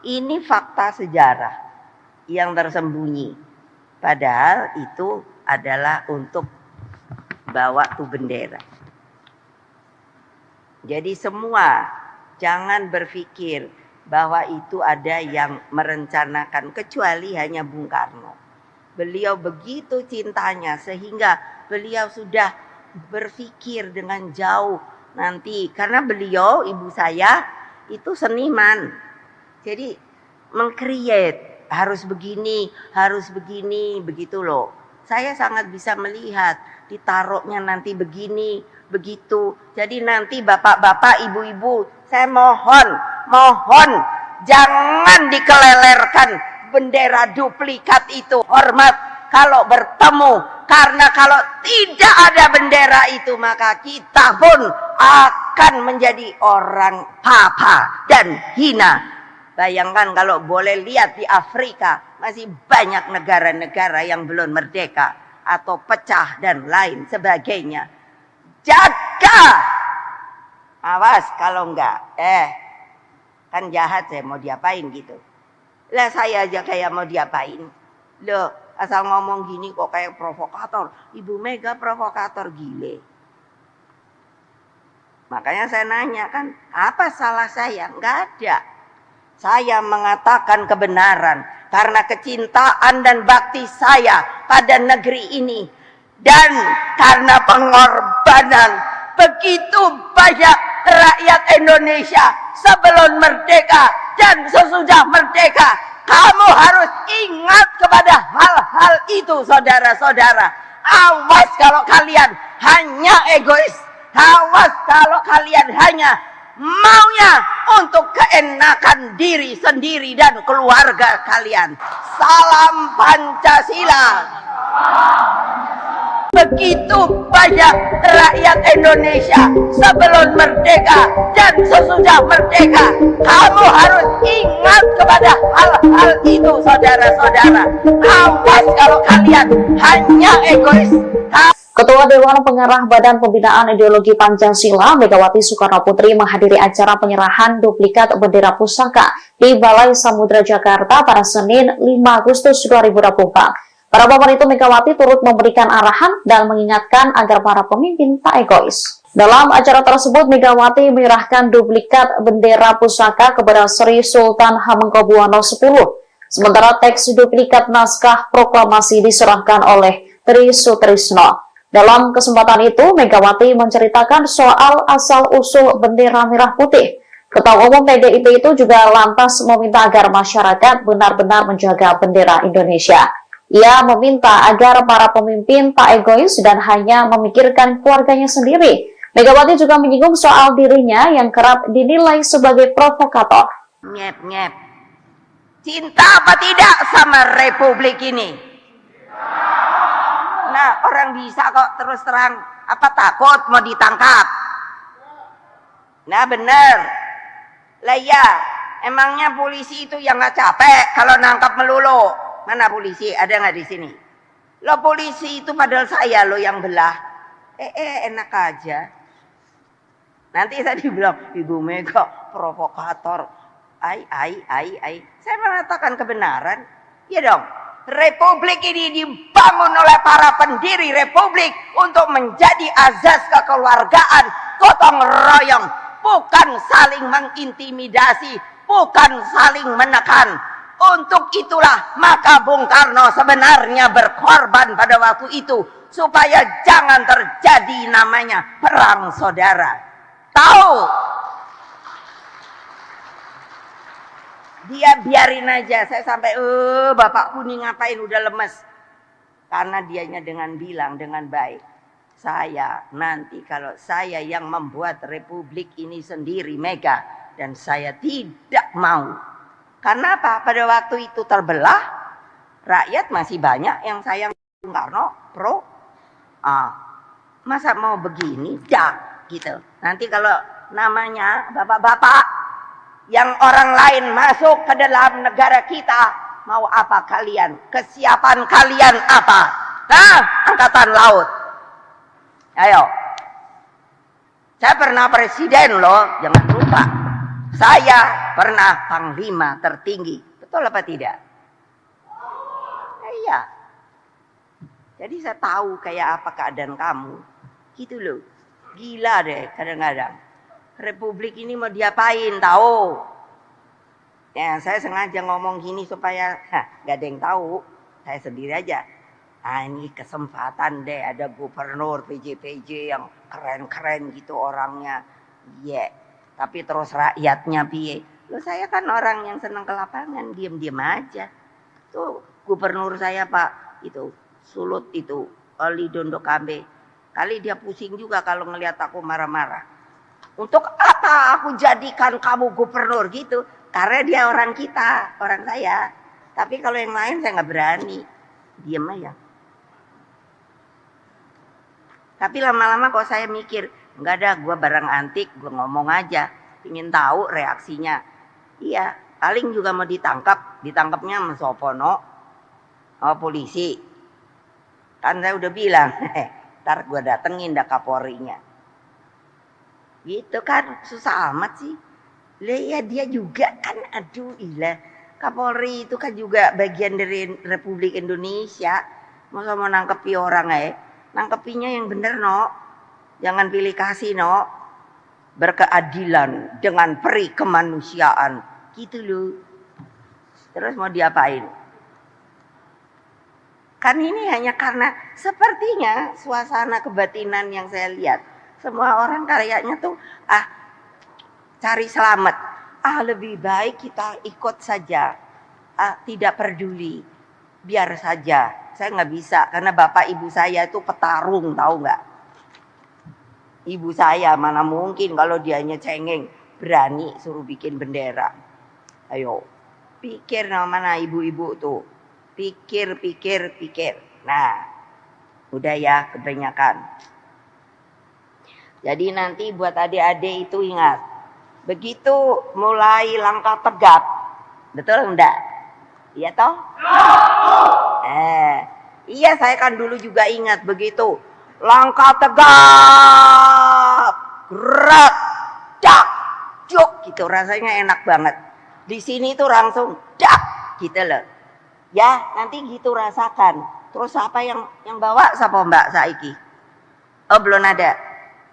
Ini fakta sejarah yang tersembunyi. Padahal itu adalah untuk bawa tuh bendera. Jadi semua jangan berpikir bahwa itu ada yang merencanakan, kecuali hanya Bung Karno. Beliau begitu cintanya sehingga beliau sudah berpikir dengan jauh nanti. Karena beliau, ibu saya itu seniman. Jadi meng-create. Harus begini, begitu loh. Saya sangat bisa melihat ditaruhnya nanti begini, begitu. Jadi nanti bapak-bapak, ibu-ibu, saya mohon jangan dikelelerkan bendera duplikat itu. Hormat kalau bertemu, karena kalau tidak ada bendera itu maka kita pun akan menjadi orang papa dan hina. Bayangkan kalau boleh lihat di Afrika, masih banyak negara-negara yang belum merdeka atau pecah dan lain sebagainya. Jaga! Awas kalau enggak, kan jahat saya mau diapain gitu. Lah saya aja kayak mau diapain. Loh, asal ngomong gini kok kayak provokator. Ibu Mega provokator, gile. Makanya saya nanya kan, apa salah saya? Enggak ada. Saya mengatakan kebenaran karena kecintaan dan bakti saya pada negeri ini. Dan karena pengorbanan begitu banyak rakyat Indonesia sebelum merdeka dan sesudah merdeka. Kamu harus ingat kepada hal-hal itu, saudara-saudara. Awas kalau kalian hanya egois. Awas kalau kalian hanya maunya untuk keenakan diri sendiri dan keluarga kalian. Salam Pancasila. Begitu banyak rakyat Indonesia sebelum merdeka dan sesudah merdeka. Kamu harus ingat kepada hal-hal itu, saudara-saudara. Awas kalau kalian hanya egois. Ketua Dewan Pengarah Badan Pembinaan Ideologi Pancasila Megawati Soekarno Putri menghadiri acara penyerahan duplikat bendera pusaka di Balai Samudra Jakarta pada Senin 5 Agustus 2024. Para papan itu Megawati turut memberikan arahan dan mengingatkan agar para pemimpin tak egois. Dalam acara tersebut, Megawati menyerahkan duplikat bendera pusaka kepada Sri Sultan Hamengkubuwono X. Sementara teks duplikat naskah proklamasi diserahkan oleh Tri Sutrisno. Dalam kesempatan itu, Megawati menceritakan soal asal-usul bendera merah putih. Ketua Umum PDIP itu juga lantas meminta agar masyarakat benar-benar menjaga bendera Indonesia. Ia meminta agar para pemimpin tak egois dan hanya memikirkan keluarganya sendiri. Megawati juga menyinggung soal dirinya yang kerap dinilai sebagai provokator. Nyep. Cinta apa tidak sama Republik ini? Nah, orang bisa kok terus terang. Apa takut mau ditangkap? Nah, bener. Lah ya, emangnya polisi itu yang gak capek kalau nangkap melulu? Mana polisi? Ada nggak di sini? Lo polisi itu padahal saya lo yang belah. Enak aja. Nanti saya dibilang, Ibu Mega provokator. Saya mengatakan kebenaran. Ya dong. Republik ini dibangun oleh para pendiri Republik untuk menjadi azas kekeluargaan, gotong royong, bukan saling mengintimidasi, bukan saling menekan. Untuk itulah maka Bung Karno sebenarnya berkorban pada waktu itu supaya jangan terjadi namanya perang saudara. Tahu? Dia biarin aja. Saya sampai bapakku nih ngapain udah lemes. Karena dianya dengan bilang dengan baik. Saya nanti kalau saya yang membuat Republik ini sendiri Mega, dan saya tidak mau. Karena apa? Pada waktu itu terbelah, rakyat masih banyak yang sayang Bung Karno, pro. Masa mau begini? Gitu. Nanti kalau namanya bapak-bapak yang orang lain masuk ke dalam negara kita, mau apa kalian? Kesiapan kalian apa? Angkatan Laut. Ayo. Saya pernah presiden loh, jangan lupa. Saya pernah panglima tertinggi. Betul apa tidak? Iya. Jadi saya tahu kayak apa keadaan kamu. Gitu loh. Gila deh kadang-kadang. Republik ini mau diapain tahu? Ya, saya sengaja ngomong gini supaya gak ada yang tahu. Saya sendiri aja. Ini kesempatan deh ada gubernur PJ yang keren-keren gitu orangnya. Yeah. Tapi terus rakyatnya piye? Loh saya kan orang yang senang ke lapangan, diam-diam aja. Tuh gubernur saya Pak, itu Sulut itu, Oli Dondo Kambe. Kali dia pusing juga kalau ngelihat aku marah-marah. Untuk apa aku jadikan kamu gubernur gitu? Karena dia orang kita, orang saya. Tapi kalau yang lain saya nggak berani. Diam aja. Tapi lama-lama kok saya mikir, enggak ada, gue barang antik, gue ngomong aja. Ingin tahu reaksinya. Iya, paling juga mau ditangkap. Ditangkapnya sama Sopono. Oh, polisi. Kan saya udah bilang, ntar gue datengin dah Kapolrinya. Gitu kan, susah amat sih. Lah ya dia juga kan, aduh ilah. Kapolri itu kan juga bagian dari Republik Indonesia. Masa mau nangkepi orang nangkepinya yang bener no. Jangan pilih kasih no. Berkeadilan dengan peri kemanusiaan. Gitu loh. Terus mau diapain? Kan ini hanya karena sepertinya suasana kebatinan yang saya lihat. Semua orang kayaknya tuh cari selamat. Lebih baik kita ikut saja. Tidak peduli. Biar saja. Saya nggak bisa karena bapak ibu saya itu petarung, tahu nggak? Ibu saya mana mungkin kalau dianya cengeng berani suruh bikin bendera. Ayo, pikir mana ibu-ibu tuh. Pikir. Nah, udah ya kebanyakan. Jadi nanti buat adik-adik itu ingat. Begitu mulai langkah tegap. Betul enggak? Iya toh? Iya saya kan dulu juga ingat begitu. Langkah tegap. Gerak. Dak. Juk gitu rasanya enak banget. Di sini tuh langsung dak gitu loh. Ya, nanti gitu rasakan. Terus apa yang bawa siapa Mbak Saiki? Oh, belum ada.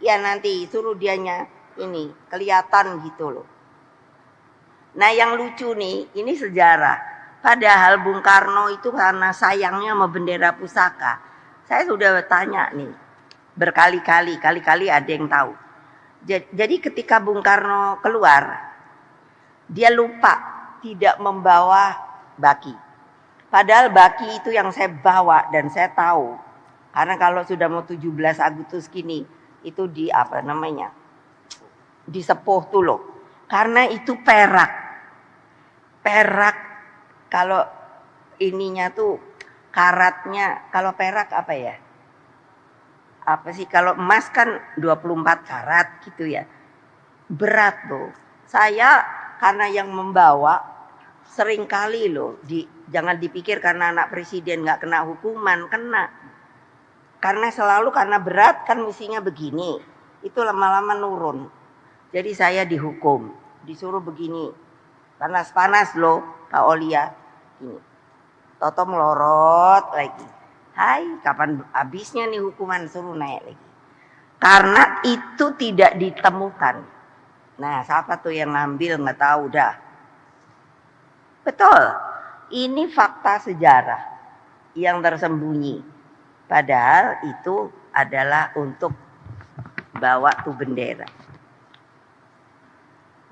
Ya nanti suruh dianya ini kelihatan gitu loh. Nah yang lucu nih, ini sejarah. Padahal Bung Karno itu karena sayangnya sama bendera pusaka. Saya sudah tanya nih berkali-kali, kali-kali ada yang tahu. Jadi ketika Bung Karno keluar, dia lupa tidak membawa baki. Padahal baki itu yang saya bawa dan saya tahu. Karena kalau sudah mau 17 Agustus gini, itu di apa namanya? Disepuh tuh loh. Karena itu perak. Perak kalau ininya tuh karatnya, kalau perak apa ya? Apa sih kalau emas kan 24 karat gitu ya. Berat loh. Saya karena yang membawa sering kali loh jangan dipikir karena anak presiden nggak kena hukuman, kena. Karena selalu karena berat kan mestinya begini. Itu lama-lama nurun. Jadi saya dihukum, disuruh begini. Panas-panas loh Kak Olia. Ini. Toto melorot lagi. Hai, kapan habisnya nih hukuman, suruh naik lagi. Karena itu tidak ditemukan. Nah, siapa tuh yang ngambil nggak tahu dah. Betul. Ini fakta sejarah yang tersembunyi. Padahal itu adalah untuk bawa tuh bendera.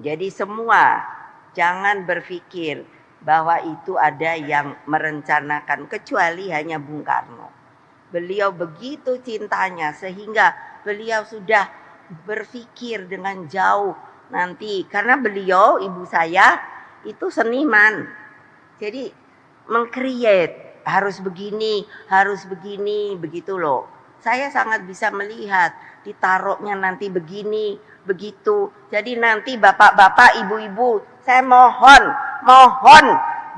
Jadi semua jangan berpikir bahwa itu ada yang merencanakan kecuali hanya Bung Karno. Beliau begitu cintanya sehingga beliau sudah berpikir dengan jauh nanti. Karena beliau, ibu saya itu seniman. Jadi meng-create. Harus begini, begitu loh. Saya sangat bisa melihat ditaruhnya nanti begini, begitu. Jadi nanti bapak-bapak, ibu-ibu, saya mohon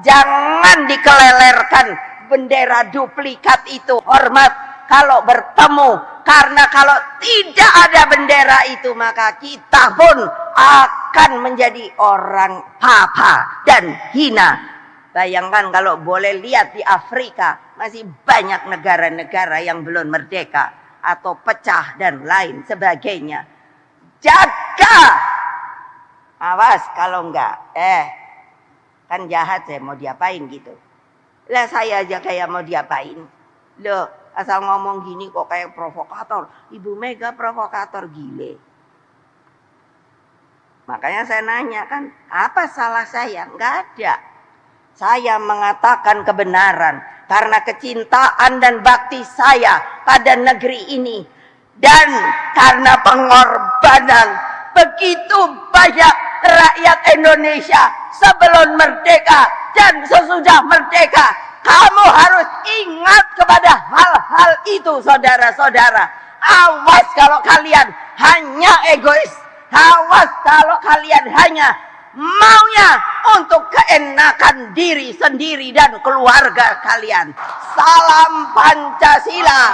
jangan dikelelerkan bendera duplikat itu. Hormat kalau bertemu, karena kalau tidak ada bendera itu maka kita pun akan menjadi orang papa dan hina. Bayangkan kalau boleh lihat di Afrika masih banyak negara-negara yang belum merdeka atau pecah dan lain sebagainya. Jaga, awas kalau enggak, kan jahat saya mau diapain gitu. Lah saya aja kayak mau diapain. Loh asal ngomong gini kok kayak provokator. Ibu Mega provokator gile. Makanya saya nanya kan, apa salah saya? Enggak ada. Saya mengatakan kebenaran karena kecintaan dan bakti saya pada negeri ini. Dan karena pengorbanan begitu banyak rakyat Indonesia sebelum merdeka dan sesudah merdeka. Kamu harus ingat kepada hal-hal itu saudara-saudara. Awas kalau kalian hanya egois. Awas kalau kalian hanya maunya untuk keenakan diri sendiri dan keluarga kalian. Salam Pancasila.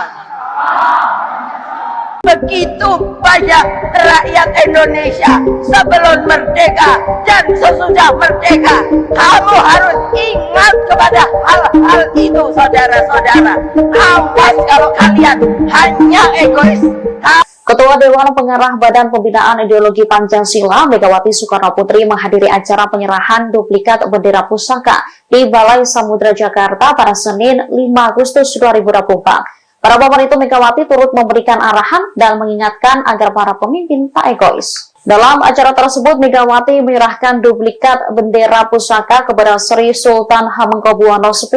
Begitu banyak rakyat Indonesia sebelum merdeka dan sesudah merdeka. Kamu harus ingat kepada hal-hal itu saudara-saudara. Awas kalau kalian hanya egois. Ketua Dewan Pengarah Badan Pembinaan Ideologi Pancasila, Megawati Soekarno Putri menghadiri acara penyerahan duplikat bendera pusaka di Balai Samudra Jakarta pada Senin 5 Agustus 2024. Para papan itu Megawati turut memberikan arahan dan mengingatkan agar para pemimpin tak egois. Dalam acara tersebut, Megawati menyerahkan duplikat bendera pusaka kepada Sri Sultan Hamengkubuwono X.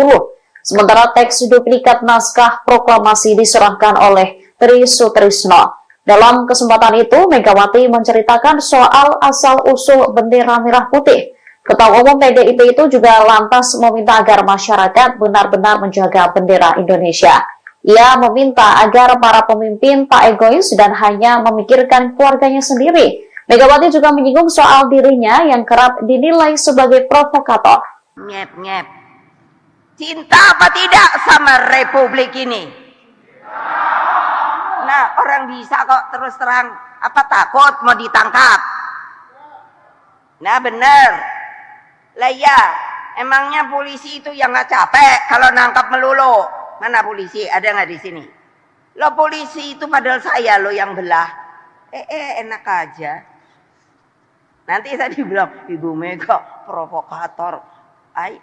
Sementara teks duplikat naskah proklamasi diserahkan oleh Tri Sutrisno. Dalam kesempatan itu, Megawati menceritakan soal asal-usul bendera merah putih. Ketua Umum PDIP itu juga lantas meminta agar masyarakat benar-benar menjaga bendera Indonesia. Ia meminta agar para pemimpin tak egois dan hanya memikirkan keluarganya sendiri. Megawati juga menyinggung soal dirinya yang kerap dinilai sebagai provokator. Nyep. Cinta apa tidak sama Republik ini? Nah, orang bisa kok terus terang apa takut mau ditangkap? Nah, bener. Lah ya, emangnya polisi itu yang nggak capek kalau nangkap melulu? Mana polisi? Ada nggak di sini? Lo polisi itu padahal saya lo yang belah. Enak aja. Nanti saya dibilang Ibu Mega provokator. Ai.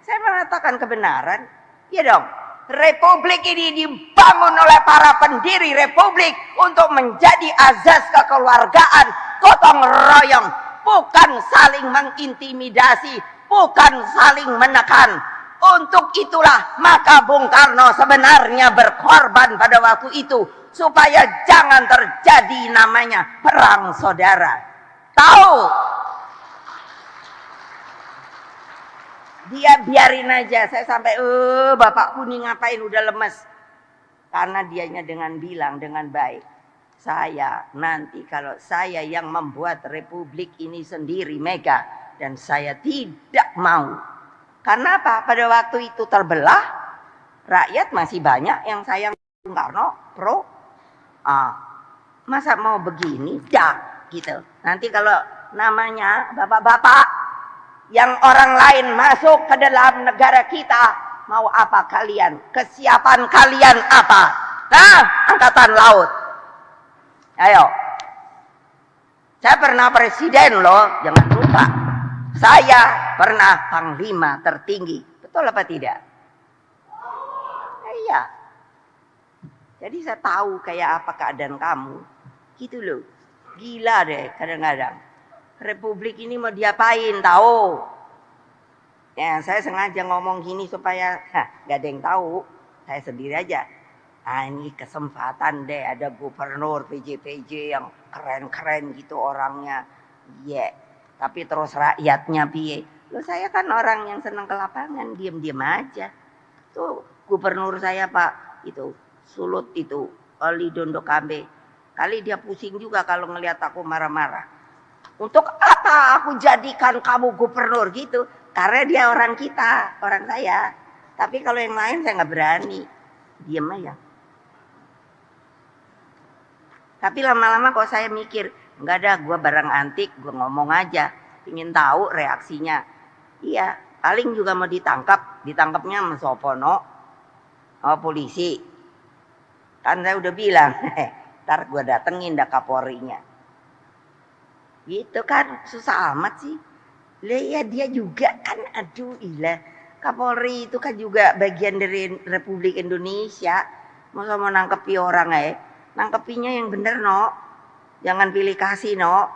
Saya mengatakan kebenaran. Ya dong. Republik ini dibangun oleh para pendiri republik untuk menjadi azas kekeluargaan, gotong royong, bukan saling mengintimidasi, bukan saling menekan. Untuk itulah maka Bung Karno sebenarnya berkorban pada waktu itu supaya jangan terjadi namanya perang saudara. Tahu? Dia biarin aja. Saya sampai bapakku nih ngapain udah lemes. Karena dianya dengan bilang dengan baik. Saya nanti kalau saya yang membuat republik ini sendiri Mega. Dan saya tidak mau. Karena apa? Pada waktu itu terbelah. Rakyat masih banyak yang sayang Bung Karno. Pro. Masa mau begini? Dah gitu. Nanti kalau namanya bapak-bapak yang orang lain masuk ke dalam negara kita, mau apa kalian? Kesiapan kalian apa? Angkatan laut. Ayo. Saya pernah presiden loh, jangan lupa. Saya pernah panglima tertinggi. Betul apa tidak? Iya. Jadi saya tahu kayak apa keadaan kamu. Gitu loh. Gila deh kadang-kadang. Republik ini mau diapain tahu? Ya, saya sengaja ngomong gini supaya gak ada yang tahu. Saya sendiri aja. Ini kesempatan deh ada gubernur PJ yang keren-keren gitu orangnya. Iya. Tapi terus rakyatnya piye? Loh saya kan orang yang senang ke lapangan, diam-diam aja. Tuh gubernur saya Pak itu Sulut itu Oli Dondo Kambe. Kali dia pusing juga kalau ngelihat aku marah-marah. Untuk apa aku jadikan kamu gubernur gitu? Karena dia orang kita, orang saya. Tapi kalau yang lain saya nggak berani. Diam aja. Tapi lama-lama kok saya mikir, nggak ada, gue barang antik, gue ngomong aja. Ingin tahu reaksinya. Iya, paling juga mau ditangkap. Ditangkapnya sama Sopono, sama polisi. Kan saya udah bilang, ntar gue datengin dah Kapolrinya. Gitu kan, susah amat sih. Ya dia juga kan, aduh ilah. Kapolri itu kan juga bagian dari Republik Indonesia. Masa mau nangkepi orang nangkepinya yang bener no. Jangan pilih kasih no.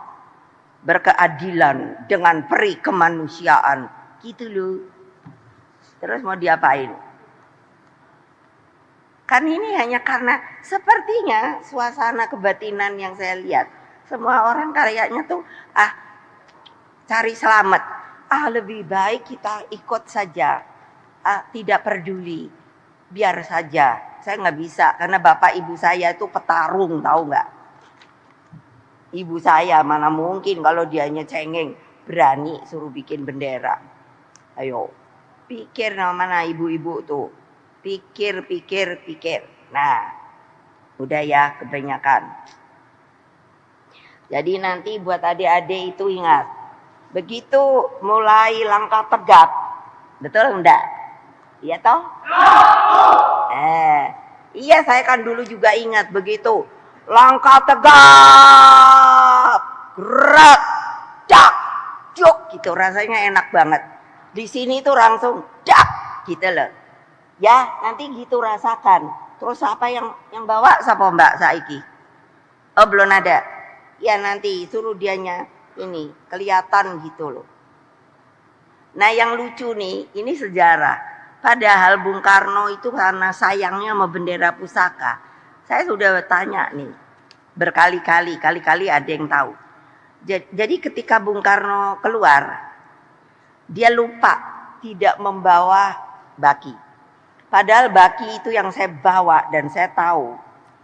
Berkeadilan dengan peri kemanusiaan. Gitu loh. Terus mau diapain? Kan ini hanya karena sepertinya suasana kebatinan yang saya lihat. Semua orang kayaknya tuh cari selamat. Lebih baik kita ikut saja. Tidak peduli. Biar saja. Saya nggak bisa karena bapak ibu saya itu petarung, tahu nggak? Ibu saya mana mungkin kalau dianya cengeng berani suruh bikin bendera. Ayo, pikir mana ibu-ibu tuh. Pikir. Nah, udah ya kebanyakan. Jadi nanti buat adik-adik itu ingat. Begitu mulai langkah tegap. Betul enggak? Iya toh? Iya saya kan dulu juga ingat begitu. Langkah tegap. Gerak. Dak. Juk gitu rasanya enak banget. Di sini tuh langsung dak gitu loh. Ya, nanti gitu rasakan. Terus apa yang bawa siapa Mbak Saiki? Oh, belum ada. Ya nanti suruh dianya ini kelihatan gitu loh. Nah yang lucu nih, ini sejarah. Padahal Bung Karno itu karena sayangnya sama bendera pusaka. Saya sudah tanya nih berkali-kali, kali-kali ada yang tahu. Jadi ketika Bung Karno keluar, dia lupa tidak membawa baki. Padahal baki itu yang saya bawa dan saya tahu.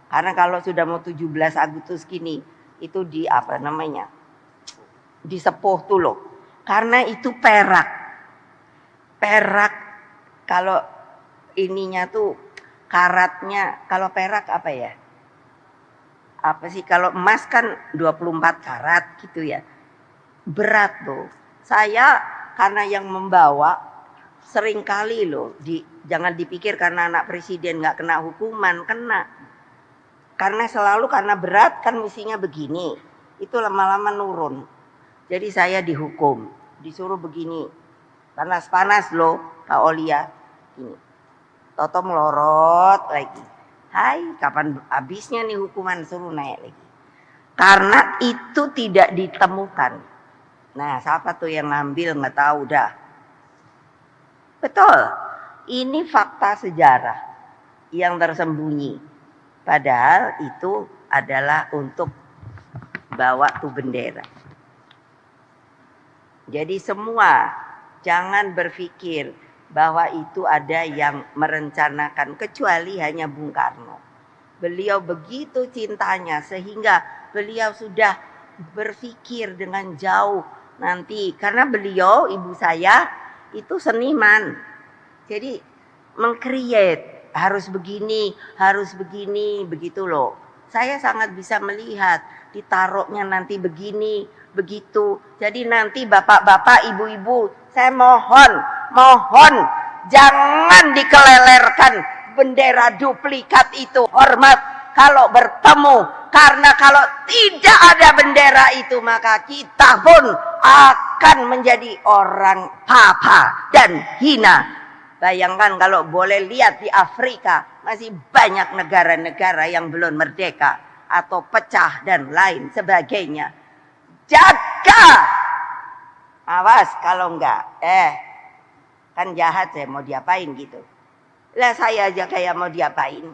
Karena kalau sudah mau 17 Agustus gini, itu di apa namanya? Disepuh tuh loh. Karena itu perak. Perak kalau ininya tuh karatnya, kalau perak apa ya? Apa sih kalau emas kan 24 karat gitu ya. Berat tuh. Saya karena yang membawa sering kali loh jangan dipikir karena anak presiden nggak kena hukuman, kena. karena berat kan mestinya begini. Itu lama-lama nurun. Jadi saya dihukum, disuruh begini. Panas-panas loh, Kak Olia. Ini. Toto melorot lagi. Hai, kapan habisnya nih hukuman, suruh naik lagi. Karena itu tidak ditemukan. Nah, siapa tuh yang ngambil nggak tahu dah. Betul. Ini fakta sejarah yang tersembunyi. Padahal itu adalah untuk bawa tuh bendera. Jadi semua jangan berpikir bahwa itu ada yang merencanakan, kecuali hanya Bung Karno. Beliau begitu cintanya sehingga beliau sudah berpikir dengan jauh nanti. Karena beliau, ibu saya itu seniman. Jadi meng-create, harus begini, begitu loh. Saya sangat bisa melihat ditaruhnya nanti begini, begitu. Jadi nanti bapak-bapak, ibu-ibu, saya mohon jangan dikelelerkan bendera duplikat itu. Hormat kalau bertemu, karena kalau tidak ada bendera itu maka kita pun akan menjadi orang papa dan hina. Bayangkan kalau boleh lihat di Afrika masih banyak negara-negara yang belum merdeka atau pecah dan lain sebagainya. Jaga, awas kalau enggak, kan jahat, saya mau diapain gitu. Lah saya aja kayak mau diapain.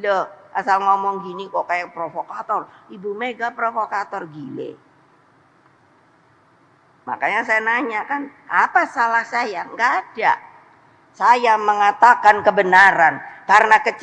Loh, asal ngomong gini kok kayak provokator. Ibu Mega provokator, gile. Makanya saya nanya kan, apa salah saya? Enggak ada. Saya mengatakan kebenaran karena kecil